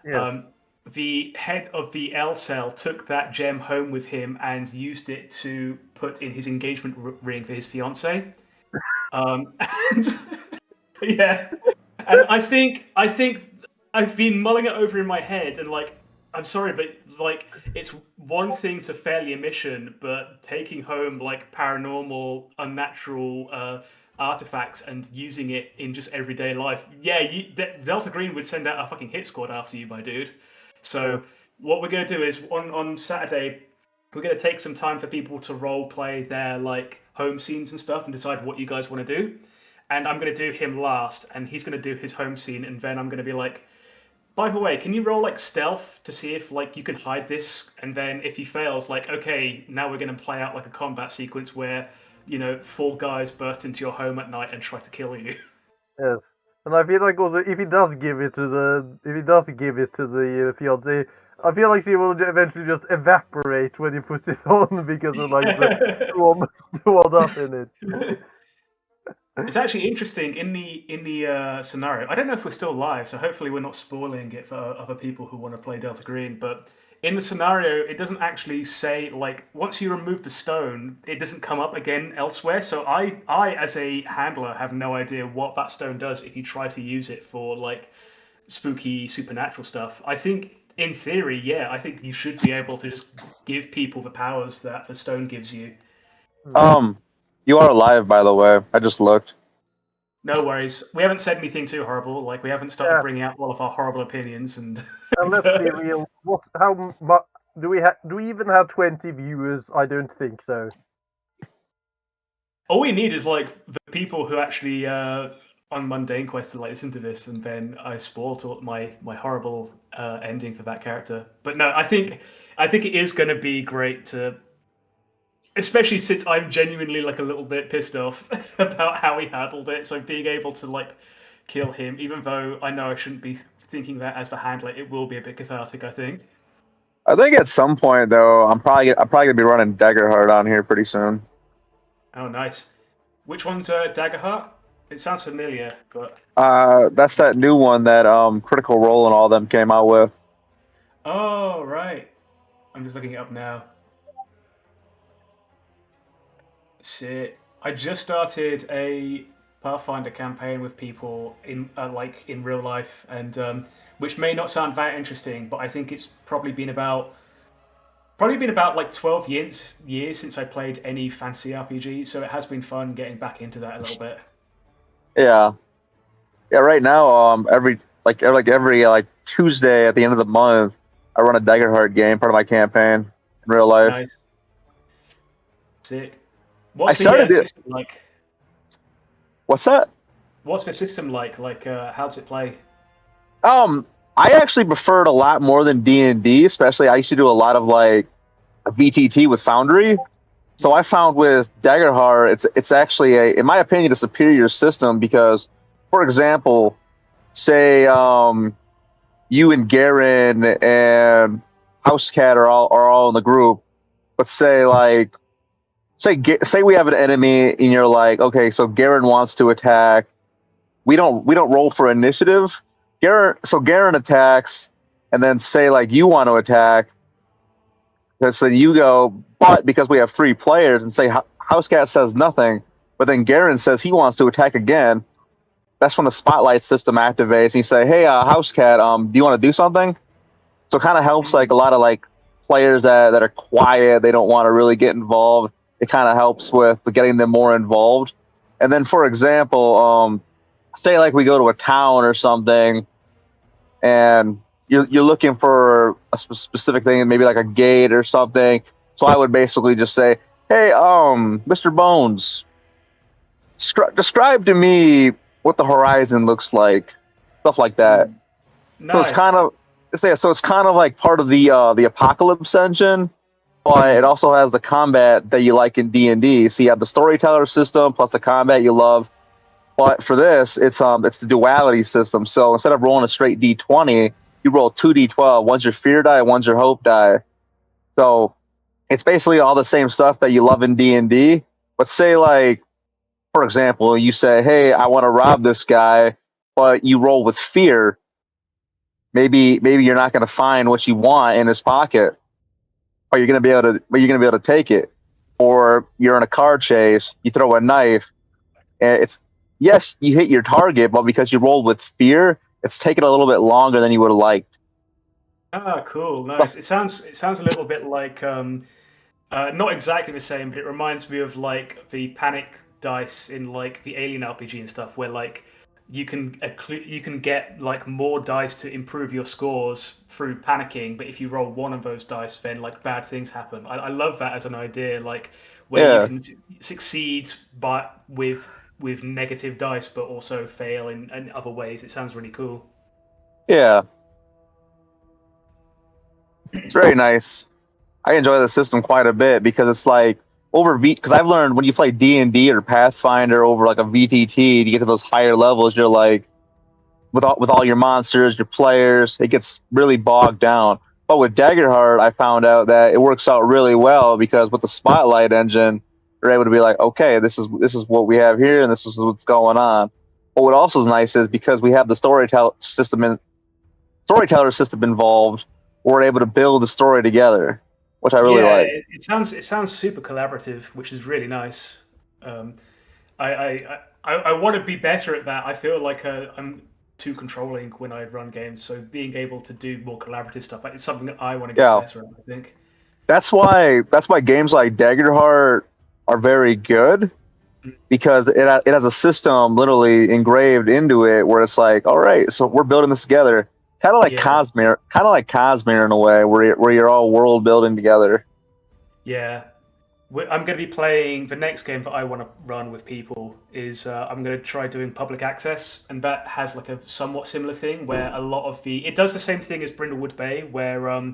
Yes. The head of the L cell took that gem home with him and used it to put in his engagement ring for his fiancée. And yeah, and I think I've been mulling it over in my head, and like, I'm sorry, but like, it's one thing to fail your mission, but taking home like paranormal, unnatural artifacts and using it in just everyday life, yeah, Delta Green would send out a fucking hit squad after you, my dude. So what we're going to do is on Saturday, we're going to take some time for people to role play their like home scenes and stuff and decide what you guys want to do. And I'm going to do him last, and he's going to do his home scene, and then I'm going to be like, by the way, can you roll like stealth to see if like you can hide this? And then if he fails, like, okay, now we're going to play out like a combat sequence where, you know, 4 guys burst into your home at night and try to kill you. Yes. And I feel like also if he does give it to the fiance, I feel like she will eventually just evaporate when he puts it on because of like the stored up in it. It's actually interesting in the scenario. I don't know if we're still live, so hopefully we're not spoiling it for other people who want to play Delta Green. But in the scenario, it doesn't actually say like once you remove the stone, it doesn't come up again elsewhere. So I as a handler have no idea what that stone does if you try to use it for like spooky supernatural stuff. I think in theory, yeah, I think you should be able to just give people the powers that the stone gives you. You are alive, by the way. I just looked. No worries. We haven't said anything too horrible. Like we haven't started Yeah. bringing out all of our horrible opinions and. And let's be real. How much do we have? Do we even have 20 viewers? I don't think so. All we need is like the people who actually on mundane quest to like listen to this, and then I spoiled my horrible ending for that character. But no, I think it is going to be great to, especially since I'm genuinely like a little bit pissed off about how he handled it. So being able to like kill him, even though I know I shouldn't be thinking that as the handler, it will be a bit cathartic. I think. I think at some point though, I'm probably gonna be running Daggerheart on here pretty soon. Oh, nice. Which one's Daggerheart? It sounds familiar, but That's that new one that Critical Role and all of them came out with. oh right, I'm just looking it up now. Shit. I just started a Pathfinder campaign with people in like in real life, and which may not sound that interesting, but I think it's probably been about like 12 years since I played any fantasy RPG, so it has been fun getting back into that a little bit. Yeah, yeah. Right now, every Tuesday at the end of the month, I run a Daggerheart game, part of my campaign in real life. Nice, sick. I What's the started it. system like? What's that? What's the system like? Like, how does it play? Um, I actually prefer it a lot more than D&D. Especially, I used to do a lot of like VTT with Foundry. So I found with Daggerheart, it's actually in my opinion, a superior system because, for example, say you and Garen and Housecat are all in the group, but say we have an enemy and you're like, okay, so Garen wants to attack. We don't roll for initiative. Garen attacks, and then say like you want to attack. So you go, but because we have three players, and say Housecat says nothing, but then Garen says he wants to attack again. That's when the spotlight system activates, and you say, "Hey, Housecat, do you want to do something?" So it kind of helps like a lot of like players that are quiet, they don't want to really get involved. It kind of helps with getting them more involved. And then, for example, say like we go to a town or something, and you're looking for a specific thing, maybe like a gate or something. So I would basically just say, "Hey, Mr. Bones, describe to me what the horizon looks like," stuff like that. So it's Nice. kind of it's kind of like part of the apocalypse engine, but it also has the combat that you like in D&D. So you have the storyteller system plus the combat you love. But for this, it's the duality system. So instead of rolling a straight D20, you roll two D12. One's your fear die, one's your hope die. So it's basically all the same stuff that you love in D&D. But say like, for example, you say, "Hey, I want to rob this guy," but you roll with fear. Maybe you're not going to find what you want in his pocket, or you're gonna be able to take it. Or you're in a car chase, you throw a knife, and it's yes, you hit your target, but because you rolled with fear, it's taken a little bit longer than you would have liked. Ah, cool, nice. It sounds a little bit like not exactly the same, but it reminds me of like the panic dice in like the Alien RPG and stuff, where like you can get like more dice to improve your scores through panicking, but if you roll one of those dice, then like bad things happen. I love that as an idea, like where you Yeah, can succeed but with negative dice, but also fail in other ways. It sounds really cool. yeah, it's very nice. I enjoy the system quite a bit because it's like over V. Because I've learned when you play D&D or Pathfinder over like a VTT to get to those higher levels, you're like with all your monsters, your players, it gets really bogged down. But with Daggerheart, I found out that it works out really well because with the Spotlight engine, you're able to be like, okay, this is what we have here, and this is what's going on. But what also is nice is because we have the storyteller system involved, we're able to build the story together, which I really Yeah, like. it sounds super collaborative, which is really nice. Um, I want to be better at that. I feel like I'm too controlling when I run games, so being able to do more collaborative stuff is something that I want to get Yeah, better at. I think. that's why games like Daggerheart are very good because it has a system literally engraved into it where it's like, all right, so we're building this together, Yeah, kind of like Cosmere in a way, where you're all world building together. yeah. I'm going to be playing the next game that I want to run with people is I'm going to try doing public access, and that has like a somewhat similar thing where a lot of it does the same thing as Brindlewood Bay, where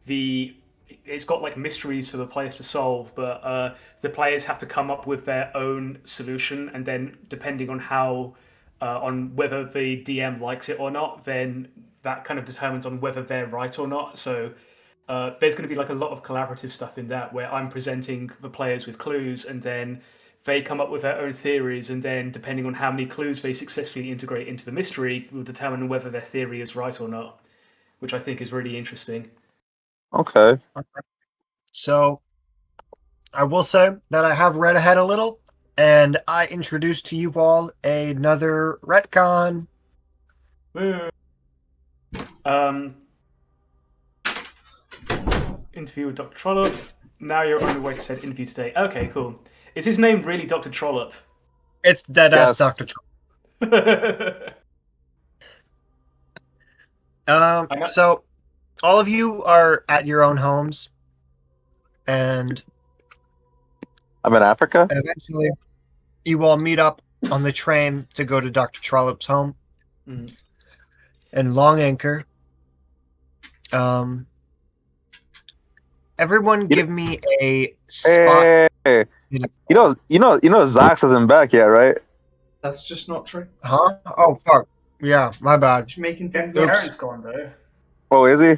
the it's got like mysteries for the players to solve, but the players have to come up with their own solution, and then depending on how on whether the DM likes it or not, then that kind of determines on whether they're right or not. So there's going to be like a lot of collaborative stuff in that where I'm presenting the players with clues and then they come up with their own theories, and then depending on how many clues they successfully integrate into the mystery will determine whether their theory is right or not, which I think is really interesting. Okay. So I will say that I have read ahead a little, and I introduced to you all another retcon. Um, interview with Dr. Trollope. Now you're on your way to said interview today. Okay, cool. Is his name really Dr. Trollope? It's dead ass Yes. Dr. So all of you are at your own homes, and I'm in Africa. eventually you all meet up on the train to go to Dr. Trollope's home in Long Anchor. Everyone give me a spot. Hey, you know, Zax isn't back yet, right? That's just not true. Huh? Oh, fuck. Yeah, my bad. Just making things Oops. up. Aaron's gone though. Oh, is he?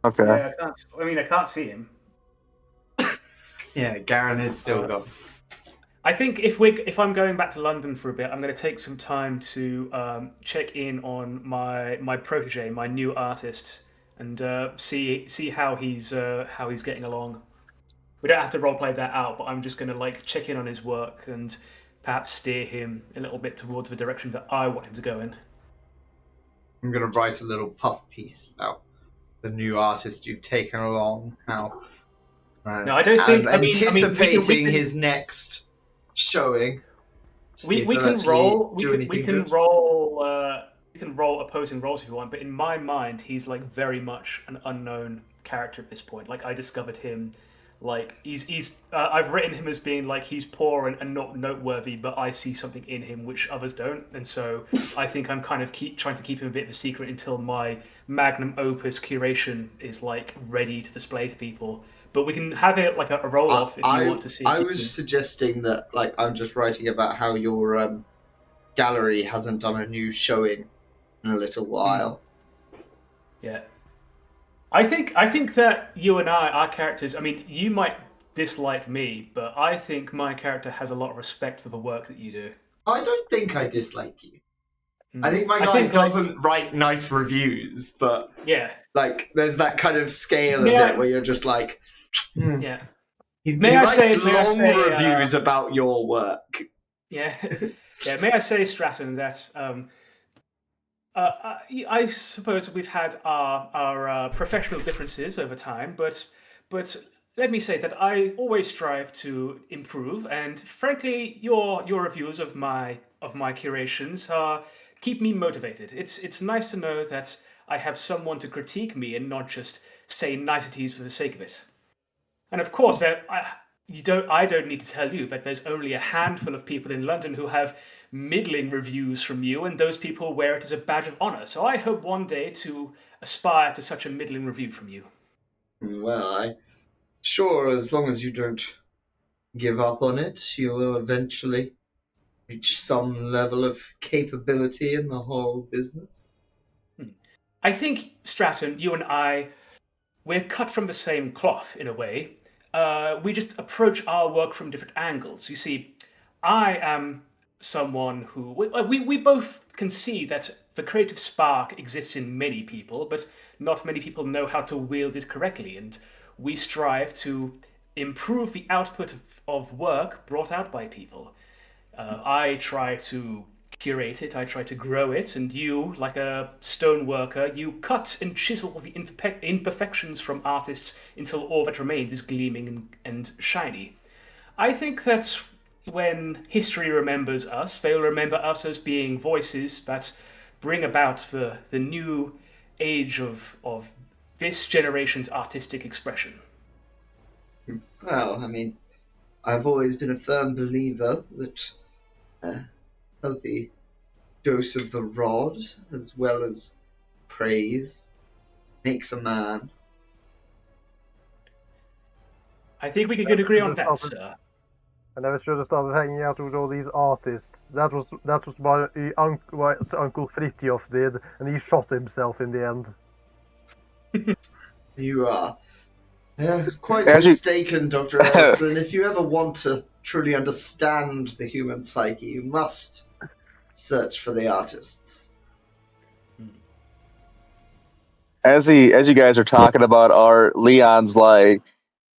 Okay. Yeah, I can't see him. Yeah, Garen is still gone. I think if I'm going back to London for a bit, I'm going to take some time to check in on my protege, my new artist, and see how he's getting along. We don't have to roleplay that out, but I'm just going to like check in on his work and perhaps steer him a little bit towards the direction that I want him to go in. I'm going to write a little puff piece about the new artist you've taken along. How? No, I don't think. I'm we anticipating can, his next showing. We can roll. We can roll opposing roles if you want. But in my mind, he's like very much an unknown character at this point. Like I discovered him. Like he's I've written him as being like he's poor and not noteworthy, but I see something in him which others don't, and so I think I'm kind of trying to keep him a bit of a secret until my magnum opus curation is like ready to display to people. But we can have it like a roll off if you want to see. I was suggesting that like I'm just writing about how your gallery hasn't done a new showing in a little while. Yeah. I think that you and our characters. I mean, you might dislike me, but I think my character has a lot of respect for the work that you do. I don't think I dislike you. I think my guy doesn't write nice reviews, but yeah, like there's that kind of scale of it where you're just like, yeah. He writes long reviews about your work. Yeah, yeah. May I say, Stratton, that I suppose we've had our professional differences over time, but let me say that I always strive to improve, and frankly, your reviews of my curations keep me motivated. It's nice to know that I have someone to critique me and not just say niceties for the sake of it. And of course, I don't need to tell you that there's only a handful of people in London who have middling reviews from you, and those people wear it as a badge of honor. So I hope one day to aspire to such a middling review from you. Well, sure, as long as you don't give up on it, you will eventually reach some level of capability in the whole business. I think, Stratton, you and I, we're cut from the same cloth in a way. We just approach our work from different angles. You see, I am someone who we both can see that the creative spark exists in many people, but not many people know how to wield it correctly, and we strive to improve the output of work brought out by people. I try to curate it, I try to grow it, and you, like a stone worker, you cut and chisel the imperfections from artists until all that remains is gleaming and shiny. I think that when history remembers us, they'll remember us as being voices that bring about the new age of this generation's artistic expression. Well, I mean, I've always been a firm believer that a healthy dose of the rod, as well as praise, makes a man. I think we can agree on that, Stop it. sir. I never should have started hanging out with all these artists. That was what Uncle Fritjof did, and he shot himself in the end. You are quite As you- mistaken, Dr. Ellison. If you ever want to truly understand the human psyche, you must search for the artists. As you guys are talking about art, Leon's like,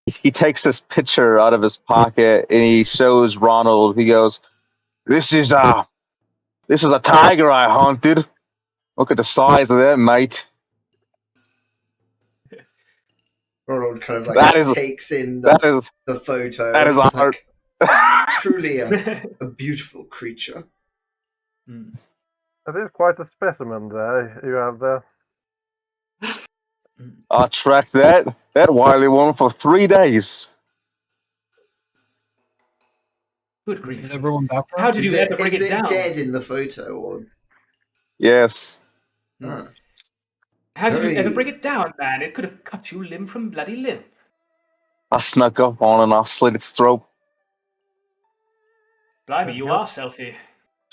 he takes this picture out of his pocket and he shows Ronald. He goes, This is a tiger I hunted. Look at the size of that, mate." Ronald kind of like That is takes in that is the photo. that and is he's art. like, truly a beautiful creature. Hmm. That is quite a specimen there you have there. I tracked that wily woman for 3 days. Good grief. Is everyone back? How did you ever bring Is it down? dead in the photo? Or Yes. Ah, How did you ever Very- bring it down, man? It could have cut you limb from bloody limb. I snuck up on it and I slit its throat. Blimey, you Yep. are selfie.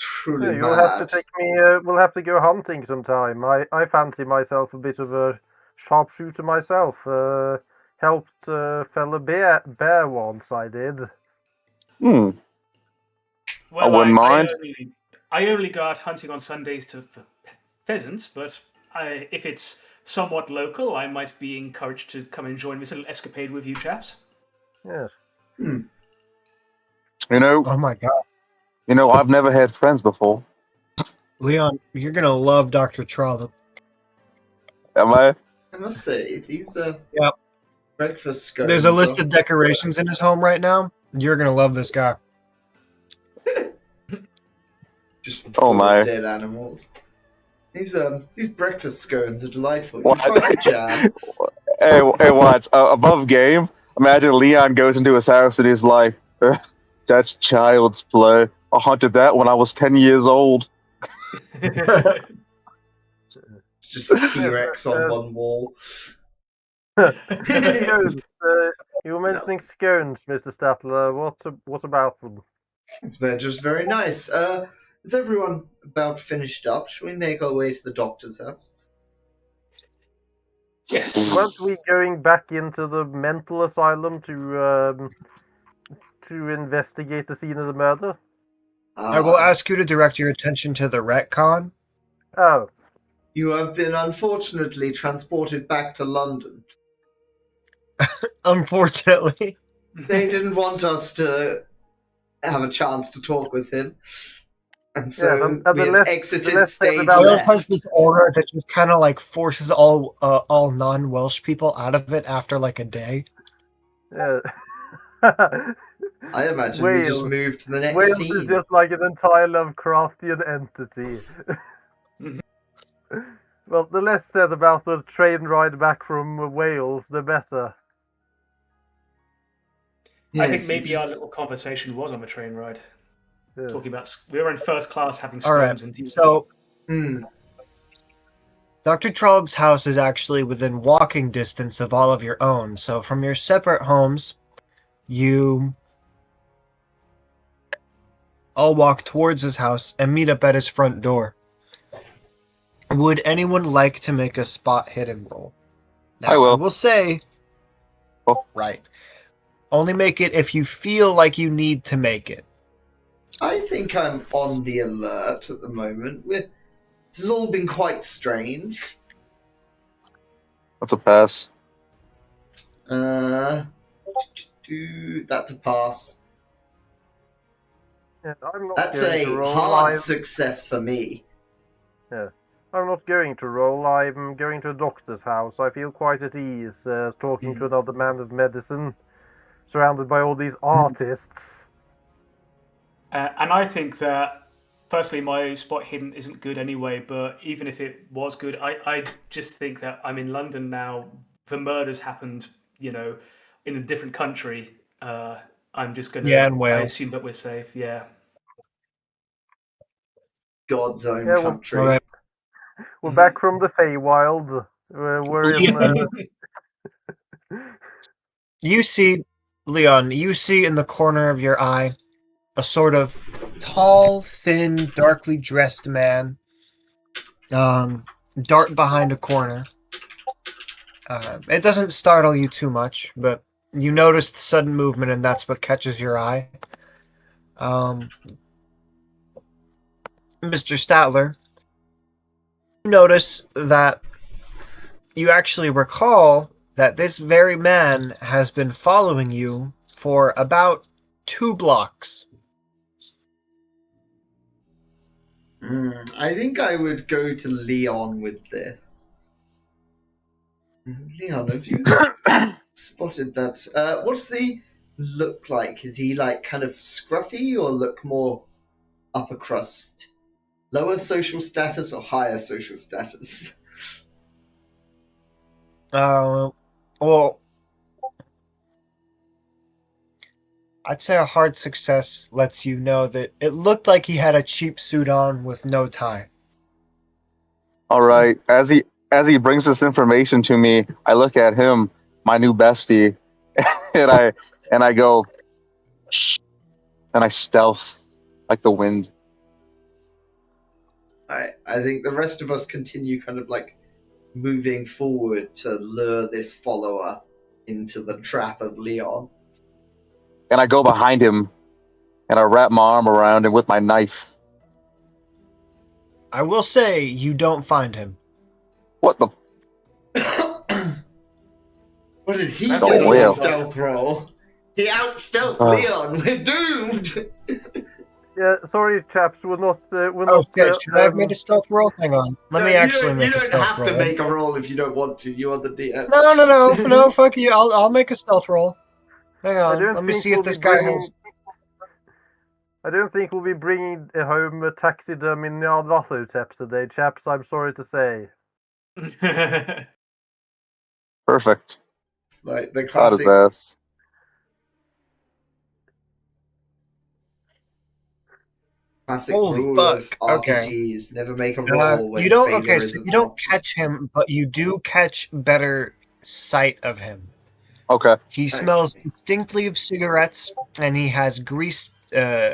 truly Yeah, you'll have to mad. take me. We'll have to go hunting sometime. I fancy myself a bit of a sharpshooter myself. Helped fella bear once. I did. Hmm. Well, wouldn't mind. I only go out hunting on Sundays for pheasants, but if it's somewhat local, I might be encouraged to come and join this little escapade with you chaps. Yes. Hmm. Oh my god. I've never had friends before. Leon, you're gonna love Dr. Trollop. Am I? I must say, these Yep. breakfast scones. There's a list are- of decorations in his home right now. You're gonna love this guy. just Oh full my. of dead animals. These breakfast scones are delightful. You What? try the jam. Hey, watch. Above game, imagine Leon goes into his house and he's like, "That's child's play. I hunted that when I was 10 years old." It's just a T-Rex on one wall. Scones. You were mentioning scones, Mr. Statler. What about them? They're just very nice. Is everyone about finished up? Shall we make our way to the doctor's house? Yes. Weren't we going back into the mental asylum to investigate the scene of the murder? I will ask you to direct your attention to the retcon. Oh, You have been unfortunately transported back to London. Unfortunately. They didn't want us to have a chance to talk with him. And so Yeah, and the we have less- exited the less said stage about- Wales has left. this aura that just kind of like forces all non-Welsh people out of it after like a day. yeah. I imagine we just Wales. moved to the next Wales scene. is just like an entire Lovecraftian entity. Mhm. Well, the less said about the train ride back from Wales, the better. I think Yes, maybe it's- our little conversation was on the train ride. Yeah. Talking about we were in first class having All right, scones and tea. so Hmm. Dr. Trollop's house is actually within walking distance of all of your own. So from your separate homes, you all walk towards his house and meet up at his front door. Would anyone like to make a spot hidden roll? Now, I will. I will say, Oh. right. Only make it if you feel like you need to make it. I think I'm on the alert at the moment. This has all been quite strange. That's a pass. That's a pass. Yeah, I'm not That's going to a roll. hard success for me. I'm not going to roll. I'm going to a doctor's house. I feel quite at ease talking to another man of medicine, surrounded by all these artists. And I think that, personally, my spot hidden isn't good anyway, but even if it was good, I just think that I'm in London now. The murders happened, in a different country. I I'm just gonna. Yeah, and I Wales. assume that we're safe. Yeah. God's own Yeah, well, country. All right. we're back from the Feywild. We're in. You see, Leon, you see in the corner of your eye a sort of tall, thin, darkly dressed man dart behind a corner. It doesn't startle you too much, but you notice the sudden movement, and that's what catches your eye. Mr. Statler, you notice that you actually recall that this very man has been following you for about 2 blocks. I think I would go to Leon with this. Leon, have you spotted that? What's he look like? Is he like kind of scruffy or look more upper crust? Lower social status or higher social status? Well, I'd say a hard success lets you know that it looked like he had a cheap suit on with no tie. All right. As he brings this information to me, I look at him, my new bestie, and I go, shh, and I stealth like the wind. I think the rest of us continue kind of like moving forward to lure this follower into the trap of Leon. And I go behind him and I wrap my arm around him with my knife. I will say you don't find him. What the? What did he That get doesn't on the look stealth roll? He out-stealthed Oh. Leon. We're doomed. Yeah, sorry, chaps. We're not. We're Oh not. shit, should I have made a stealth roll? Hang on. Let me actually make a You don't stealth have roll. to make a roll if you don't want to. You are the DM. No, fuck you. I'll make a stealth roll. Hang I on, don't let me think see if we'll this be guy bringing. has... I don't think we'll be bringing home a taxidermy Nyarlathotep today, chaps. I'm sorry to say. Perfect. It's like the Got his classic ass. Holy rule of fuck, okay. RPGs: never make a roll when You don't... failure Okay, so isn't you an don't option. catch him, but you do catch better sight of him. Okay. He smells Okay. distinctly of cigarettes, and he has greased,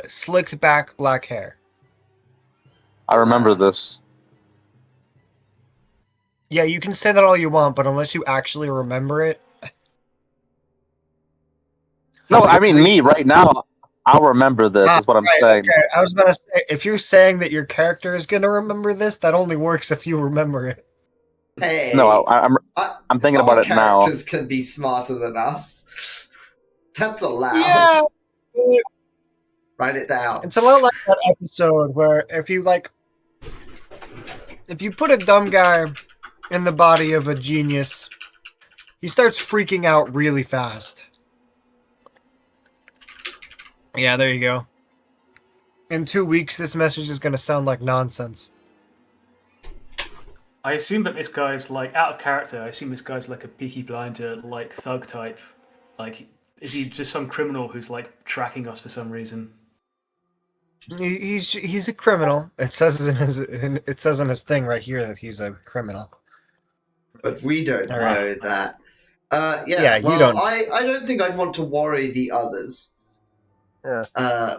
slicked back black hair. I remember this. Yeah, you can say that all you want, but unless you actually remember it... No, I mean me Please, right now. I'll remember this. Is what I'm right, saying. okay. I was about to say, if you're saying that your character is going to remember this, that only works if you remember it. Hey, No, I'm thinking about our it now. characters can be smarter than us. That's allowed. Yeah, Write it down. it's a lot like that episode where if you put a dumb guy in the body of a genius, he starts freaking out really fast. Yeah, there you go. In 2 weeks, this message is going to sound like nonsense. I assume that this guy's like out of character. I assume this guy's like a Peaky Blinder, like thug type. Like, is he just some criminal who's like tracking us for some reason? He's a criminal. It says in his thing right here that he's a criminal. But we don't All right. know that. Yeah, you well, don't. I don't think I'd want to worry the others. Yeah.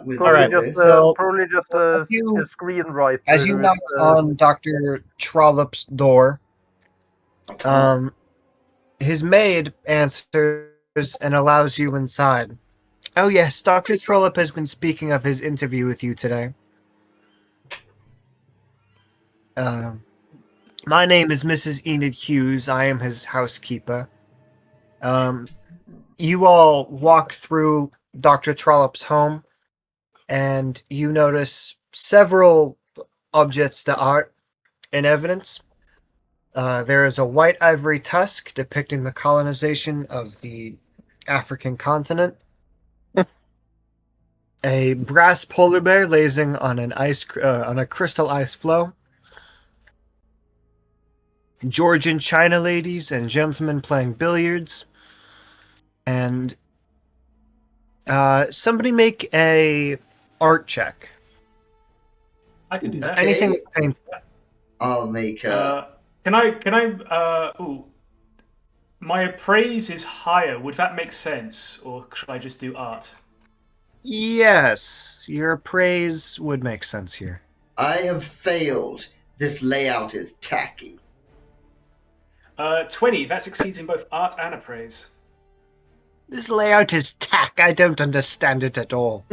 With Probably Alright, just, so- probably just a you- screenwriter. As you who knock is, on Dr. Trollop's door, Okay. his maid answers and allows you inside. Oh yes, Dr. Trollop has been speaking of his interview with you today. My name is Mrs. Enid Hughes. I am his housekeeper. You all walk through Dr. Trollop's home, and you notice several objects that aren't in evidence. There is a white ivory tusk depicting the colonization of the African continent. A brass polar bear lazing on on a crystal ice floe. Georgian china ladies and gentlemen playing billiards. And Somebody make a art check. I can do that. Anything with paint. I'll make a. Can I? Ooh, my appraise is higher. Would that make sense, or should I just do art? Yes, your appraise would make sense here. I have failed. This layout is tacky. 20. That succeeds in both art and appraise. This layout is tack. I don't understand it at all.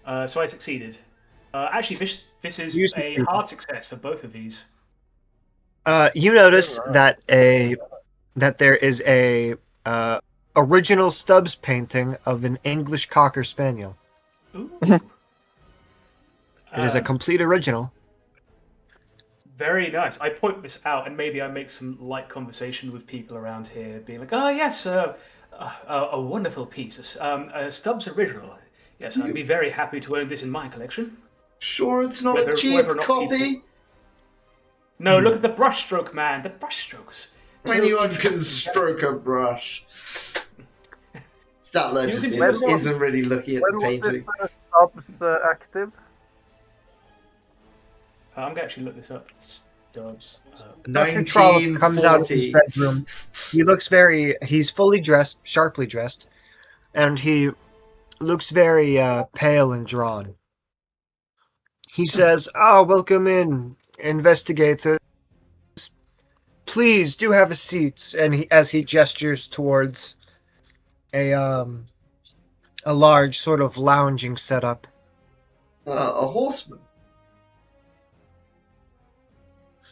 So I succeeded. Actually, this is You a succeeded. hard success for both of these. You notice that there is a original Stubbs painting of an English Cocker Spaniel. Ooh. It is a complete original. Very nice. I point this out, and maybe I make some light conversation with people around here, being like, "Oh yes, a wonderful piece, a Stubbs original. Yes, I'd be very happy to own this in my collection." Sure, it's not Whether- a cheap whether or not copy. people- No, look at the brushstroke, man. The brushstrokes. Anyone can stroke a brush. Statler just When isn't really looking at the When was painting. this Stubbs active? I'm gonna actually look this up. Stubbs. Dr. Trollope comes out of his 1940. bedroom. He looks he's fully dressed, sharply dressed, and he looks very pale and drawn. He says, "Oh, welcome in, investigators. Please do have a seat." And as he gestures towards a large sort of lounging setup. A horseman.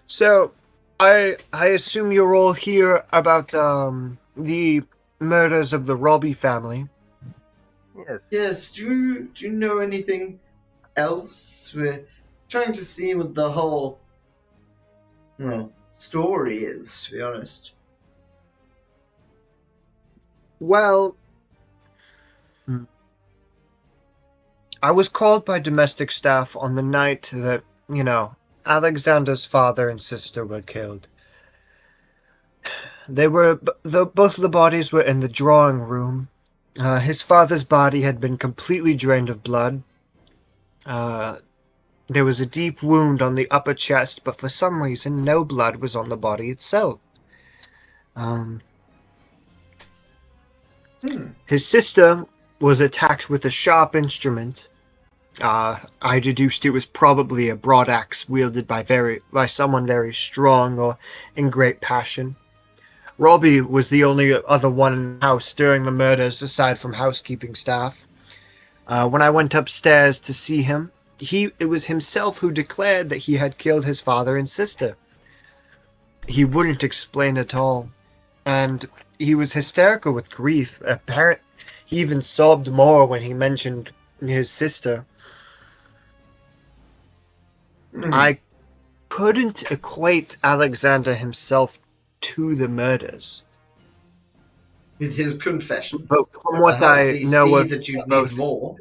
So, I assume you're all here about the murders of the Robbie family. Yes. Yes, do you know anything else? We're trying to see what the whole story is, to be honest. Well, I was called by domestic staff on the night that, Alexander's father and sister were killed. Both of the bodies were in the drawing room. His father's body had been completely drained of blood. There was a deep wound on the upper chest, but for some reason no blood was on the body itself. His sister was attacked with a sharp instrument. I deduced it was probably a broadaxe wielded by someone very strong or in great passion. Robbie was the only other one in the house during the murders, aside from housekeeping staff. When I went upstairs to see him, it was himself who declared that he had killed his father and sister. He wouldn't explain at all, and he was hysterical with grief. He even sobbed more when he mentioned his sister. I couldn't equate Alexander himself to the murders. With his confession. But from what I know see of that you both, need more.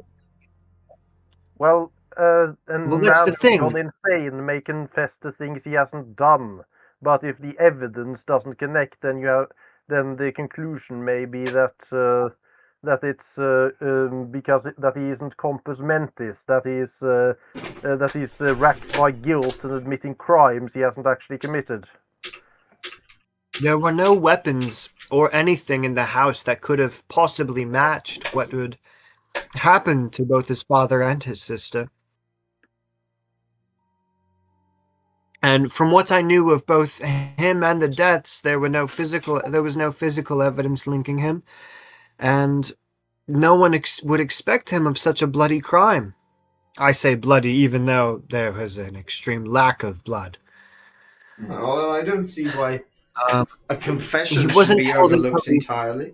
Well, and Well, that's the man thing. gone insane may confess to things he hasn't done. But if the evidence doesn't connect, then the conclusion may be that it's that he isn't compos mentis, that he's racked by guilt and admitting crimes he hasn't actually committed. there were no weapons or anything in the house that could have possibly matched what would happen to both his father and his sister. And from what I knew of both him and the deaths, there was no physical evidence linking him, and no one would expect him of such a bloody crime. I say bloody even though there was an extreme lack of blood. Well, I don't see why a confession he should wasn't be held in overlooked police- entirely.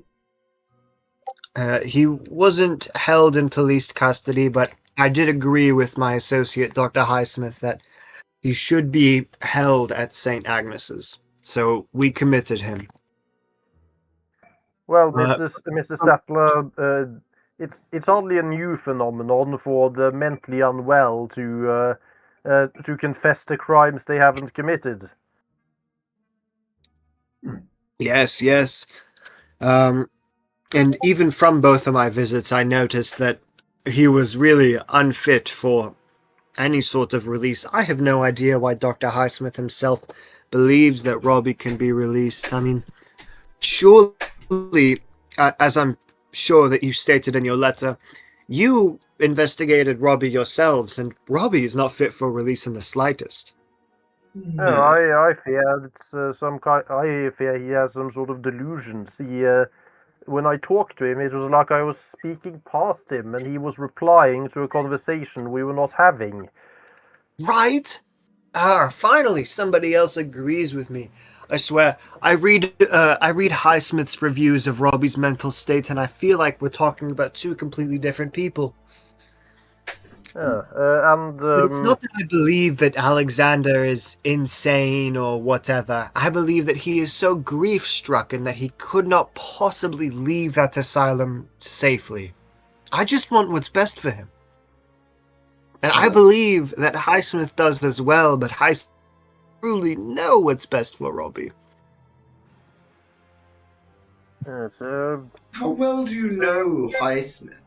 He wasn't held in police custody, but I did agree with my associate, Dr. Highsmith, that he should be held at St. Agnes's. So we committed him. Well, Mr. Statler, it's hardly a new phenomenon for the mentally unwell to confess to crimes they haven't committed. Yes. And even from both of my visits, I noticed that he was really unfit for any sort of release. I have no idea why Dr. Highsmith himself believes that Robbie can be released. I mean, surely, as I'm sure that you stated in your letter, you investigated Robbie yourselves, and Robbie is not fit for release in the slightest. Oh, No. I fear it's some kind. I fear he has some sort of delusions. When I talked to him, it was like I was speaking past him, and he was replying to a conversation we were not having. Right? Finally, somebody else agrees with me. I swear, I read Highsmith's reviews of Robbie's mental state, and I feel like we're talking about two completely different people. But it's not that I believe that Alexander is insane or whatever. I believe that he is so grief-stricken that he could not possibly leave that asylum safely. I just want what's best for him. And I believe that Highsmith does as well, but Highsmith truly know what's best for Robbie. How well do you know Highsmith?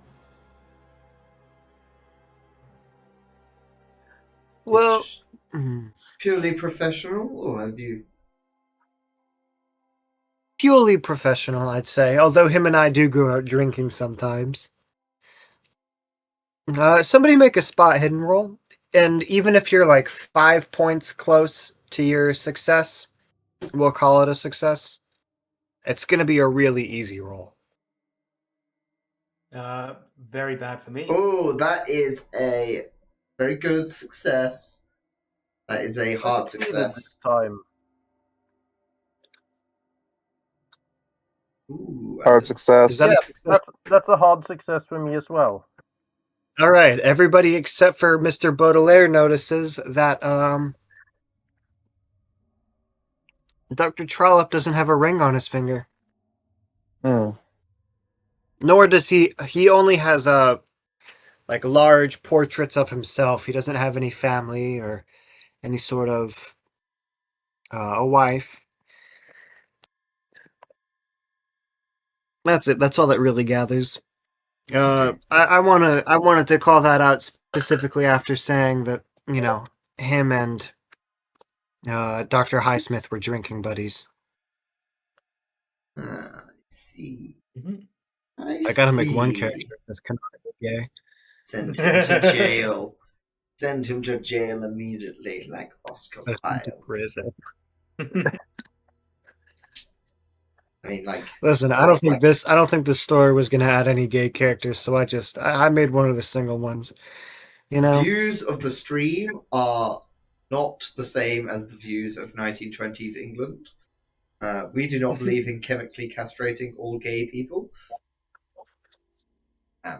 Well, It's purely professional, or have you? purely professional, I'd say, although him and I do go out drinking sometimes. Somebody make a spot hidden roll, and even if you're like 5 points close to your success, we'll call it a success. It's going to be a really easy roll. Very bad for me. Oh, that is a very good success. That is a hard succeeded this success. time. Ooh, Hard Is success. that a Yeah, success? that's a hard success for me as well. All right, everybody except for Mr. Baudelaire notices that Dr. Trollope doesn't have a ring on his finger. Hmm. Nor does he. He only has like large portraits of himself. He doesn't have any family or any sort of a wife. That's it. That's all that really gathers. Okay. I wanted to call that out specifically after saying that him and Dr. Highsmith were drinking buddies. I see. Mhm. I gotta make one character that's canonically gay. Send him to jail. Send him to jail immediately, like Oscar Wilde. Prison. I mean, like. Listen, I don't think this story was gonna add any gay characters, so I made one of the single ones. Views of the stream are not the same as the views of 1920s England. We do not believe in chemically castrating all gay people.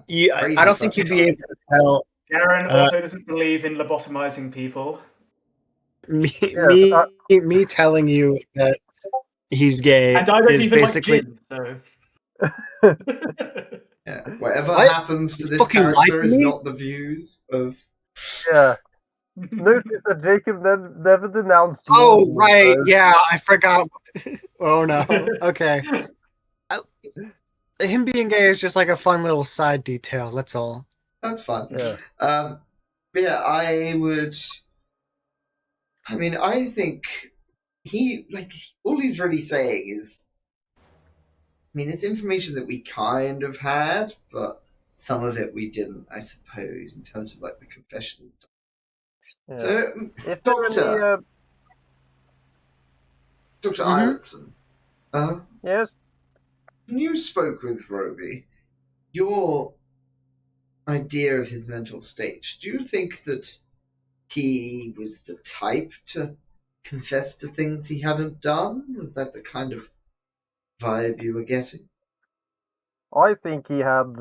Yeah, I don't think you'd be able to tell. Darren also doesn't believe in lobotomizing people. Me telling you that he's gay And I don't is even basically. like gin, Yeah, whatever What? happens to You this fucking lied character to is me? not the views of. Yeah. Notice that Jacob never denounced. Oh Mormons, right, though. yeah, I forgot. Oh no. Okay. Him being gay is just like a fun little side detail. That's all. That's fun. Yeah. But yeah, I would. I mean, I think all he's really saying is. I mean, it's information that we kind of had, but some of it we didn't, I suppose, in terms of like the confessions. Yeah. So, Is there Doctor, any, Dr. Mhm. Eilertson, yes? when you spoke with Roby, your idea of his mental state, do you think that he was the type to confess to things he hadn't done? Was that the kind of vibe you were getting? I think he had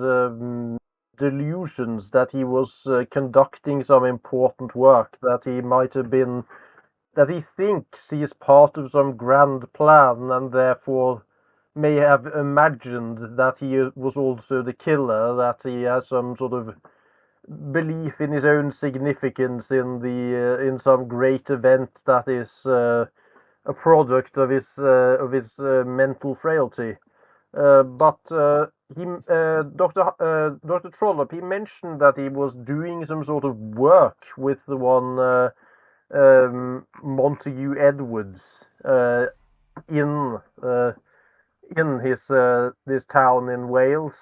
delusions that he was conducting some important work, that he might have been, that he thinks he is part of some grand plan and therefore may have imagined that he was also the killer, that he has some sort of belief in his own significance in in some great event that is a product of his mental frailty. But Dr. Trollope, he mentioned that he was doing some sort of work with the one Montague Edwards in his this town in Wales.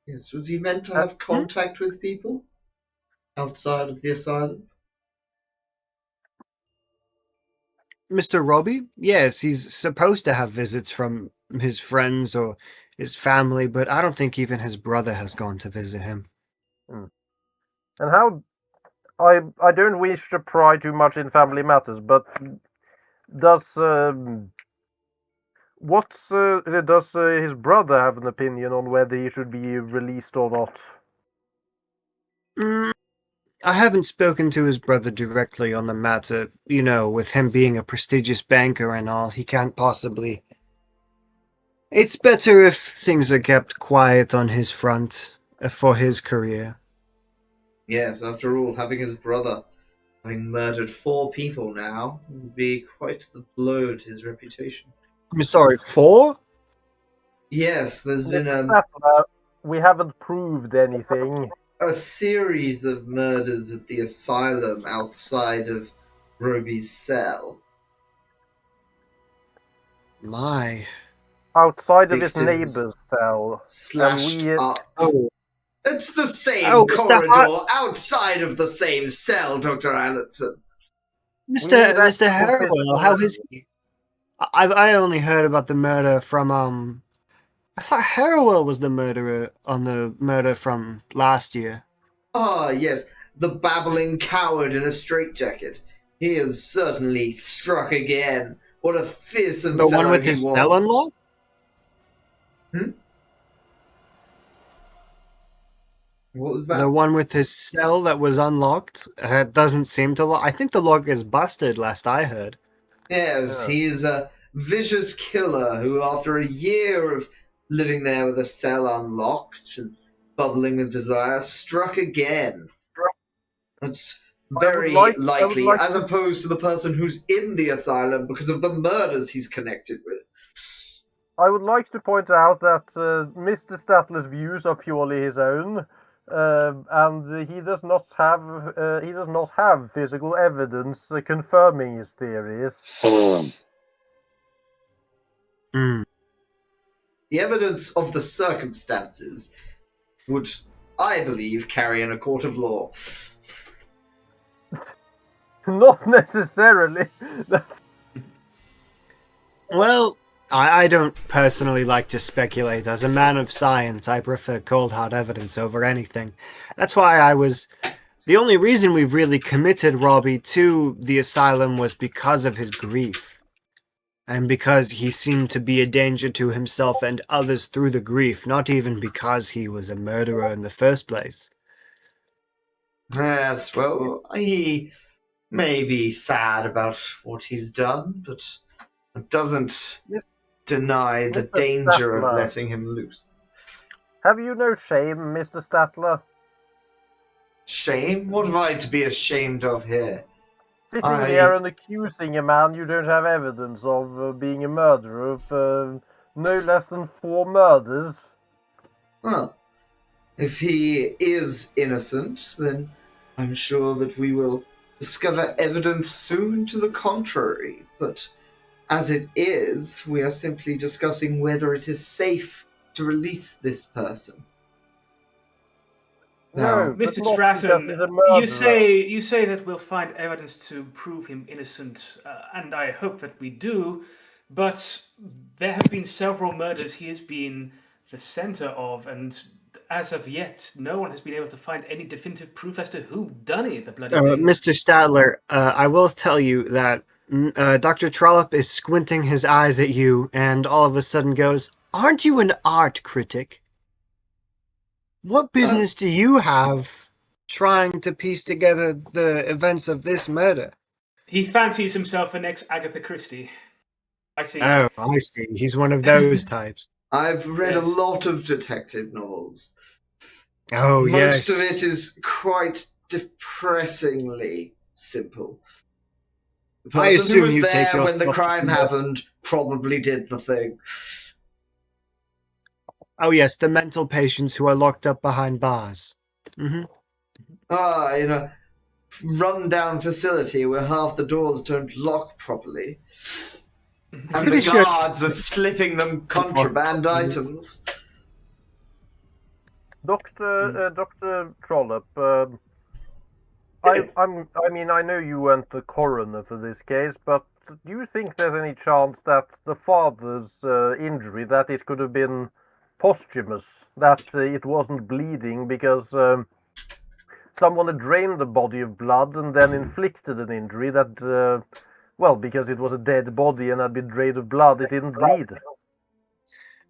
Yes, was he meant to have contact with people outside of the asylum? Mr. Robbie? Yes, he's supposed to have visits from his friends or his family, but I don't think even his brother has gone to visit him. And how I don't wish to pry too much in family matters, but does does his brother have an opinion on whether he should be released or not? Mm, I haven't spoken to his brother directly on the matter. You know, with him being a prestigious banker and all, he can't possibly. It's better if things are kept quiet on his front for his career. Yes, after all, having his brother having murdered 4 people now would be quite the blow to his reputation. I'm sorry, 4? Yes, there's been We haven't proved anything. a series of murders at the asylum outside of Roby's cell. My. Outside of his Victims neighbor's cell. Slashed we- up. Oh, It's the same Oh, Mr. corridor outside of the same cell, Dr. Allenson. Mr. need Mr. actual Harrowell, physical how is he? I only heard about the murder from I thought Harrowell was the murderer on the murder from last year. Ah, yes, the babbling coward in a straitjacket. He has certainly struck again. What a fearsome The fellow one with he his was. cell unlocked? What was that? The one with his cell that was unlocked doesn't seem to lock. I think the lock is busted, last I heard. Yes, he is a vicious killer who, after a year of living there with a cell unlocked and bubbling with desire, struck again. That's very likely, as opposed to the person who's in the asylum because of the murders he's connected with. I would like to point out that Mr. Statler's views are purely his own, and he does not have physical evidence confirming his theories. Hmm. The evidence of the circumstances would, I believe, carry in a court of law. Not necessarily. Well, I don't personally like to speculate. As a man of science, I prefer cold hard evidence over anything. That's why the only reason we've really committed Robbie to the asylum was because of his grief. And because he seemed to be a danger to himself and others through the grief, not even because he was a murderer in the first place. Yes, well, he may be sad about what he's done, but it doesn't deny the Mr. danger of Statler. letting him loose. Have you no shame, Mr. Statler? Shame? What have I to be ashamed of here? Sitting here and accusing a man you don't have evidence of being a murderer of no less than 4 murders. Well, if he is innocent, then I'm sure that we will discover evidence soon to the contrary. But as it is, we are simply discussing whether it is safe to release this person. No, but Mr. not Stratton, because he's a murderer. you say that we'll find evidence to prove him innocent, and I hope that we do. But there have been several murders he has been the center of, and as of yet, no one has been able to find any definitive proof as to who done it. The bloody thing. Mr. Stadler, I will tell you that Dr. Trollope is squinting his eyes at you and all of a sudden goes, "Aren't you an art critic? What business do you have trying to piece together the events of this murder?" He fancies himself an ex-Agatha Christie. I see. Oh, I see. He's one of those types. I've read Yes. a lot of detective novels. Oh, Most yes. of it is quite depressingly simple. The I person who assume was you take there when the yourself to crime the- happened probably did the thing. Oh yes, the mental patients who are locked up behind bars. Hmm. In a run-down facility where half the doors don't lock properly. And Pretty the sure- guards are slipping them contraband items. Doctor Trollope, I mean, I know you weren't the coroner for this case, but do you think there's any chance that the father's injury, that it could have been posthumous, that it wasn't bleeding because someone had drained the body of blood and then inflicted an injury that, well, because it was a dead body and had been drained of blood, it didn't bleed?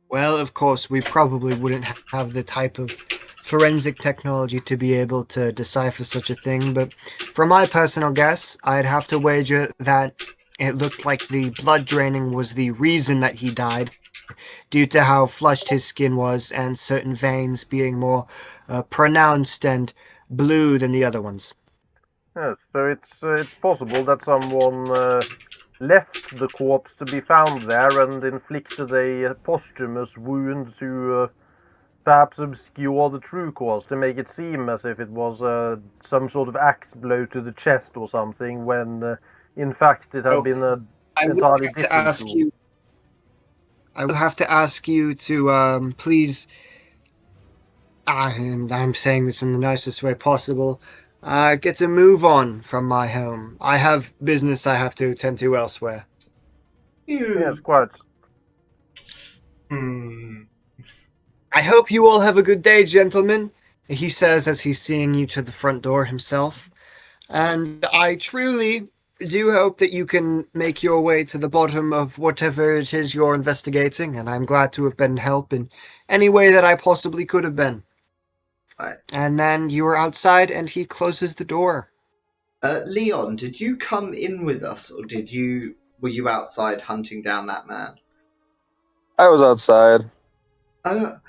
Well, of course, we probably wouldn't have the type of forensic technology to be able to decipher such a thing, but from my personal guess, I'd have to wager that it looked like the blood draining was the reason that he died, due to how flushed his skin was and certain veins being more pronounced and blue than the other ones. Yes, so it's possible that someone left the corpse to be found there and inflicted a posthumous wound to perhaps obscure the true cause, to make it seem as if it was some sort of axe blow to the chest or something, when in fact it had been an I will entirely have to different ask tool. you. I will have to ask you to please. And I'm saying this in the nicest way possible. Get a move on from my home. I have business I have to attend to elsewhere. Yes, quite. Hmm. I hope you all have a good day, gentlemen, he says as he's seeing you to the front door himself. And I truly do hope that you can make your way to the bottom of whatever it is you're investigating, and I'm glad to have been help in any way that I possibly could have been. Right. And then you are outside and he closes the door. Leon, did you come in with us, or were you outside hunting down that man? I was outside. You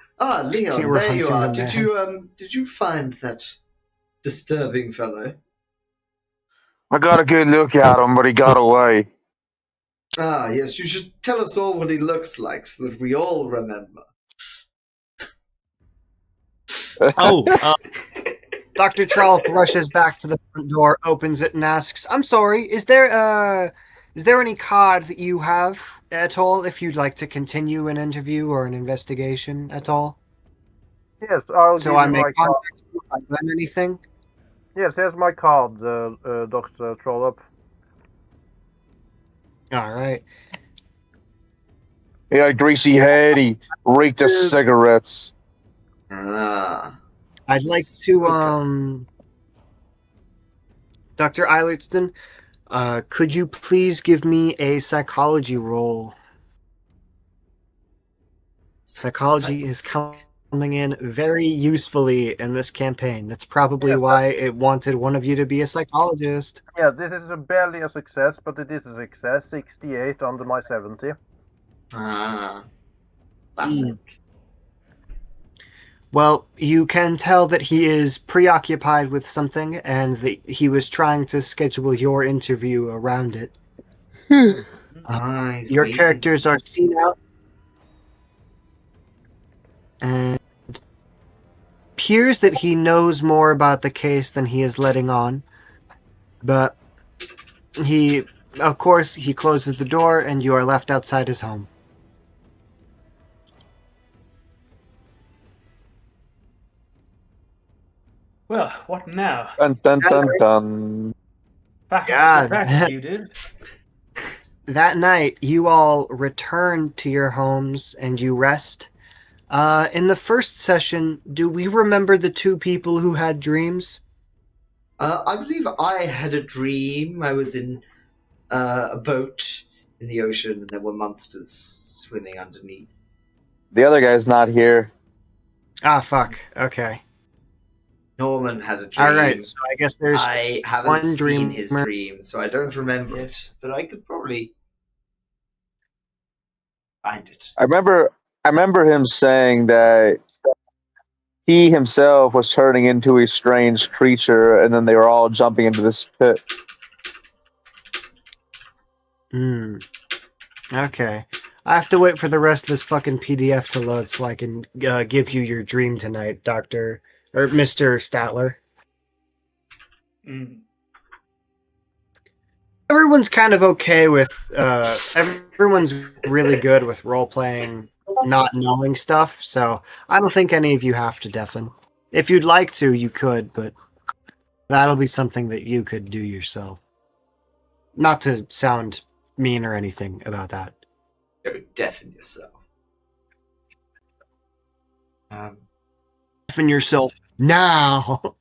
Leon, were there you hunting are. the Did you find that disturbing fellow? I got a good look at him, but he got away. Ah, yes, you should tell us all what he looks like so that we all remember. Oh, Dr. Trollope rushes back to the front door, opens it, and asks, I'm sorry, is there any card that you have at all if you'd like to continue an interview or an investigation at all? Yes, I'll So give I you may my card. contact you if I learn anything? Yes, here's my card, Dr. Trollope. All right. He had a greasy head. He reeked of cigarettes. Ah. I'd like to, Okay. Dr. Eilertston, could you please give me a psychology roll? Psychology is coming in very usefully in this campaign. That's probably Yes, why it wanted one of you to be a psychologist. yeah, this is barely a success, but it is a success. 68 under my 70. Ah. Classic. Well, you can tell that he is preoccupied with something and that he was trying to schedule your interview around it. He's Your waiting. characters are seen out and it appears that he knows more about the case than he is letting on. But of course, he closes the door and you are left outside his home. Well, what now? Dun dun dun dun. Back Yeah. back you did. That night, you all return to your homes and you rest. In the first session, do we remember the two people who had dreams? I believe I had a dream. I was in a boat in the ocean, and there were monsters swimming underneath. The other guy's not here. Ah, fuck. Okay. Norman had a dream. All right. So I guess there's I haven't one seen his dreamer. dream, so I don't remember Yes. it. But I could probably find it. I remember him saying that he himself was turning into a strange creature, and then they were all jumping into this pit. Hmm. Okay. I have to wait for the rest of this fucking PDF to load so I can give you your dream tonight, Doctor or Mr. Statler. Mm. Everyone's kind of okay with. Everyone's really good with role playing, not knowing stuff. So I don't think any of you have to deafen. If you'd like to, you could, but that'll be something that you could do yourself. Not to sound mean or anything about that. Go deafen yourself. Deafen yourself now.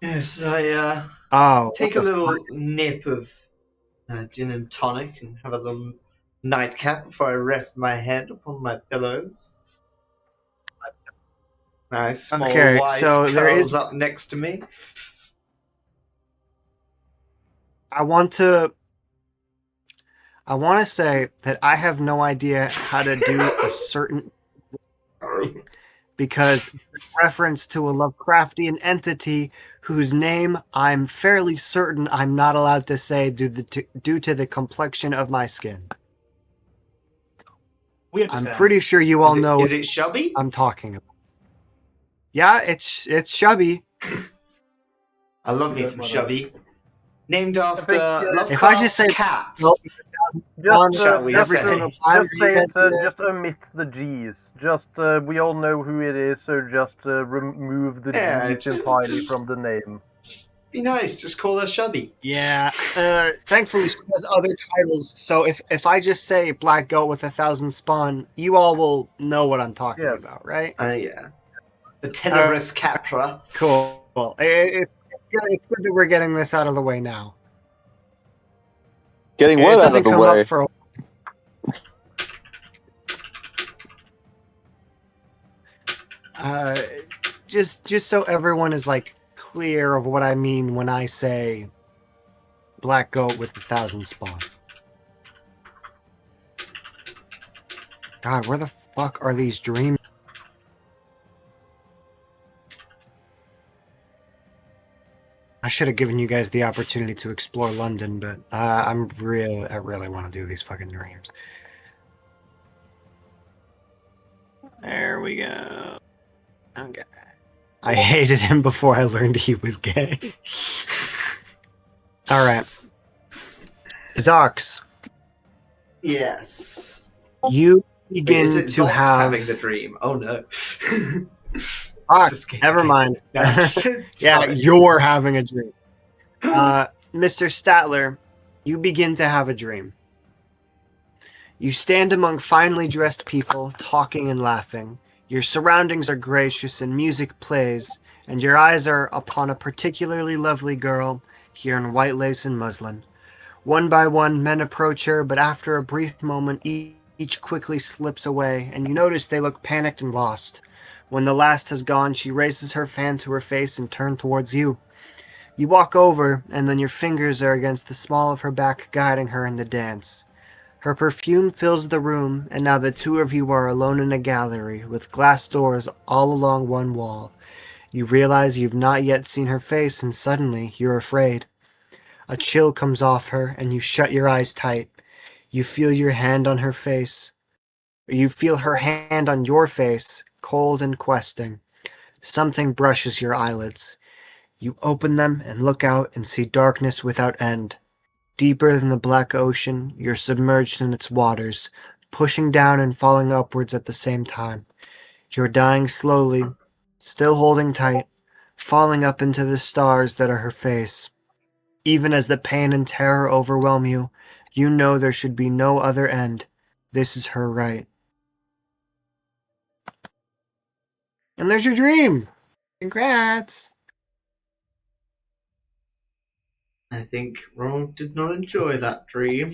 Yes, I Oh, take a little nip of gin and tonic and have a little nightcap before I rest my head upon my pillows. My small Okay, wife so there curls is. up next to me. I want to say that I have no idea how to do a certain because it's reference to a Lovecraftian entity whose name I'm fairly certain I'm not allowed to say due to the complexion of my skin. We I'm understand. pretty sure you all know Is it Shubby? I'm talking about. Yeah, it's Shubby. I love me some Shubby. Named after think, If I just Lovecraft's say cat. Shall we every say? single time, just are say you guys it. gonna- Just omit the G's. Just we all know who it is, so just remove the Yeah, G's just- entirely just- from the name. Just be nice. Just call her Shubby. Yeah. Thankfully, she has other titles. So if I just say Black Goat with 1,000 spawn, you all will know what I'm talking Yes. about, right? Yeah. The Tenebrous Capra. Cool. It's good that we're getting this out of the way now. Getting It what out doesn't of the come way? up for. Just so everyone is like clear of what I mean when I say Black Goat with 1,000 spawn. God, where the fuck are these dreams? I should have given you guys the opportunity to explore London, but I really want to do these fucking dreams. There we go. Okay. I hated him before I learned he was gay. All right. Zox, Yes. you Wait, begin is it to Zox have. having the dream? Oh no. Ah, Just kidding. never mind. No, Yeah, sorry. you're having a dream. Mr. Statler, you begin to have a dream. You stand among finely dressed people, talking and laughing. Your surroundings are gracious and music plays, and your eyes are upon a particularly lovely girl here in white lace and muslin. One by one, men approach her, but after a brief moment, each quickly slips away, and you notice they look panicked and lost. When the last has gone, she raises her fan to her face and turns towards you. You walk over, and then your fingers are against the small of her back, guiding her in the dance. Her perfume fills the room, and now the two of you are alone in a gallery, with glass doors all along one wall. You realize you've not yet seen her face, and suddenly you're afraid. A chill comes off her, and you shut your eyes tight. You feel your hand on her face. You feel her hand on your face, cold and questing. Something brushes your eyelids. You open them and look out and see darkness without end. Deeper than the black ocean, you're submerged in its waters, pushing down and falling upwards at the same time. You're dying slowly, still holding tight, falling up into the stars that are her face. Even as the pain and terror overwhelm you, you know there should be no other end. This is her right. And there's your dream! Congrats! I think Ronald did not enjoy that dream.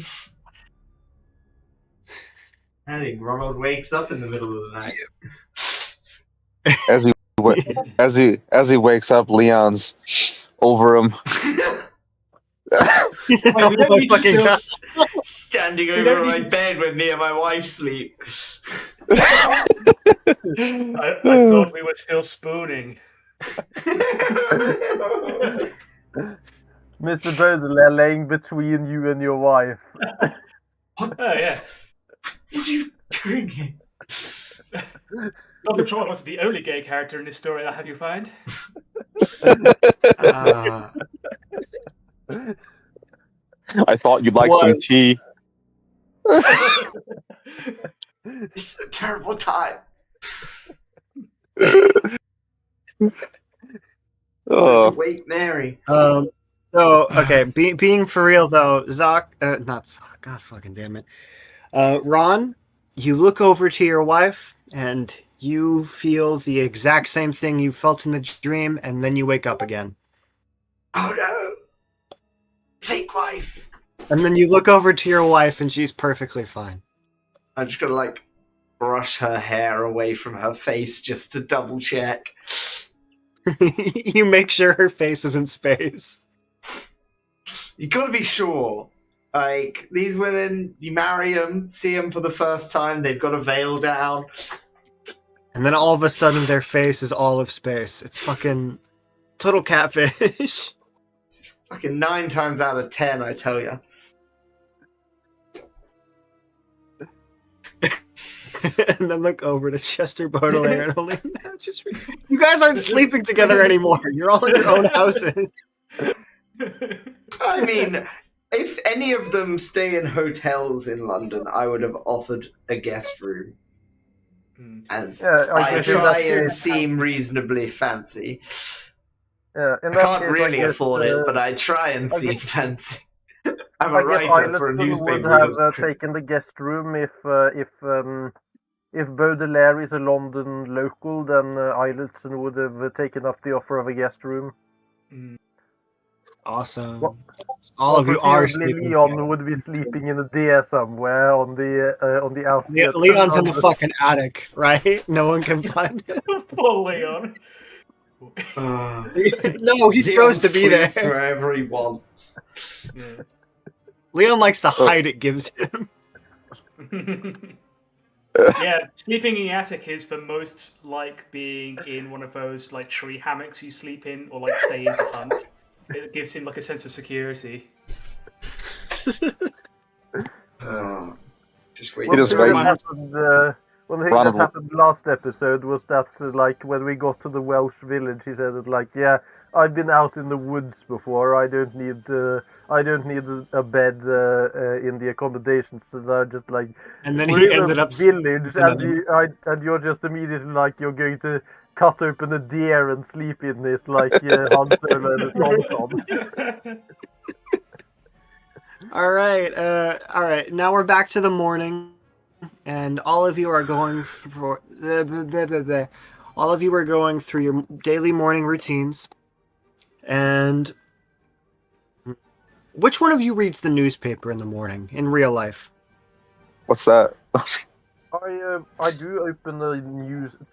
I think Ronald wakes up in the middle of the night. As he as he wakes up, Leon's over him. Wait, we don't need to Fucking still. Standing We over don't my need to- bed when me and my wife sleep. I thought we were still spooning. Mr. Baudelaire laying between you and your wife. What? Oh yeah. What are you doing here? Dr. Troy wasn't the only gay character in this story, I'll have you find. Uh, I thought you'd like some Was. tea. this is a terrible time. Oh, Wait, Mary. So okay, being for real though, not Zoc, God fucking damn it. Ron, you look over to your wife and you feel the exact same thing you felt in the dream, and then you wake up again. Oh no! Fake wife. And then you look over to your wife and she's perfectly fine. I'm just gonna like brush her hair away from her face just to double check. You make sure her face is in space. You gotta be sure. Like, these women, you marry them, see them for the first time, they've got a veil down. And then all of a sudden their face is all of space. It's fucking total catfish. It's fucking 9 times out of 10, I tell ya. And then look over to Chester Baudelaire and only you guys aren't sleeping together anymore. You're all in your own houses. I mean, if any of them stay in hotels in London, I would have offered a guest room. As I guess in try that and case- seem reasonably fancy. In I that can't case, really guess, afford it, but I try and I seem guess- fancy. I'm I a guess writer for a Eilertson newspaper. would who does have taken the guest room if Baudelaire is a London local, then Eilertson would have taken up the offer of a guest room. Awesome. What- All of you are Presumably sleeping Leon together. would be sleeping in a deer somewhere on the outskirts. Leon's in the of fucking attic, right? No one can find him. Poor Leon. No, he's Leon supposed to be there. sleeps wherever he wants. Yeah. Leon likes the height it gives him. Yeah, sleeping in the attic is the most like being in one of those like tree hammocks you sleep in or like stay in to hunt. It gives him like a sense of security. Just wait. It is thing right. that happened, one thing that happened last episode was that, like, when we got to the Welsh village, he said that, like, yeah, I've been out in the woods before. I don't need a bed in the accommodations. So I just like, And then we're he in ended a up village, another- and you're just immediately like you're going to cut open a deer and sleep in it, like Han Solo and a Tom. All right. Now we're back to the morning, and all of you are going for all of you are going through your daily morning routines. And which one of you reads the newspaper in the morning in real life? What's that? I do open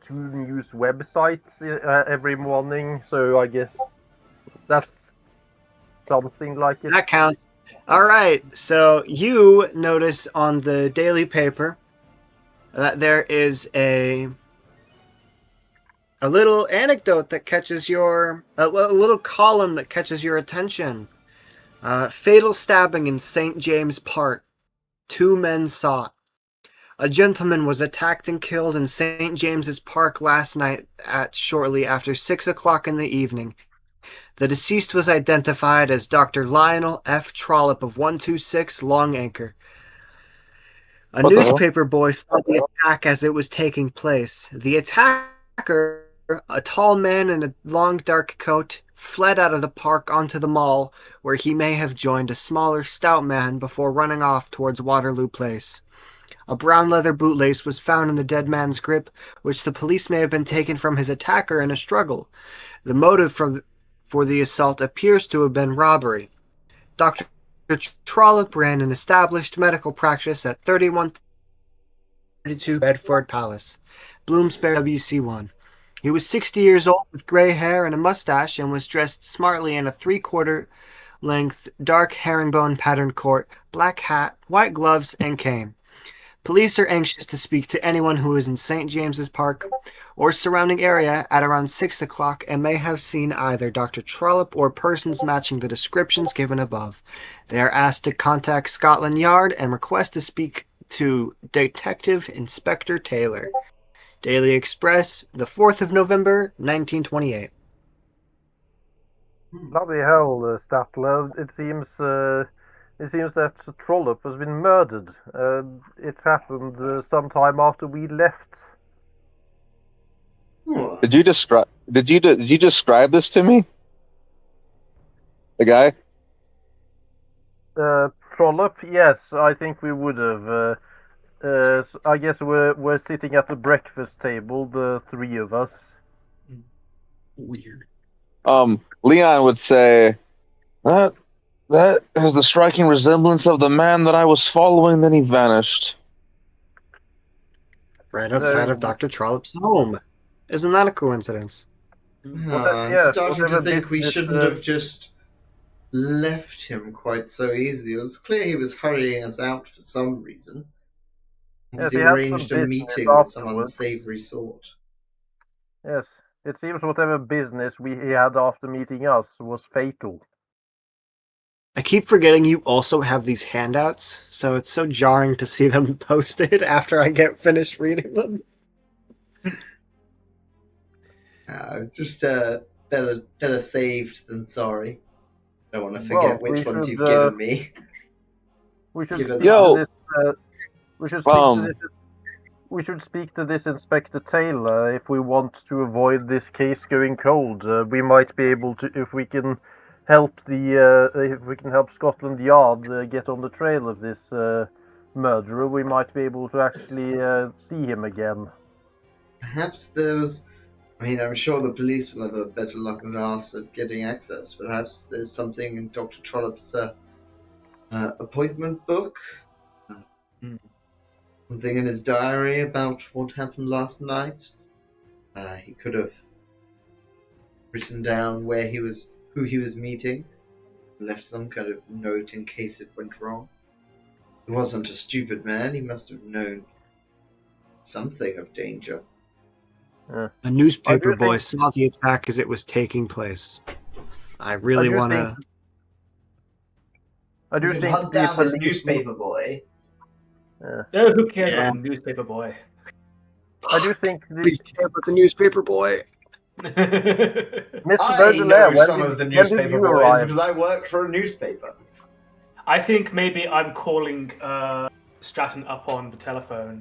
two news websites every morning, so I guess that's something like it. That counts. All right. So you notice on the daily paper that there is a little anecdote that catches your a little column that catches your attention. Fatal stabbing in St. James Park. 2 men sought. A gentleman was attacked and killed in St. James's Park last night at shortly after 6 o'clock in the evening. The deceased was identified as Dr. Lionel F. Trollope of 126 Long Anchor. A What the hell? newspaper boy saw the attack as it was taking place. The attacker, a tall man in a long dark coat, fled out of the park onto the mall, where he may have joined a smaller, stout man before running off towards Waterloo Place. A brown leather bootlace was found in the dead man's grip, which the police may have been taken from his attacker in a struggle. The motive for the assault appears to have been robbery. Dr. Trollope ran an established medical practice at 3132 Bedford Palace, Bloomsbury, WC1. He was 60 years old with gray hair and a mustache and was dressed smartly in a 3/4 length dark herringbone patterned coat, black hat, white gloves, and cane. Police are anxious to speak to anyone who is in St. James's Park or surrounding area at around 6 o'clock and may have seen either Dr. Trollope or persons matching the descriptions given above. They are asked to contact Scotland Yard and request to speak to Detective Inspector Taylor. Daily Express, the 4th of November, 1928. Bloody hell, Statler. It seems that Trollope has been murdered. It happened sometime after we left. Oh, Did you describe this to me? The guy? Trollope? Yes, I think we would have. I guess we're sitting at the breakfast table, the three of us. Weird. Leon would say that has the striking resemblance of the man that I was following. Then he vanished. Right outside of Dr. Trollope's home. Isn't that a coincidence? I'm Yeah, starting to whatever think we business, shouldn't have just left him quite so easy. It was clear he was hurrying us out for some reason. Yes, He he had some arranged a business meeting with some afterwards. unsavory sort. Yes, it seems whatever business he had after meeting us was fatal. I keep forgetting you also have these handouts, so it's so jarring to see them posted after I get finished reading them. Just better saved than sorry. Don't want to Well, forget we which ones should, you've given me. We should Given speak Yo. to this. We should speak to this. We should speak to this Inspector Taylor if we want to avoid this case going cold. We might be able to, if we can help Scotland Yard get on the trail of this murderer. We might be able to actually see him again. Perhaps there was. I mean, I'm sure the police will have a better luck than us at getting access. Perhaps there's something in Dr. Trollope's appointment book. Something in his diary about what happened last night. He could have written down who he was meeting, left some kind of note in case it went wrong. He wasn't a stupid man. He must have known something of danger. A newspaper boy think- saw the attack as it was taking place. I really want to... I do We could think hunt the down this police. newspaper boy. Oh, who cares Yeah. about the newspaper boy? I do think the Please care about the newspaper boy. Mr. I Baudelaire. know some of the When did newspaper you boys arrive? because I work for a newspaper. I think maybe I'm calling Stratton up on the telephone.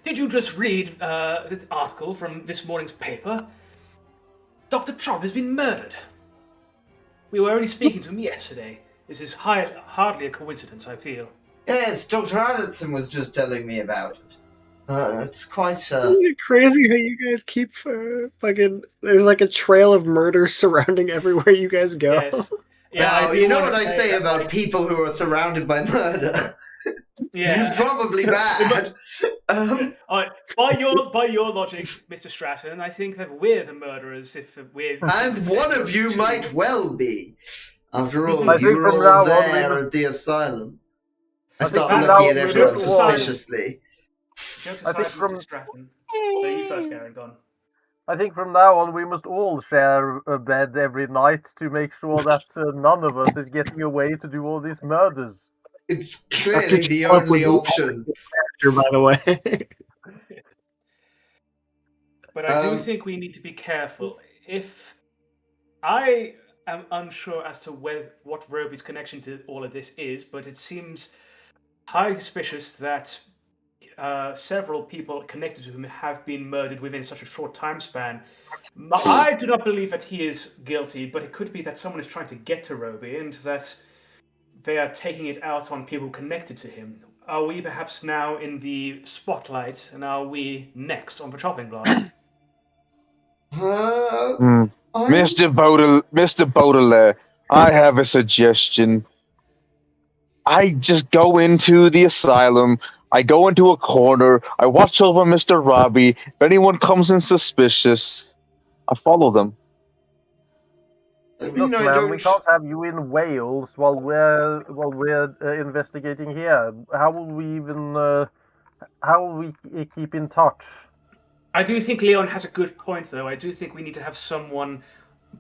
Did you just read this article from this morning's paper? Dr. Trump has been murdered. We were only speaking to him yesterday. This is hardly a coincidence, I feel. Yes, Dr. Allenson was just telling me about it. It's quite. Isn't it crazy how you guys keep fucking... There's like a trail of murder surrounding everywhere you guys go. Yes. Yeah, Now, I do you know want what to I say that, about like, people who are surrounded by murder. yeah. Probably bad. By your logic, Mr. Stratton, I think that we're the murderers if we're. And one of you might well be. After all, I you think were from all now on there we must- at the asylum. I I think start from looking now at we everyone must all- suspiciously. Jokes I think aside, from- Mr. Stratton. So you first, Garen, gone. I think from now on we must all share a bed every night to make sure that none of us is getting away to do all these murders. It's clearly Dr. the Trollope only was option. By the way. But I do think we need to be careful. If I am unsure as to what Roby's connection to all of this is, but it seems highly suspicious that several people connected to him have been murdered within such a short time span. I do not believe that he is guilty, but it could be that someone is trying to get to Roby and that they are taking it out on people connected to him. Are we perhaps now in the spotlight, and are we next on the chopping block? Mr. Baudelaire, I have a suggestion. I just go into the asylum. I go into a corner. I watch over Mr. Robbie. If anyone comes in suspicious, I follow them. Look, I man, don't. we can't have you in Wales while we're investigating here. How will we even how will we keep in touch? I do think Leon has a good point, though. I do think we need to have someone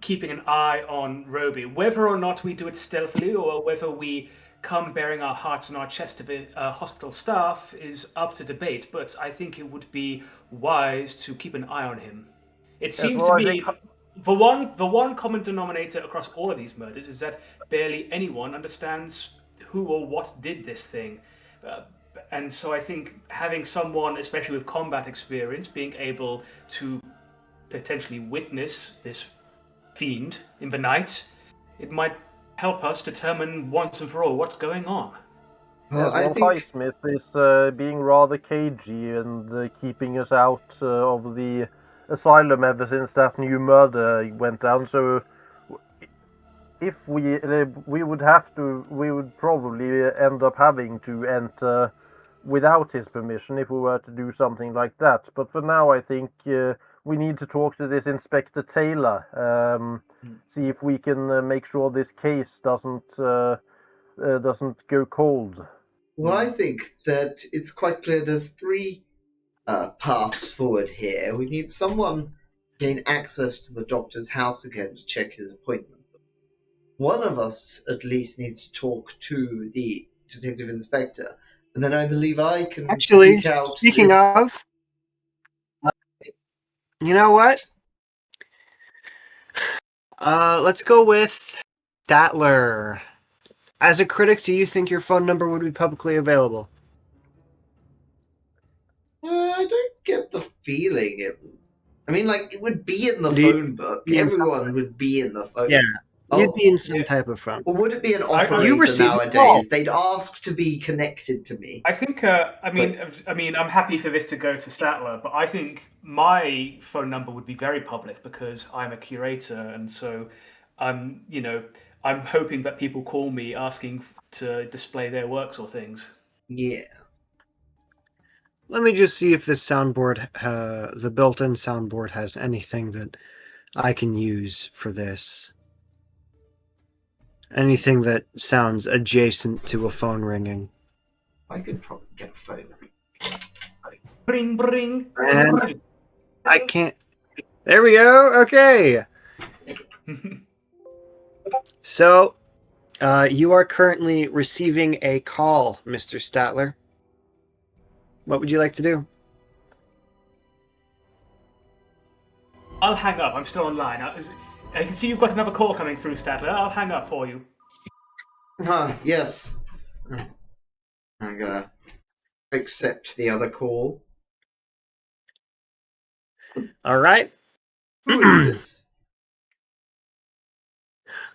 keeping an eye on Roby. Whether or not we do it stealthily or whether we come bearing our hearts on our chest to the hospital staff is up to debate, but I think it would be wise to keep an eye on him. It Yes, seems well, to I be think the one common denominator across all of these murders is that barely anyone understands who or what did this thing. Uh, and so I think having someone, especially with combat experience, being able to potentially witness this fiend in the night, it might help us determine once and for all what's going on. Well, yes, I well, think Highsmith is being rather cagey and keeping us out of the asylum ever since that new murder went down. So if we would probably end up having to enter without his permission if we were to do something like that. But for now, I think we need to talk to this Inspector Taylor, see if we can make sure this case doesn't go cold. well, I think that it's quite clear there's three paths forward here. We need someone to gain access to the doctor's house again to check his appointment. One of us at least needs to talk to the detective inspector, and then I believe I can Actually, seek out speaking this. of, you know what? Let's go with Statler. As a critic, do you think your phone number would be publicly available? I don't get the feeling it. I mean, like it would be in the Do you phone book. be in some- Everyone would be in the phone. Yeah, you'd Oh, be in some Yeah. type of phone. or would it be an I- operator You received a call. nowadays? They'd ask to be connected to me. I think. I'm happy for this to go to Statler, but I think my phone number would be very public because I'm a curator, and so I'm hoping that people call me asking to display their works or things. Yeah. Let me just see if this soundboard, the built-in soundboard, has anything that I can use for this. Anything that sounds adjacent to a phone ringing. I could probably get a phone. Bring, bring. And I can't. There we go. Okay. So, you are currently receiving a call, Mr. Statler. What would you like to do? I'll hang up. I'm still online. I can see you've got another call coming through, Statler. I'll hang up for you. Yes. I'm gonna accept the other call. All right. Who is this?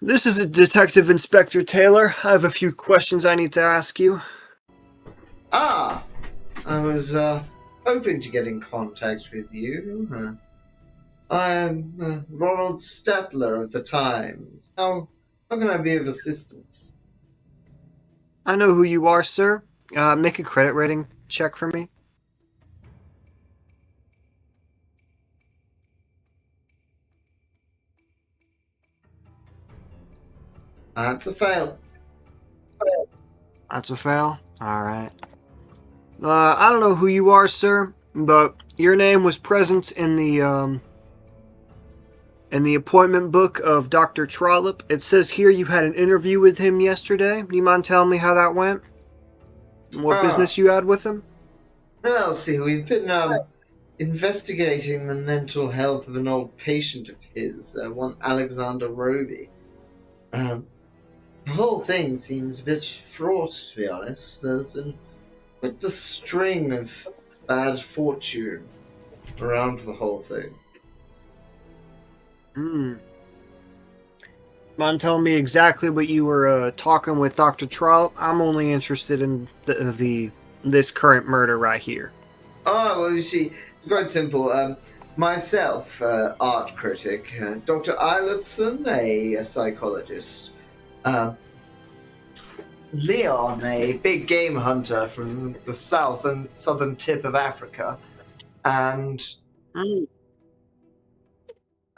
This is a Detective Inspector Taylor. I have a few questions I need to ask you. Ah! I was hoping to get in contact with you. I'm Ronald Statler of the Times. How can I be of assistance? I know who you are, sir. Make a credit rating check for me. That's a fail. That's a fail. All right. I don't know who you are, sir, but your name was present in the appointment book of Dr. Trollope. It says here you had an interview with him yesterday. Do you mind telling me how that went? What business you had with him? Well, see, we've been investigating the mental health of an old patient of his, one Alexander Roby. The whole thing seems a bit fraught, to be honest. There's been quite the string of bad fortune around the whole thing. Mind telling me exactly what you were talking with Dr. Trollope? I'm only interested in this current murder right here. Oh, well, you see, it's quite simple. Myself, art critic, Dr. Eilertson, a psychologist, Leon, a big game hunter from the south and southern tip of Africa, and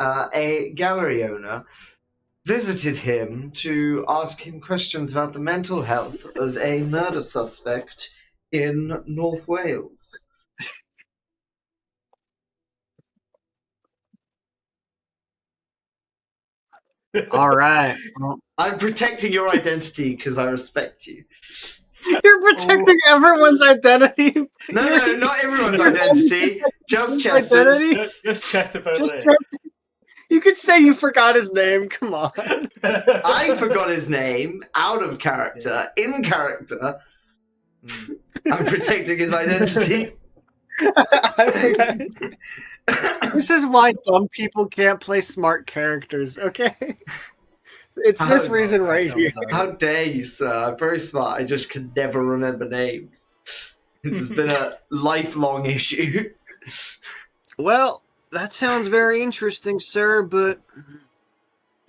a gallery owner visited him to ask him questions about the mental health of a murder suspect in North Wales. All right. Well, I'm protecting your identity because I respect you. you're protecting everyone's identity. No, You're- not everyone's you're identity. Just everyone's Chester's. identity. Just Chester Just Bowley. you could say you forgot his name. Come on. I forgot his name out of character. In character, I'm protecting his identity. I forgot. This is why dumb people can't play smart characters, okay? It's this reason right here. How dare you, sir? I'm very smart. I just can never remember names. This has been a lifelong issue. Well, that sounds very interesting, sir, but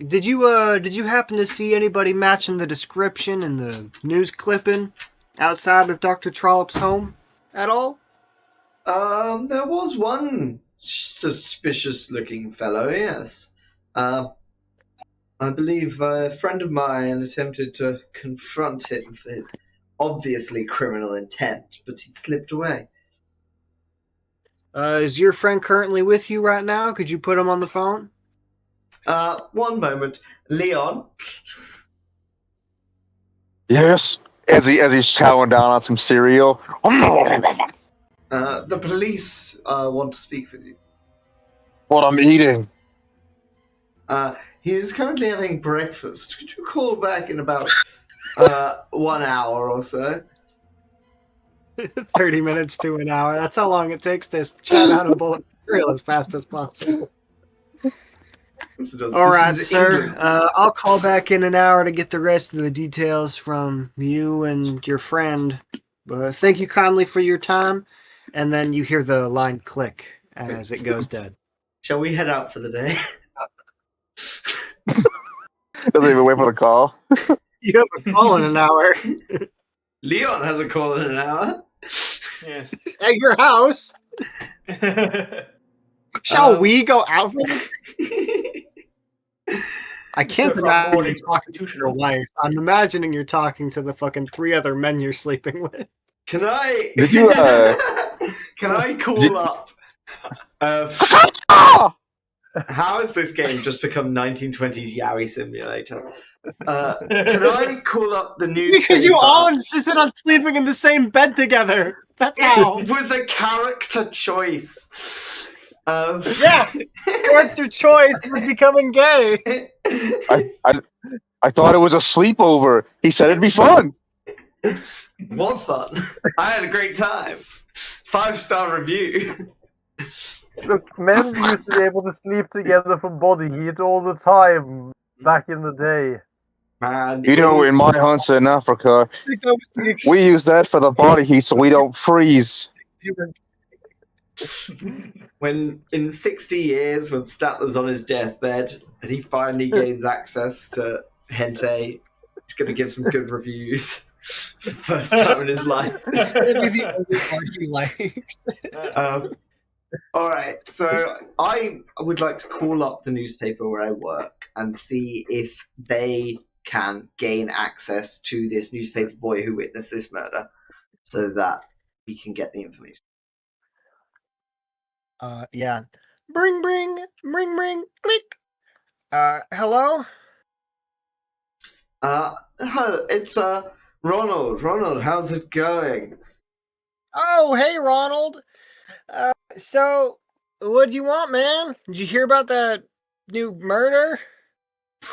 did you happen to see anybody matching the description in the news clipping outside of Dr. Trollop's home at all? There was one suspicious-looking fellow, yes. I believe a friend of mine attempted to confront him for his obviously criminal intent, but he slipped away. Is your friend currently with you right now? Could you put him on the phone? One moment. Leon? Yes. As he's chowing down on some cereal. The police want to speak with you. What I'm eating. He is currently having breakfast. Could you call back in about 1 hour or so? 30 minutes to an hour. That's how long it takes to chow down a bowl of cereal as fast as possible. All right, sir. I'll call back in an hour to get the rest of the details from you and your friend. But thank you kindly for your time. And then you hear the line click as it goes dead. Shall we head out for the day? Doesn't even wait for the call. You have a call in an hour Leon has a call in an hour. Yes. at your house. Shall we go out for this? I can't imagine you talking to your wife. I'm imagining you're talking to the fucking 3 other men you're sleeping with. Can I? Did you, Can I call up? Ah! How has this game just become 1920s Yowie Simulator? Can I call up the newspaper? Because you all insisted on sleeping in the same bed together. That's how. It was a character choice. Yeah, character choice was becoming gay. I thought it was a sleepover. He said it'd be fun. It was fun. I had a great time. 5-star review. Look, men used to be able to sleep together for body heat all the time back in the day. Man, You know, in my hunts in Africa, we use that for the body heat so we don't freeze. when in 60 years, when Statler's on his deathbed and he finally gains access to hentai, he's going to give some good reviews. First time in his life. It's gonna be the only part he likes. All right, so I would like to call up the newspaper where I work and see if they can gain access to this newspaper boy who witnessed this murder, so that we can get the information. Yeah. Bring, click. Hello? It's Ronald. Ronald, how's it going? Oh, hey, Ronald. So, what do you want, man? Did you hear about that new murder?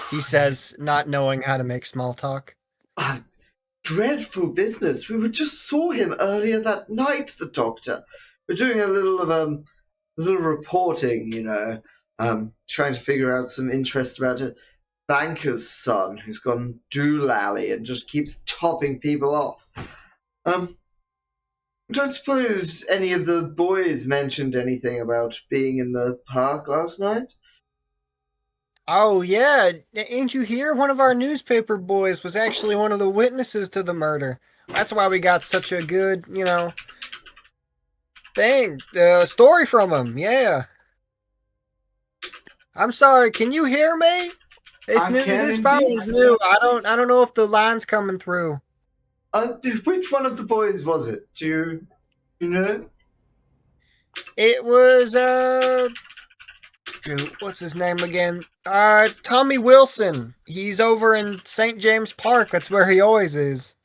He says, not knowing how to make small talk. Dreadful business. We just saw him earlier that night, the doctor. We're doing a little reporting, you know, trying to figure out some interest about a banker's son who's gone doolally and just keeps topping people off. Don't suppose any of the boys mentioned anything about being in the park last night? Oh, yeah. Ain't you hear? One of our newspaper boys was actually one of the witnesses to the murder. That's why we got such a good, story from him. Yeah. I'm sorry. Can you hear me? This phone is new. I don't know if the line's coming through. Which one of the boys was it? Do you know? It was what's his name again? Tommy Wilson. He's over in St. James Park. That's where he always is.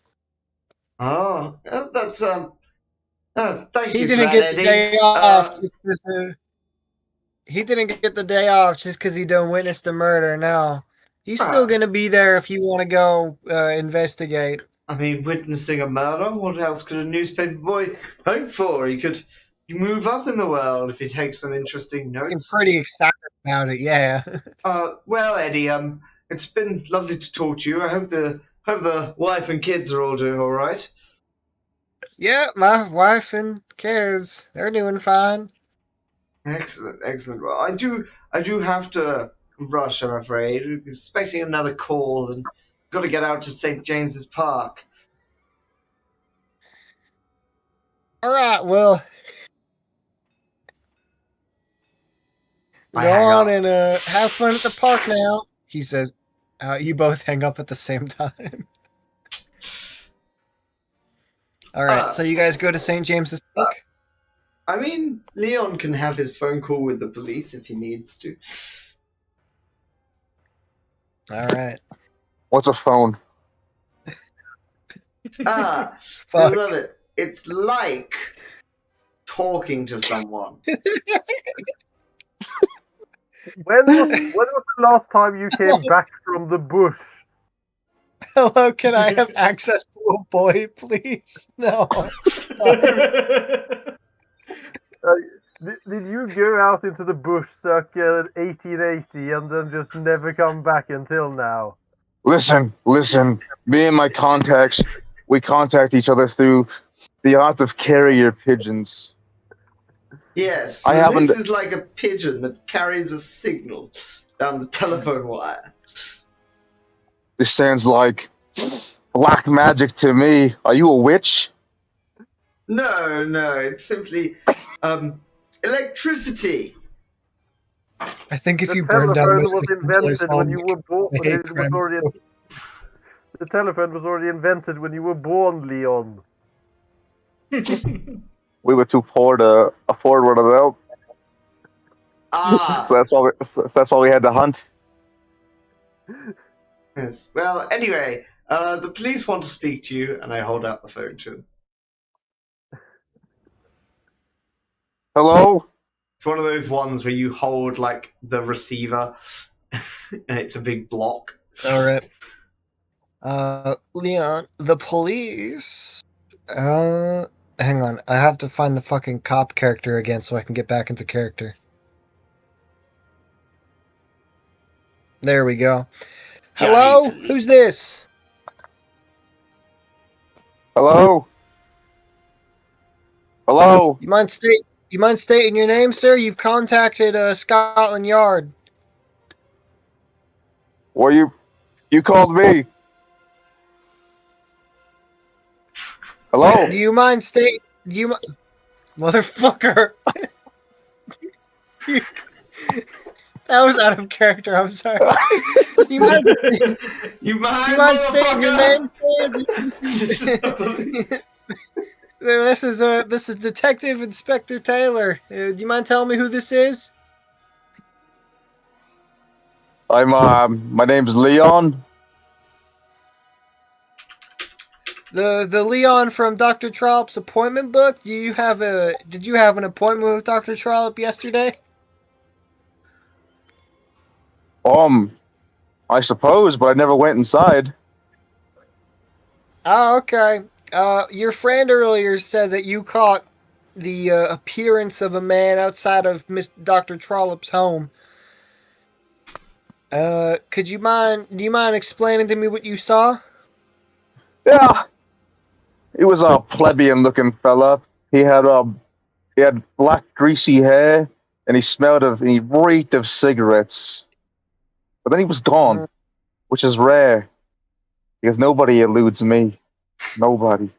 Oh, that's thank He you for didn't that, get the Eddie. day off just 'cause, he didn't get the day off just because he done witnessed a murder. No, he's still gonna be there if you want to go investigate. I mean, witnessing a murder. What else could a newspaper boy hope for? He could move up in the world if he takes some interesting I'm notes. pretty excited about it. Yeah. Well, Eddie, it's been lovely to talk to you. I hope the wife and kids are all doing all right. Yeah, my wife and kids, they're doing fine. Excellent, excellent. Well, I do have to rush. I'm afraid. Expecting another call and got to get out to St. James's Park. All right, well, I go hang on up. and have fun at the park now. He says. You both hang up at the same time. All right, so you guys go to St. James's Park. I mean, Leon can have his phone call with the police if he needs to. All right. What's a phone? Ah, I Fuck. love it. It's like talking to someone. When was the last time you came back from the bush? Hello, can I have access to a boy, please? No. Did you go out into the bush circa 1880 and then just never come back until now? Listen. Me and my contacts, we contact each other through the art of carrier pigeons. Yes, I and haven't. this is like a pigeon that carries a signal down the telephone wire. This sounds like black magic to me. Are you a witch? No, it's simply electricity. I think if The you burn down telephone Mr. was Hinckley's invented home, when you were born. I hate crime. The telephone was already invented when you were born, Leon. We were too poor to afford one of them, Ah, so that's why we had to hunt. yes. Well, anyway, the police want to speak to you, and I hold out the phone to him. Hello. It's one of those ones where you hold like the receiver, and it's a big block. All right. Leon, the police. Hang on. I have to find the fucking cop character again so I can get back into character. There we go. Hello? Johnny Who's Police. this? Hello. Hello. You mind stating your name, sir? You've contacted Scotland Yard. Were you called me? Hello. Do you mind stating? Motherfucker. That was out of character. I'm sorry. You mind stating your name, sir? This is Detective Inspector Taylor. Do you mind telling me who this is? I'm my name's Leon. The Leon from Dr. Trollop's appointment book. Did you have an appointment with Dr. Trollop yesterday? I suppose, but I never went inside. Oh, okay. Your friend earlier said that you caught the appearance of a man outside of Dr. Trollop's home. Do you mind explaining to me what you saw? Yeah. He was a plebeian-looking fella. He had black, greasy hair, and he reeked of cigarettes. But then he was gone, which is rare, because nobody eludes me. Nobody.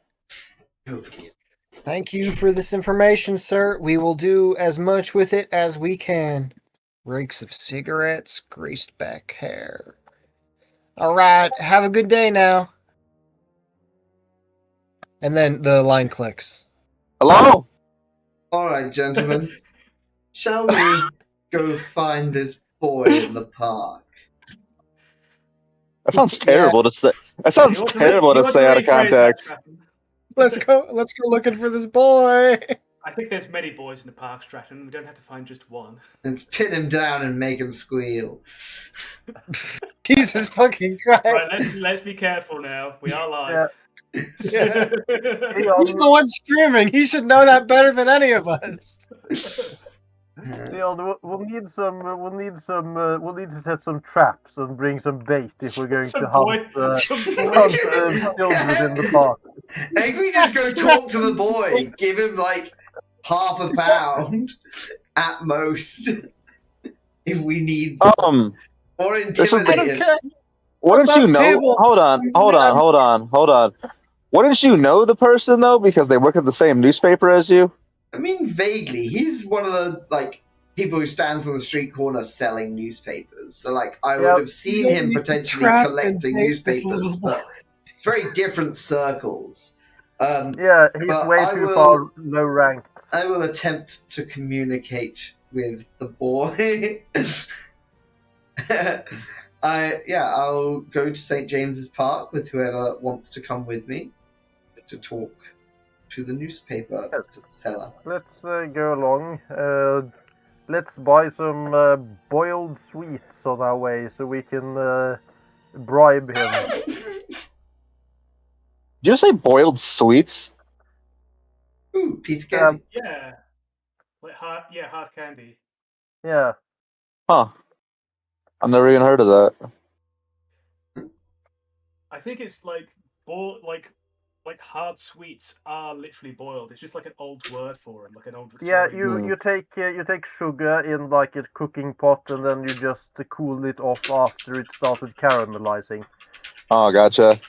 Thank you for this information, sir. We will do as much with it as we can. Reeks of cigarettes, greased back hair. All right, have a good day now. And then the line clicks. Hello? All right, gentlemen. Shall we go find this boy in the park? That sounds Yeah. terrible to say. That sounds terrible to say out of context. Let's go looking for this boy. I think there's many boys in the park, Stratton. We don't have to find just one. Let's pin him down and make him squeal. Jesus fucking Christ. Right, let's be careful now. We are live. Yeah. Leon, He's the one screaming. He should know that better than any of us. Leon, we'll need to set some traps and bring some bait if we're going Some to boy- hunt, some boy hunt traps. children in the park. Hey, we just go talk to the boy, give him like £5 at most, if we need, or This is I don't intimidate him. care. Wouldn't you Above know? table. Hold on. Wouldn't you know the person though because they work at the same newspaper as you? I mean, vaguely. He's one of the people who stands on the street corner selling newspapers. So I would have seen him potentially Trap collecting and bait this newspapers, little boy. but it's very different circles. Yeah, he's But way I too will- far low ranked. I will attempt to communicate with the boy. I'll go to St. James's Park with whoever wants to come with me to talk to the newspaper to the seller. Let's go along. Let's buy some boiled sweets on our way so we can bribe him. Did you say boiled sweets? Ooh, piece of candy. Yeah. Hard candy. Yeah. Huh. I've never even heard of that. I think it's like hard sweets are literally boiled. It's just like an old word for them, like an old Yeah, Victorian. you take sugar in like a cooking pot and then you just cool it off after it started caramelizing. Oh, gotcha.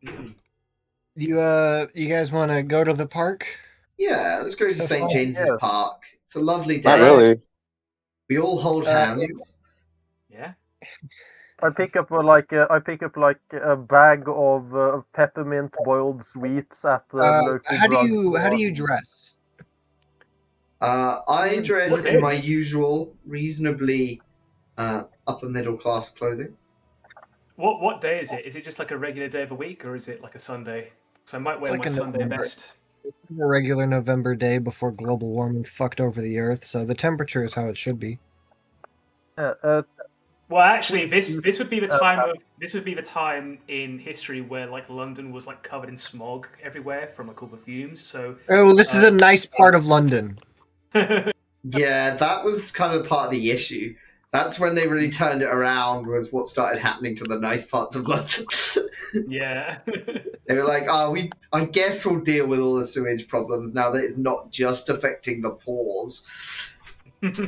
Mm. You guys want to go to the park? Yeah, let's go to So St. far, James's yeah. Park. It's a lovely day. Not really. We all hold hands. Yeah. I pick up a bag of peppermint boiled sweets at the local How do drugstore. you dress? I dress in Okay. my usual, reasonably upper middle class clothing. What day is it? Is it just like a regular day of the week, or is it like a Sunday? So I might wear like my a Sunday November. best. A regular November day before global warming fucked over the earth, so the temperature is how it should be. Well, actually, this would be the time in history where like London was like covered in smog everywhere from like all the fumes. So Oh, this is a nice part of London. Yeah, that was kind of part of the issue. That's when they really turned it around, was what started happening to the nice parts of London. yeah. They were like, I guess we'll deal with all the sewage problems now that it's not just affecting the pores. This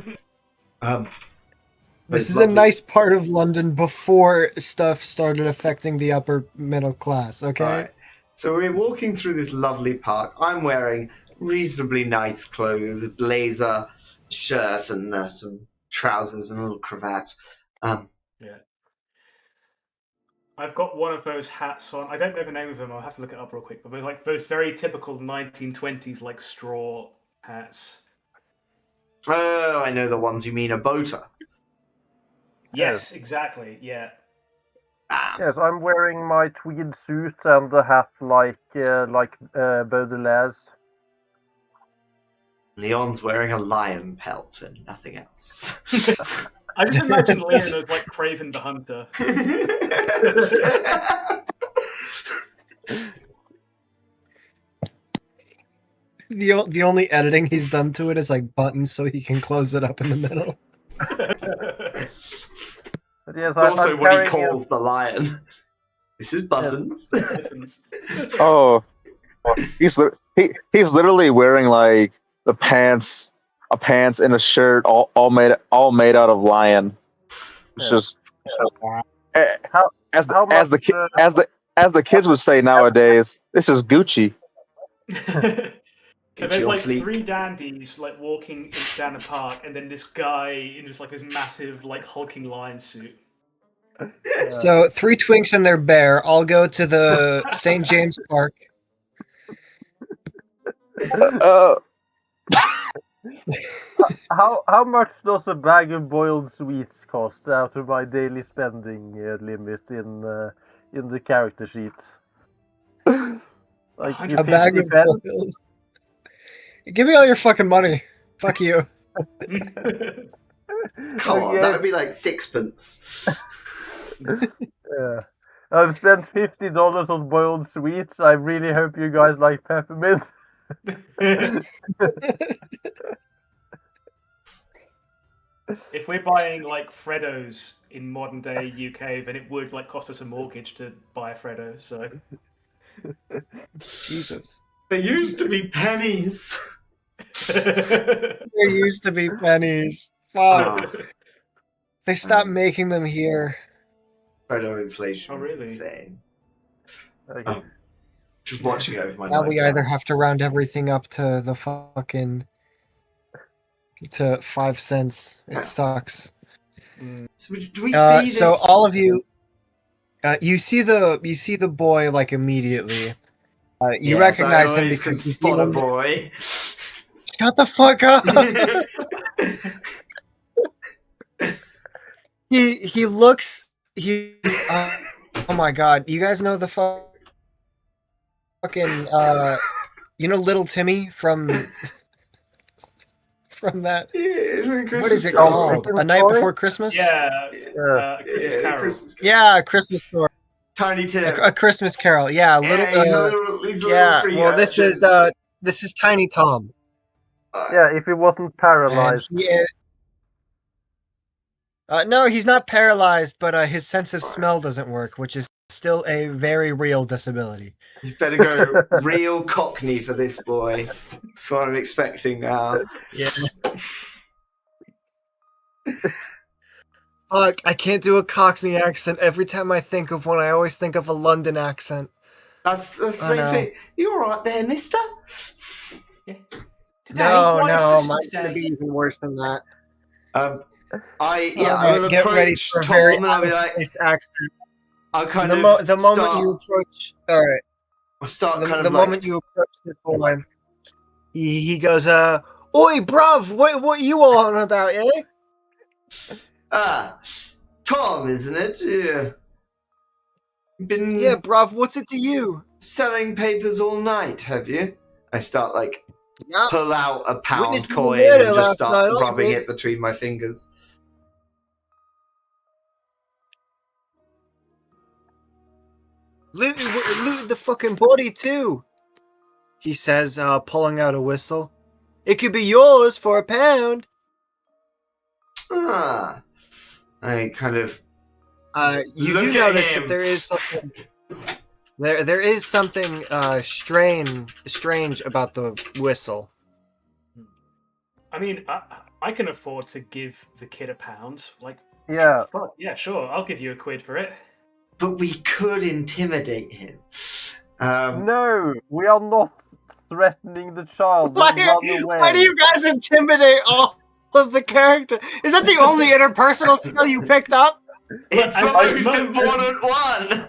it's is a lovely. nice part of London before stuff started affecting the upper middle class, okay? Alright. So we're walking through this lovely park. I'm wearing reasonably nice clothes, blazer, shirt, and some trousers and a little cravat. Yeah. I've got one of those hats on. I don't know the name of them. I'll have to look it up real quick. But they're like those very typical 1920s like straw hats. Oh, I know the ones you mean, a boater. Yes, exactly. Yeah. Yes, I'm wearing my tweed suit and a hat like Baudelaire's. Leon's wearing a lion pelt and nothing else. I just imagine Leon as like Craven the Hunter. The only editing he's done to it is like buttons so he can close it up in the middle. But yes, It's also I'm what he carrying calls the lion. This is Buttons. Oh, he's literally wearing like a pants and a shirt all made out of lion. It's Yeah. just How- as how the kids would say nowadays, this is Gucci. So there's your like fleet. 3 dandies like walking down a park, and then this guy in just like this massive like hulking lion suit. So 3 twinks and their bear all go to the St. James Park. How much does a bag of boiled sweets cost out of my daily spending limit in the character sheet? Like A bag 50 of pence? boiled. Give me all your fucking money. Fuck you. Come on, that Okay. would be like sixpence. Yeah. I've spent $50 on boiled sweets. I really hope you guys like peppermint. If we're buying like Freddos in modern day UK, then it would like cost us a mortgage to buy a Freddo. So Jesus. They used to be pennies. There used to be pennies. Fuck. Ah, They stopped making them here. Freddo inflation Oh, is really? insane. Okay. Just watching it over my Now we lifetime. either have to round everything up to the fucking to 5 cents. It sucks. So do we see this? So all of you, you see the boy like immediately. You Yes, recognize I him always because can you see spot a him. boy. Shut the fuck up. He looks oh my god, you guys know the fucking little Timmy from that, what is it Carol. called? Christmas A Night Story? Before Christmas? yeah, Christmas Yeah, Carol. Christmas Carol. Yeah, Christmas Story. Tiny Tim. A Christmas Carol. Yeah, Yeah, he's a little yeah. street Well, urchin. this is Tiny Tom. Yeah, if he wasn't And paralyzed. he is, no, he's not paralyzed, but his sense of smell doesn't work, which is still a very real disability. You better go real Cockney for this boy. That's what I'm expecting now. Yeah. Fuck, I can't do a Cockney accent. Every time I think of one, I always think of a London accent. That's the I same know. thing. You all right there, mister? Today, No, why is no, Christmas mine's gonna Day? be even worse than that. I Alright, will get ready approach for a Tom very and I'll be like, out-of-place accent. I'll kind The of moment start, you approach, all right. I'll start The, kind the of like, moment you approach this boy, he goes, "Oi, bruv, what you all on about, eh? Tom, isn't it? Yeah. Been Yeah, bruv, what's it to you? selling papers all night, have you? I start like Yeah, pull out a pound witnessed me coin murder and just last start night, I rubbing did. it between my fingers. Looted the fucking body too," he says, pulling out a whistle. "It could be yours for £1." I kind of You Look do at notice him. that there is something. There is something strange about the whistle. I mean, I can afford to give the kid £1. Like, Yeah. fuck, yeah, sure, I'll give you £1 for it. but we could intimidate him. No, we are not threatening the child. Why Then run away. do you guys intimidate all of the characters? Is that the only interpersonal skill you picked up? It's the Look, most important one.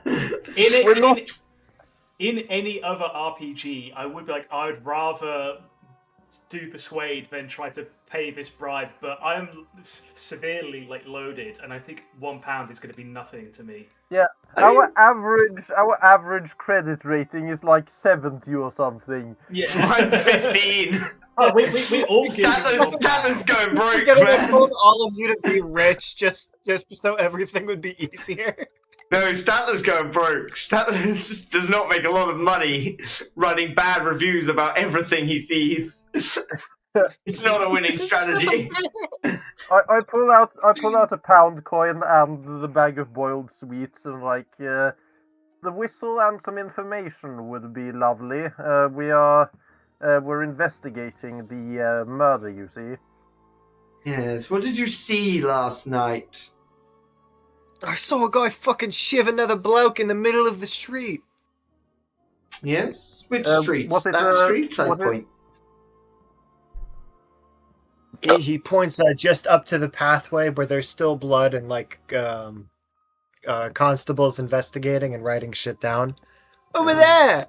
In any other RPG, I would be like, I would rather do persuade than try to pay this bribe. But I'm severely like loaded, and I think £1 is going to be nothing to me. Yeah, our average credit rating is like 70 or something. Yeah, Mine's 15. Oh, we all give Statler's going broke, Gonna man. told all of you to be rich just so everything would be easier. No, Statler's going broke. Statler just does not make a lot of money writing bad reviews about everything he sees. It's not a winning strategy. I pull out a pound coin and the bag of boiled sweets and like the whistle and some information would be lovely. We're investigating the murder, you see. Yes, what did you see last night? I saw a guy fucking shiv another bloke in the middle of the street. Yes? Which street? was it, That street, I was it- point. He points just up to the pathway where there's still blood and like constables investigating and writing shit down. Over there!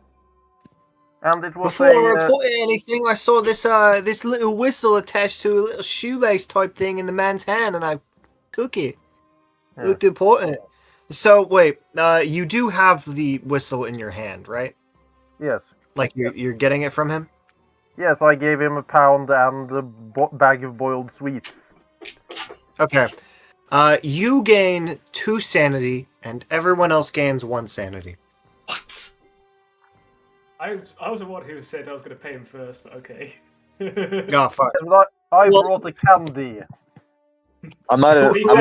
And it was Before I a reported anything, I saw this little whistle attached to a little shoelace type thing in the man's hand, and I took it. It looked important. So wait, you do have the whistle in your hand, right? yes. Like you're getting it from him? Yes, I gave him a pound and a bag of boiled sweets. Okay. You gain 2 sanity, and everyone else gains 1 sanity. What? I was the one who said I was going to pay him first, but okay. Oh, fuck. I Well- brought a candy. I'm not. To be fair,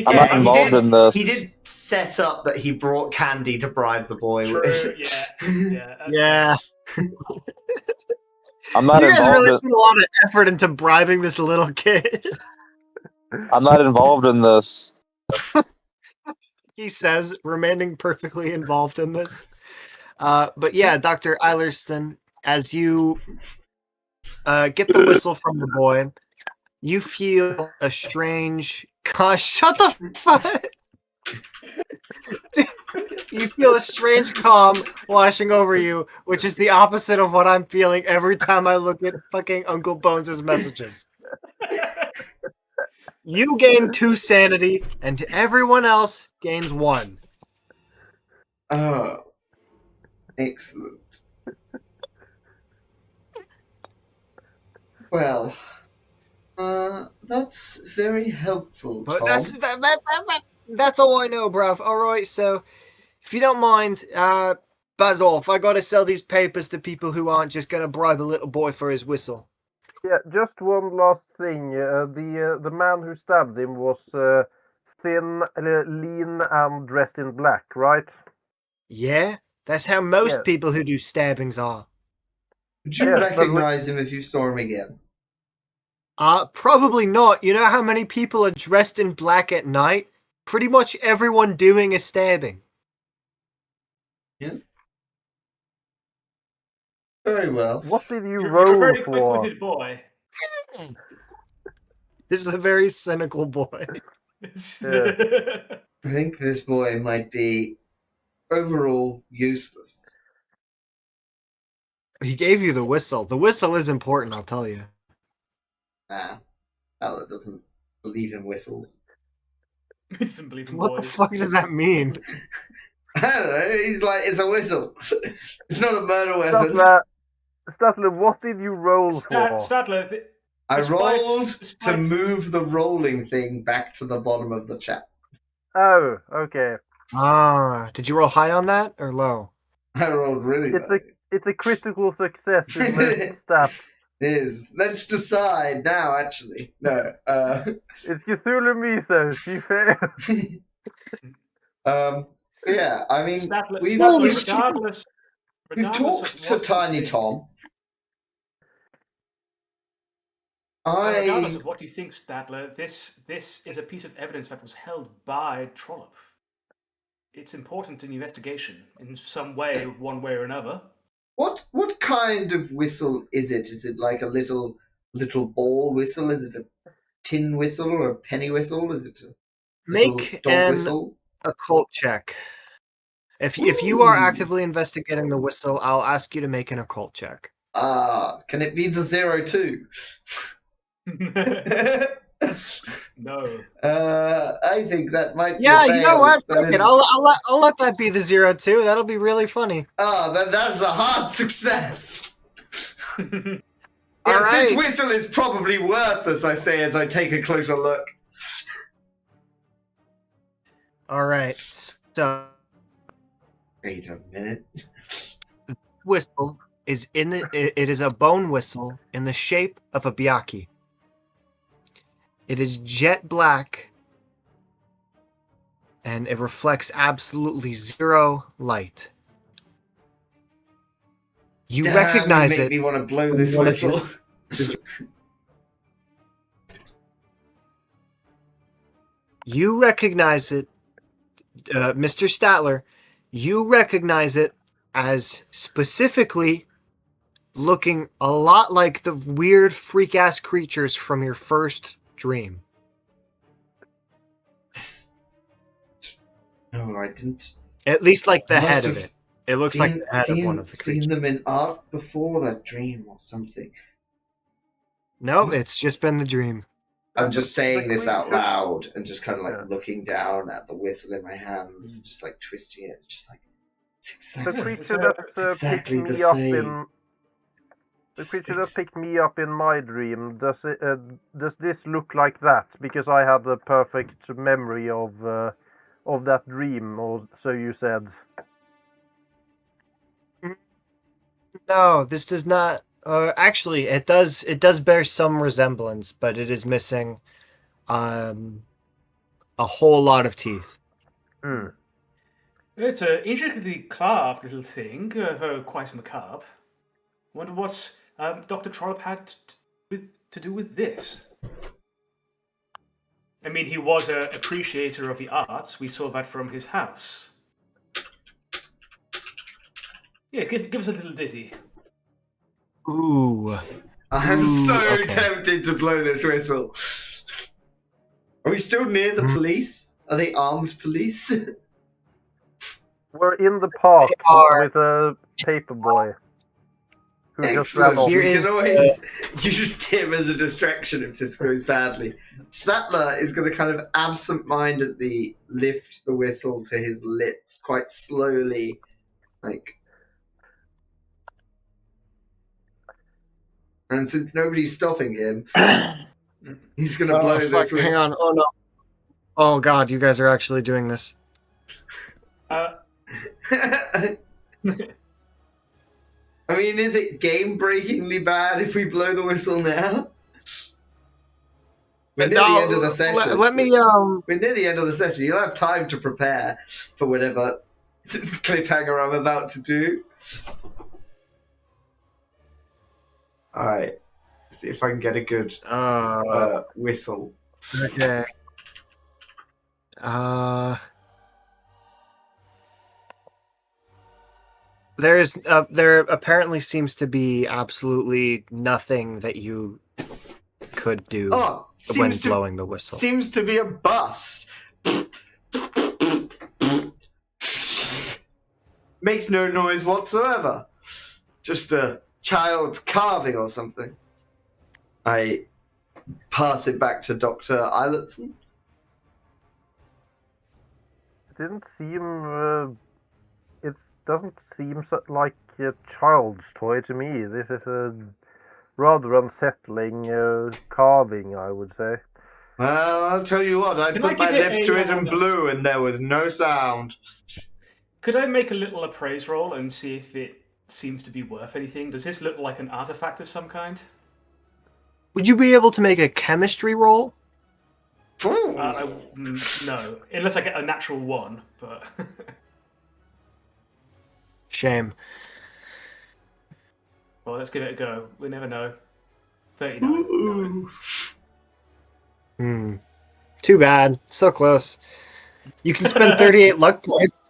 not I'm involved in this. He did set up that he brought candy to bribe the boy True, with. yeah. That's Yeah. I'm not You guys involved. really put a lot of effort into bribing this little kid. I'm not involved in this. He says, remaining perfectly involved in this. But yeah, Dr. Eilerston, as you get the whistle from the boy, you feel a strange... Gosh, shut the fuck! You feel a strange calm washing over you, which is the opposite of what I'm feeling every time I look at fucking Uncle Bones' messages. You gain 2 sanity, and everyone else gains 1. Oh, excellent. Well, that's very helpful, But Tom. that's all I know, bruv. Alright, so if you don't mind, buzz off. I gotta sell these papers to people who aren't just gonna bribe a little boy for his whistle. Yeah, just one last thing. The man who stabbed him was thin, lean, and dressed in black, right? Yeah? That's how most Yeah. people who do stabbings are. Would you Yeah, but recognize him if you saw him again? Probably not. You know how many people are dressed in black at night? Pretty much everyone doing a stabbing. Very well. What did you You're a roll very for? quick-witted boy. This is a very cynical boy. I think this boy might be overall useless. He gave you the whistle. The whistle is important, I'll tell you. Ella doesn't believe in whistles. He doesn't believe in What the boys. fuck does that mean? I don't know. He's like, it's a whistle. It's not a murder weapon. Statler, what did you roll for? Stadler, I despite- rolled to despite- move the rolling thing back to the bottom of the chat. Oh, okay. Did you roll high on that or low? I rolled really low. It's a critical success in most stats. Let's decide now, actually. No. It's Cthulhu Mythos, you fail. Yeah, I mean, Stadler, we've regardless talked of to what you Tiny think- Tom. Regardless of what you think, Stadler, this is a piece of evidence that was held by Trollope. It's important in the investigation in some way, one way or another. What kind of whistle is it? Is it like a little ball whistle? Is it a tin whistle or a penny whistle? Is it a little Make dog an whistle? occult check. If you are actively investigating the whistle, I'll ask you to make an occult check. Can it be the 02? No. I think that might be Yeah, a you know fail. what? That Fuck it. is- I'll let that be the 02. That'll be really funny. that's a hard success. Yes, All this right. whistle is probably worthless, I say as I take a closer look. All right. So Wait a minute. whistle is it is a bone whistle in the shape of a byaki. It is jet black and it reflects absolutely 0 light. You Damn, recognize you it. make me want to blow this What is it? whistle. You recognize it, Mr. Statler. You recognize it as specifically looking a lot like the weird freak ass creatures from your first dream. No, I didn't. At least like the I must head of have it. It looks like the head of one of the seen creatures. them in art before that dream or something. No, it's just been the dream. I'm just saying The this out creature- loud and just kind of like Yeah. looking down at the whistle in my hands, just like twisting it, just like it's The exactly, creature so that it's picked exactly the me up same. in the creature that picked me up in my dream, does this look like that? Because I had a perfect memory of that dream, or so you said. No, this does not. Actually, it does. It does bear some resemblance, but it is missing a whole lot of teeth. Hmm. It's an intricately carved little thing, though quite macabre. Wonder what Dr. Trollop had to do with this. I mean, he was an appreciator of the arts. We saw that from his house. Yeah, give us a little ditty. Ooh, I'm Ooh, so okay. tempted to blow this whistle. Are we still near the police? Are they armed police? We're in the park They are. with a paper boy who just ran Excellent. off. Here We can is always use him as a distraction if this goes badly. Sattler is going to kind of absent-mindedly lift the whistle to his lips quite slowly, like. And since nobody's stopping him, he's going to blow fuck, this hang whistle. on. Oh no. Oh god, you guys are actually doing this. I mean, is it game-breakingly bad if we blow the whistle now? We're near the end of the session. Let me We're near the end of the session. You'll have time to prepare for whatever cliffhanger I'm about to do. Alright. See if I can get a good whistle. Okay. There apparently seems to be absolutely nothing that you could do Oh, when blowing the whistle. seems to be a bust. Makes no noise whatsoever. Just a child's carving or something. I pass it back to Dr. Eilertson. It didn't seem. It doesn't seem like a child's toy to me. This is a rather unsettling carving, I would say. Well, I'll tell you what, I Can I put my give it lips a, to it and blew and there was no sound. Could I make a little appraise roll and see if it seems to be worth anything? Does this look like an artifact of some kind? Would you be able to make a chemistry roll? No, unless I get a natural one. But Shame. well, let's give it a go. We never know. 39. No. Too bad. So close. You can spend 38 luck points.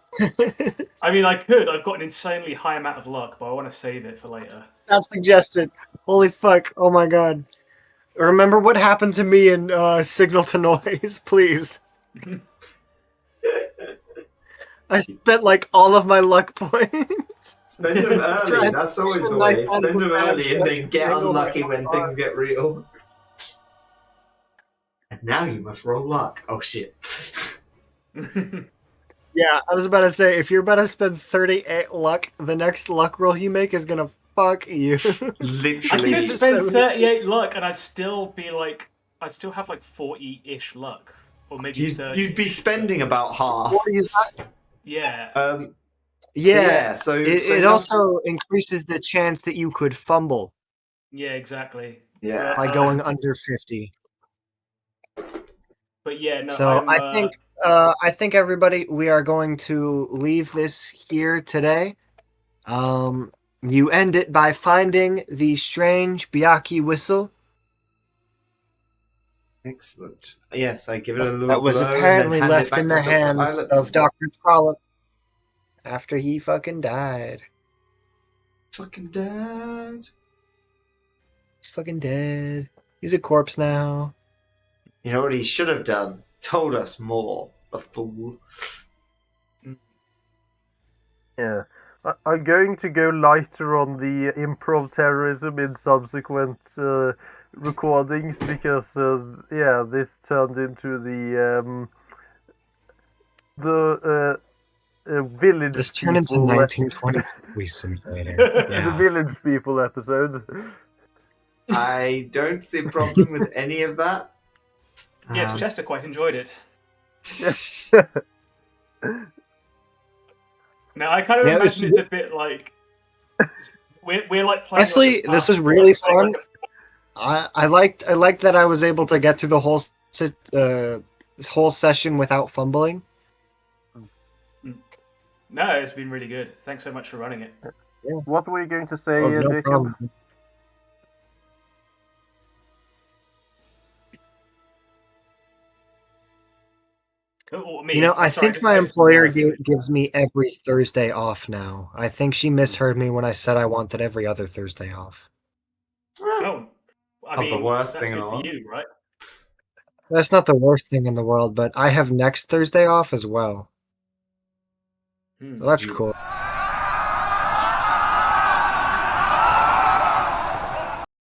I mean, I could. I've got an insanely high amount of luck, but I want to save it for later. Not suggested. Holy fuck. Oh my god. Remember what happened to me in Signal to Noise, please. I spent like all of my luck points. Spend them early, that's always the way. Spend them early and then get unlucky when things get real. And now you must roll luck. Oh shit. Yeah, I was about to say, if you're about to spend 38 luck, the next luck roll you make is gonna fuck you. I Literally. could spend 38 luck and I'd still be like, I'd still have like 40-ish luck. Or maybe 30. You'd be spending about half. Yeah. Yeah, so it also increases the chance that you could fumble Yeah, exactly. Yeah. by going under 50. But yeah, no. So I think everybody, we are going to leave this here today. You end it by finding the strange Byaki whistle. Excellent. Yes, I give it a little That was blow apparently and then hand left in it the back to Dr. hands Eilertson. of Dr. Trollop after he fucking died. Fucking dad. He's fucking dead. He's a corpse now. You know what he should have done? Told us more, the fool. Yeah. I'm going to go lighter on the improv terrorism in subsequent recordings because, this turned into the village This turned into people. 1920 we simulator. The Yeah. village people episode. I don't see a problem with any of that. Yes, Chester quite enjoyed it. Now I kind of Yeah, imagine it's a bit like we're like playing. Honestly, like a this was basketball- really playing fun. like I liked that I was able to get through the this whole session without fumbling. No, it's been really good. Thanks so much for running it. What were you going to say, Oh, no Jacob? problem. Oh, me. You know, I Sorry, think just- my I just- employer gives me every Thursday off now. I think she misheard me when I said I wanted every other Thursday off. Oh, I Not mean, the worst that's thing in good the for world. you, right? That's not the worst thing in the world, but I have next Thursday off as well. So that's You cool.